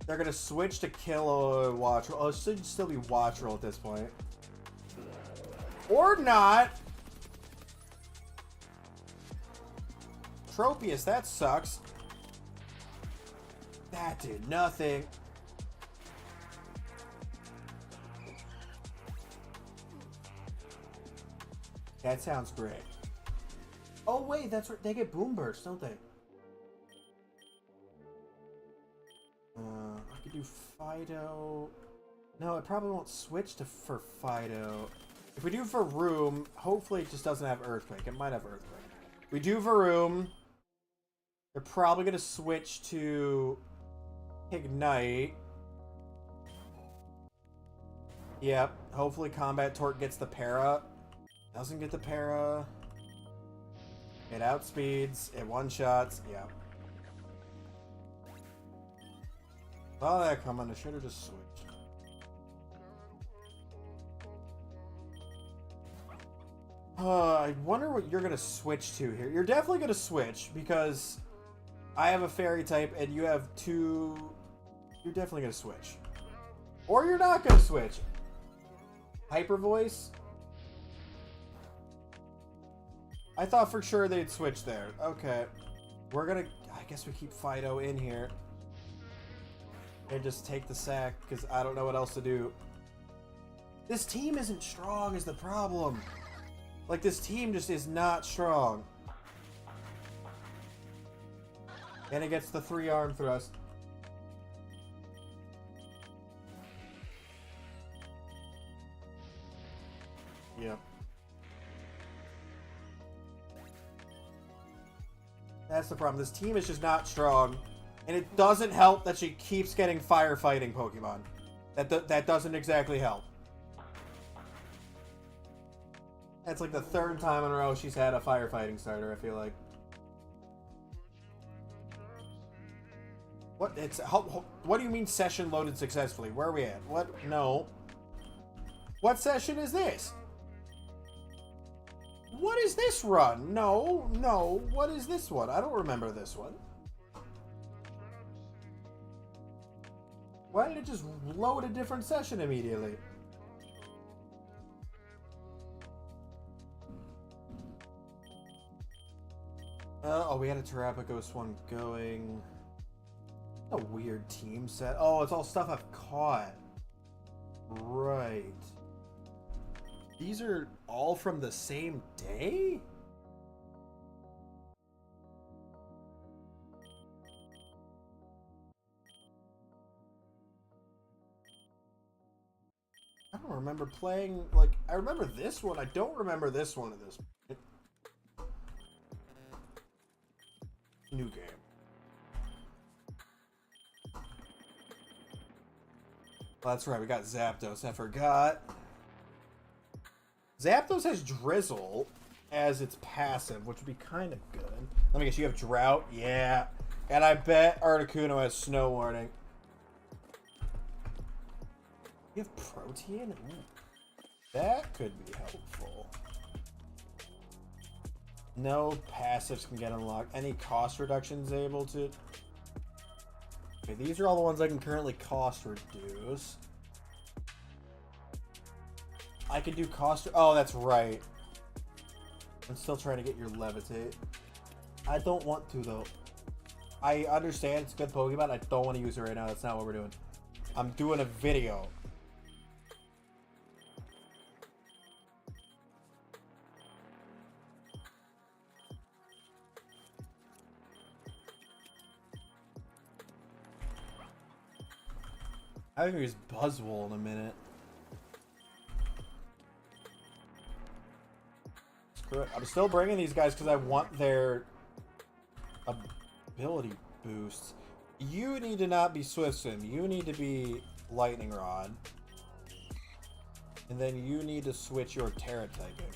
They're gonna switch to kill a Watch Roll. Oh, it should still be Watch Roll at this point. Or not. Tropius, that sucks. That did nothing. That sounds great. Oh wait, that's right. They get Boom Burst, don't they? I could do Fido. No, it probably won't switch to for Fido. If we do Varoom, hopefully it just doesn't have Earthquake. It might have Earthquake. We do Varoom. They're probably gonna switch to Ignite. Yep. Hopefully Combat Torque gets the para. Doesn't get the para. It outspeeds. It one-shots. Yeah. Saw that coming. I should have just switched. I wonder what you're going to switch to here. You're definitely going to switch because I have a fairy type and you have two. You're definitely going to switch. Or you're not going to switch. Hyper Voice? I thought for sure they'd switch there. Okay. We're gonna... I guess we keep Fido in here. And just take the sack, because I don't know what else to do. This team isn't strong is the problem. Like, this team just is not strong. And it gets the 3-arm thrust. Yep. That's the problem. This team is just not strong. And it doesn't help that she keeps getting firefighting Pokemon. That doesn't exactly help. That's like the 3rd time in a row she's had a firefighting starter, I feel like. What? What do you mean session loaded successfully? Where are we at? What? No. What session is this? What is this run? No, no. What is this one? I don't remember this one. Why did it just load a different session immediately? Oh, we had a Terrapagos one going. A weird team set. Oh, it's all stuff I've caught. Right. These are all from the same day? I don't remember playing, like, I remember this one. I don't remember this one at this point. New game. Well, that's right, we got Zapdos. I forgot. Zapdos has Drizzle as its passive, which would be kind of good. Let me guess, you have Drought? Yeah. And I bet Articuno has Snow Warning. You have Protean? Ooh. That could be helpful. No passives can get unlocked. Any cost reductions able to... Okay, these are all the ones I can currently cost reduce. I can do cost... Oh, that's right. I'm still trying to get your levitate. I don't want to, though. I understand it's a good Pokemon. I don't want to use it right now. That's not what we're doing. I'm doing a video. I think we use Buzzwole in a minute. Screw it. I'm still bringing these guys because I want their ability boosts. You need to not be Swift Swim. You need to be Lightning Rod. And then you need to switch your Terra typing.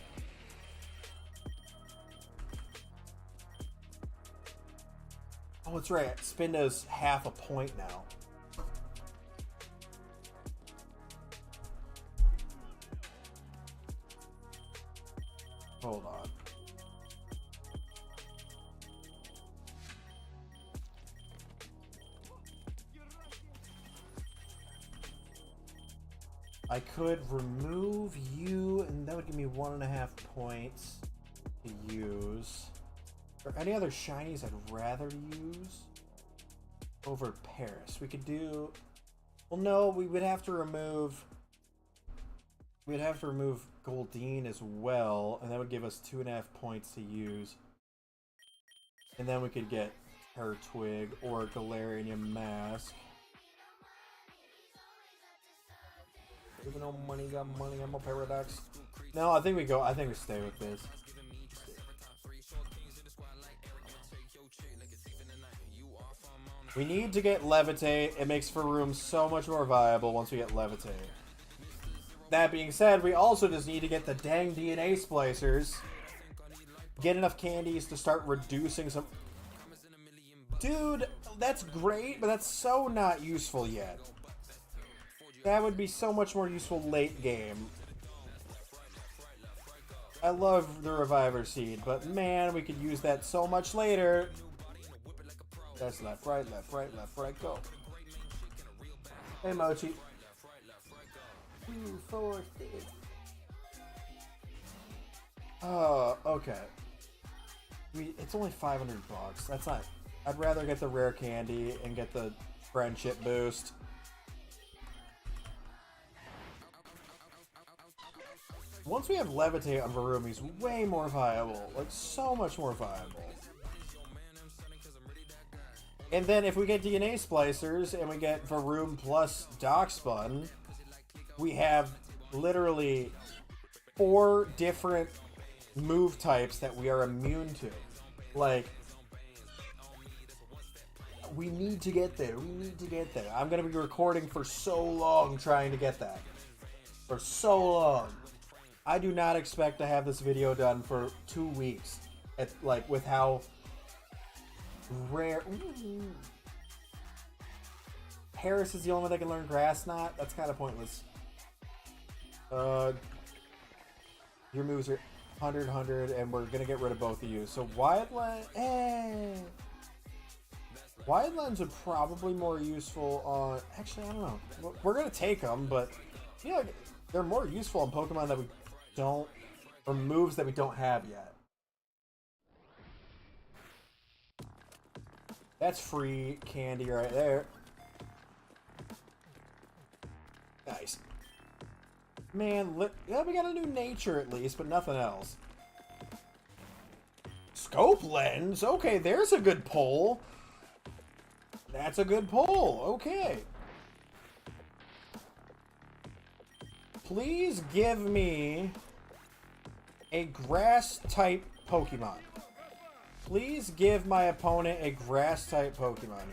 Oh, that's right. Spin does half a point now. Hold on. I could remove you, and that would give me 1.5 points to use. Are there any other shinies I'd rather use over Paris? We could do... Well, no, we would have to remove... We'd have to remove Goldeen as well, and that would give us 2.5 points to use. And then we could get Turtwig or Galarian Mask. Even though money got money, I'm a Paradox. No, I think we go. I think we stay with this. We need to get Levitate. It makes Faroom so much more viable once we get Levitate. That being said, we also just need to get the dang DNA splicers. Get enough candies to start reducing some... Dude, that's great, but that's so not useful yet. That would be so much more useful late game. I love the Reviver Seed, but man, we could use that so much later. That's left, right, go. Hey, Mochi. 2, 4, 6. Oh, okay. It's only $500. That's not... I'd rather get the rare candy and get the friendship boost. Once we have Levitate on Varoom, he's way more viable. Like, so much more viable. And then if we get DNA Splicers and we get Varoom plus Darkspun, we have literally 4 different move types that we are immune to. Like, we need to get there. We need to get there. I'm going to be recording for so long trying to get that. For so long. I do not expect to have this video done for 2 weeks. Like, with how rare... Ooh. Paris is the only one that can learn Grass Knot? That's kind of pointless. Your moves are 100, and we're going to get rid of both of you. So Wide Lens... Wide Lens would probably more useful on... Actually, I don't know. We're going to take them, but... Yeah, they're more useful on Pokemon that we don't... Or moves that we don't have yet. That's free candy right there. Nice. Man, yeah, we got a new nature at least, but nothing else. Scope Lens? Okay, there's a good pull. That's a good pull. Okay. Please give me a grass-type Pokemon. Please give my opponent a grass-type Pokemon.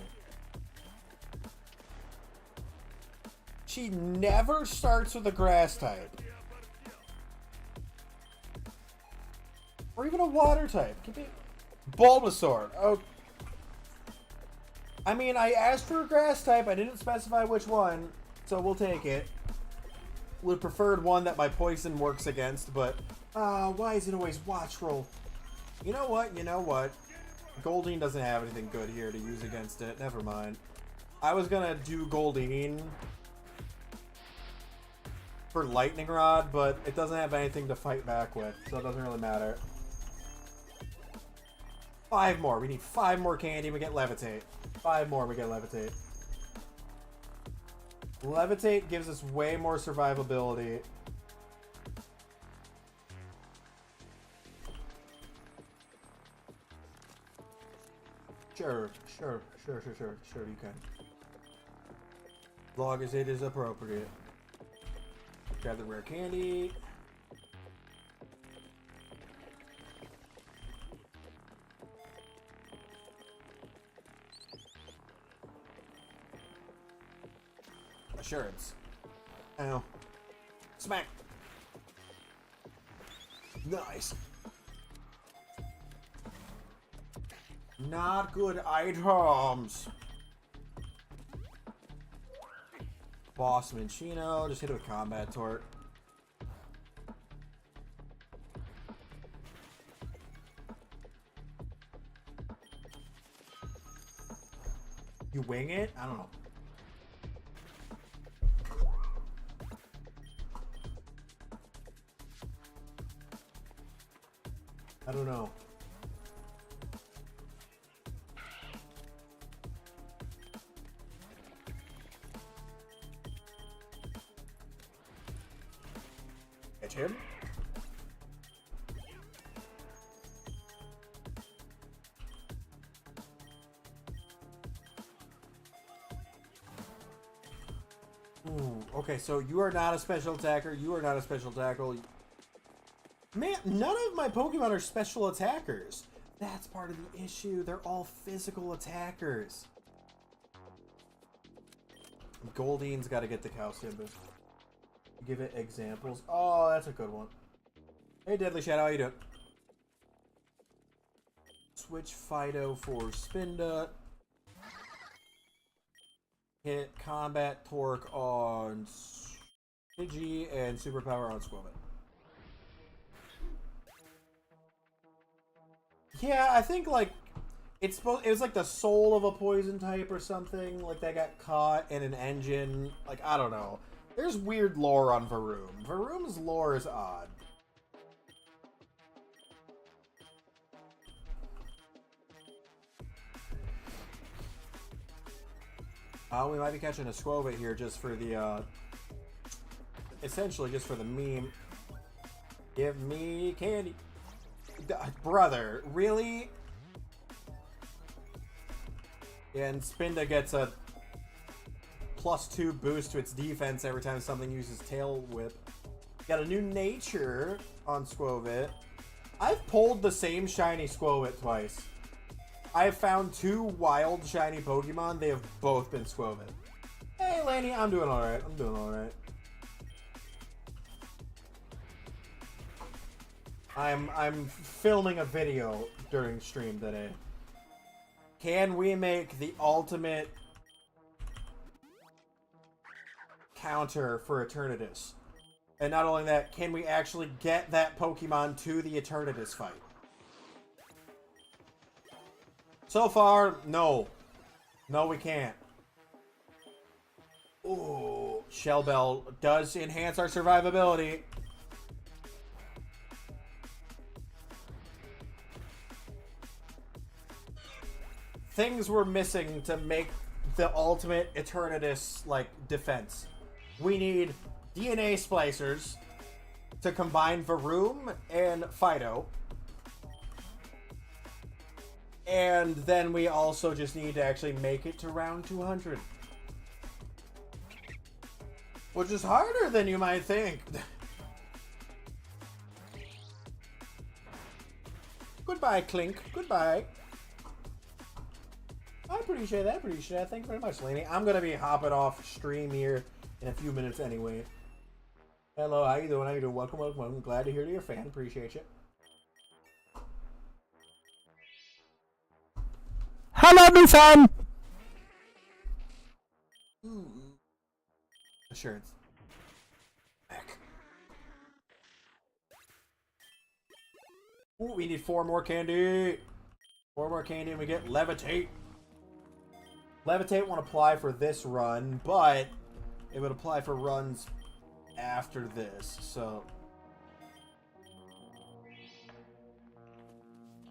She never starts with a grass-type. Or even a water-type. Give me Bulbasaur. Oh. I mean, I asked for a grass-type. I didn't specify which one, so we'll take it. Would preferred one that my poison works against, but why is it always watch roll? You know what? You know what? Goldeen doesn't have anything good here to use against it. Never mind. I was gonna do Goldeen for Lightning Rod, but it doesn't have anything to fight back with, so it doesn't really matter. 5 more. We need 5 more candy. We get Levitate. 5 more. We get Levitate. Levitate gives us way more survivability. Sure, you can. As long as it is appropriate. Grab the rare candy. Assurance. Ow. Smack. Nice. Not good items. Boss Minchino. Just hit it with combat torque. You wing it? I don't know. I don't know. Catch him. Ooh, okay, so you are not a special attacker. You are not a special tackle. Man, none of my Pokemon are special attackers. That's part of the issue. They're all physical attackers. Goldeen's got to get the Calcium. Give it examples. Oh, that's a good one. Hey, Deadly Shadow, how you doing? Switch Fido for Spinda. Hit Combat Torque on Pidgey and Superpower on Squirtle. Yeah, I think like it was like the soul of a poison type or something. Like they got caught in an engine. Like I don't know. There's weird lore on Varoom. Varoom's lore is odd. We might be catching a Squovit here just for the essentially just for the meme. Give me candy. Brother, really? And Spinda gets a +2 boost to its defense every time something uses Tail Whip. Got a new nature on Squovit. I've pulled the same shiny Squovit twice. I have found 2 wild shiny Pokemon. They have both been Squovit. Hey, Lanny, I'm doing alright. I'm doing alright. I'm filming a video during stream today. Can we make the ultimate counter for Eternatus? And not only that, can we actually get that Pokemon to the Eternatus fight? So far, no. No, we can't. Ooh, Shell Bell does enhance our survivability. Things were missing to make the ultimate Eternatus, like, defense. We need DNA splicers to combine Varoom and Fido. And then we also just need to actually make it to round 200. Which is harder than you might think. Goodbye, Clink. Goodbye. I appreciate that. Appreciate that. Thank you very much, Laney. I'm going to be hopping off stream here in a few minutes anyway. Hello, how you doing? How you doing? Welcome, welcome, welcome. Glad to hear you're a fan. Appreciate you. Hello, new fan! Assurance. Back. Ooh, we need 4 more candy. 4 more candy and we get Levitate. Levitate won't apply for this run, but it would apply for runs after this, so...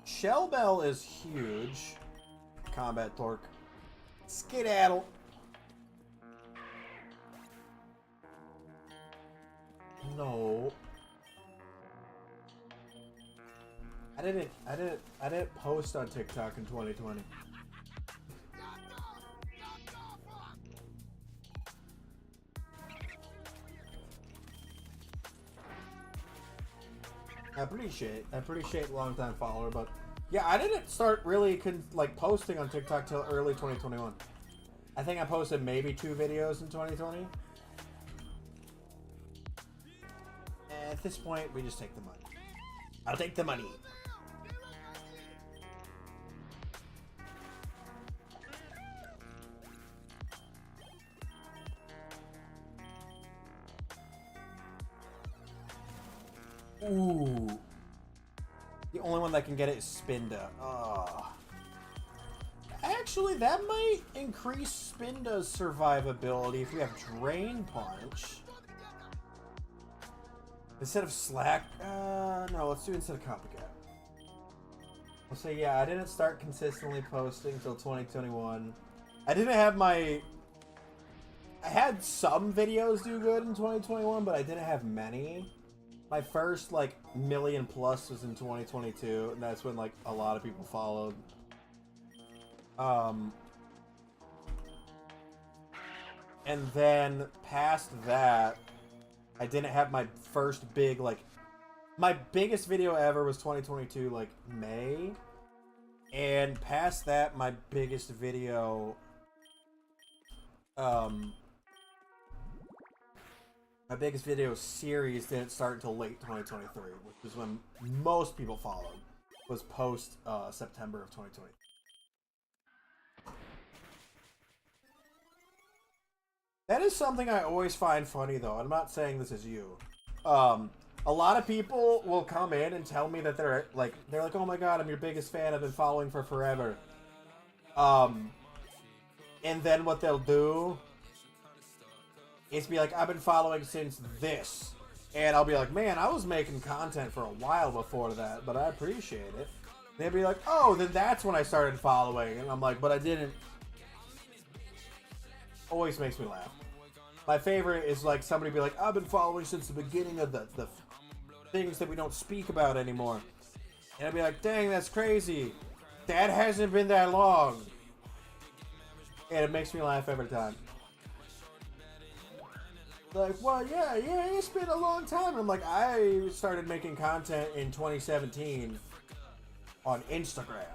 Shell Bell is huge. Combat Torque. Skedaddle. No. I didn't post on TikTok in 2020. I appreciate long-time follower, but yeah, I didn't start really posting on TikTok till early 2021. I think I posted maybe 2 videos in 2020. And at this point, we just take the money. I'll take the money. Ooh. The only one that can get it is Spinda. Actually, that might increase Spinda's survivability if we have Drain Punch. Instead of Slack, no, let's do instead of Copycat. I'll say, yeah, I didn't start consistently posting until 2021. I didn't have I had some videos do good in 2021, but I didn't have many. My first, million plus was in 2022, and that's when, a lot of people followed. And then, past that, I didn't have my first big, my biggest video ever was 2022, May. And past that, my biggest video, my biggest video series didn't start until late 2023, which is when most people followed, was post September of 2020. That is something I always find funny, though. I'm not saying this is you. A lot of people will come in and tell me that they're like, oh my god, I'm your biggest fan, I've been following for forever. And then what they'll do is be like, I've been following since this. And I'll be like, man, I was making content for a while before that, but I appreciate it. They'll be like, oh, then that's when I started following. And I'm like, but I didn't. Always makes me laugh. My favorite is somebody be like, I've been following since the beginning of the things that we don't speak about anymore. And I'd be like, dang, that's crazy. That hasn't been that long. And it makes me laugh every time. Well, yeah, it's been a long time. I'm like, I started making content in 2017 on Instagram.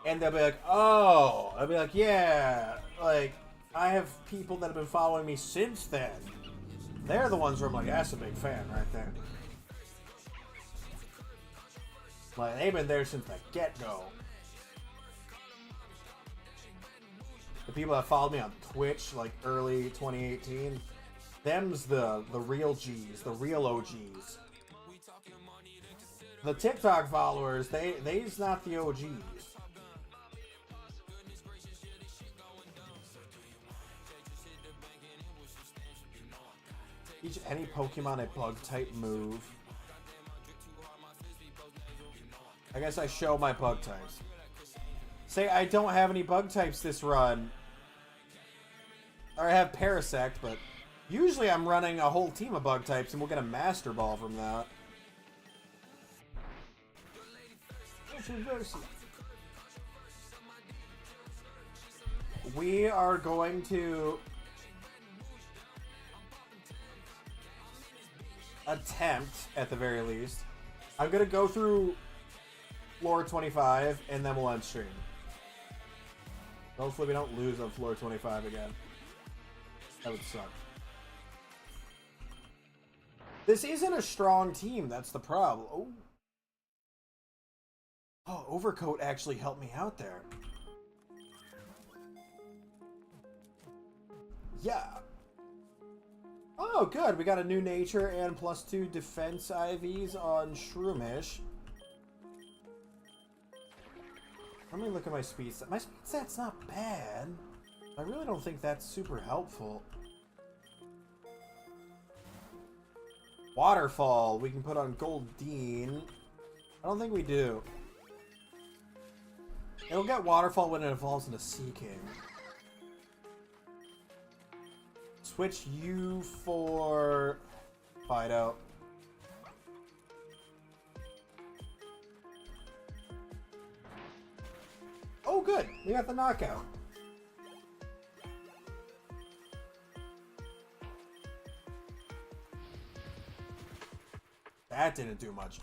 And they'll be like, oh. I'll be like, yeah. I have people that have been following me since then. They're the ones where I'm like, that's a big fan right there. They've been there since the get-go. The people that followed me on Twitch, early 2018, them's the real G's, the real OGs. The TikTok followers, they's not the OGs. Teach any Pokemon a bug-type move. I guess I show my bug types. Say I don't have any bug types this run. Or I have Parasect, but usually I'm running a whole team of bug types and we'll get a Master Ball from that. We are going to attempt, at the very least. I'm going to go through floor 25 and then we'll end stream. Hopefully we don't lose on floor 25 again. That would suck. This isn't a strong team, that's the problem. Oh, Overcoat actually helped me out there. Yeah. Oh, good. We got a new nature and +2 defense IVs on Shroomish. Let me look at my speed stat. My speed stat's not bad. I really don't think that's super helpful. Waterfall. We can put on Goldeen. I don't think we do. It'll get Waterfall when it evolves into Sea King. Switch you for Fido. Oh, good. We got the knockout. That didn't do much.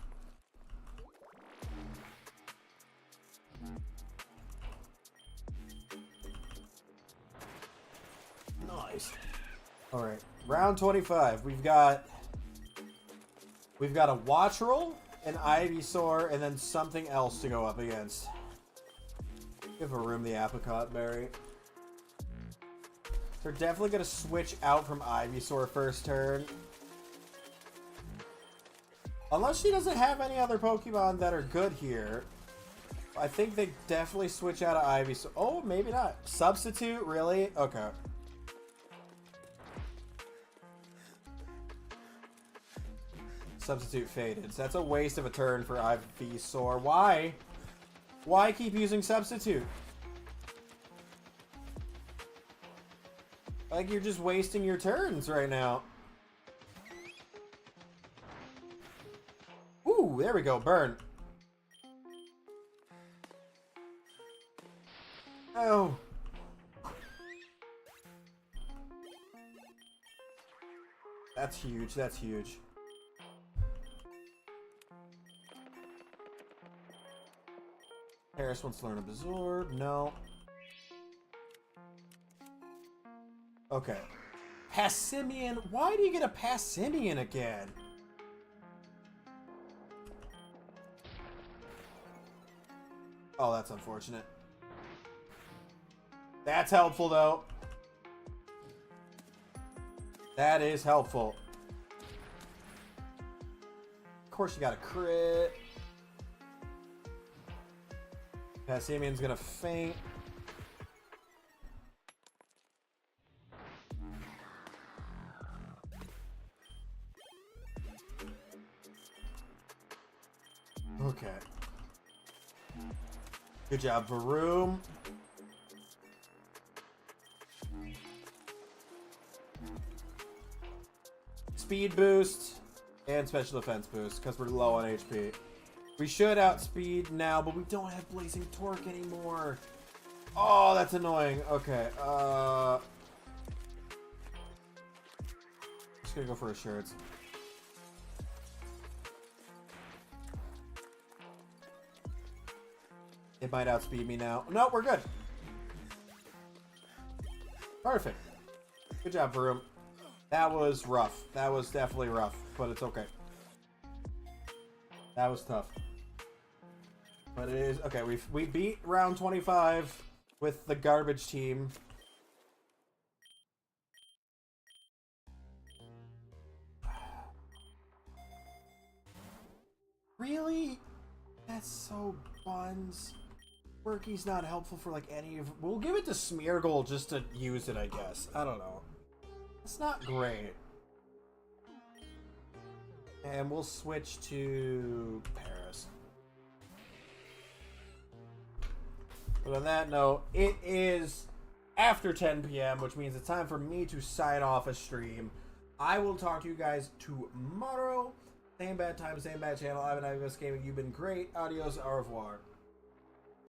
Nice. All right, round 25. We've got a Watchroll, an Ivysaur, and then something else to go up against. Give a room the Apricot Berry. They're definitely gonna switch out from Ivysaur first turn. Unless she doesn't have any other Pokemon that are good here. I think they definitely switch out of Ivysaur. Oh, maybe not. Substitute? Really? Okay. Substitute faded. So that's a waste of a turn for Ivysaur. Why? Why keep using Substitute? Like, you're just wasting your turns right now. Ooh, there we go. Burn. Oh. That's huge. That's huge. Harris wants to learn Absorb. No. Okay. Passimian. Why do you get a Passimian again? Oh, that's unfortunate. That's helpful, though. That is helpful. Of course, you got a crit. Passimian's gonna faint. Okay. Good job, Varoom. Speed boost and special defense boost because we're low on HP. We should outspeed now, but we don't have Blazing Torque anymore. Oh, that's annoying. Okay, just gonna go for assurance. It might outspeed me now. No, we're good. Perfect. Good job, Varoom. That was rough. That was definitely rough, but it's okay. That was tough. But it is okay. We beat round 25 with the garbage team. Really? That's so buns. Quirky's not helpful for like any of. We'll give it to Smeargle just to use it, I guess. I don't know. It's not great. And we'll switch to Paris. But on that note, it is after 10 p.m., which means it's time for me to sign off a stream. I will talk to you guys tomorrow. Same bad time, same bad channel. I've been Gaming. You've been great. Adios, au revoir.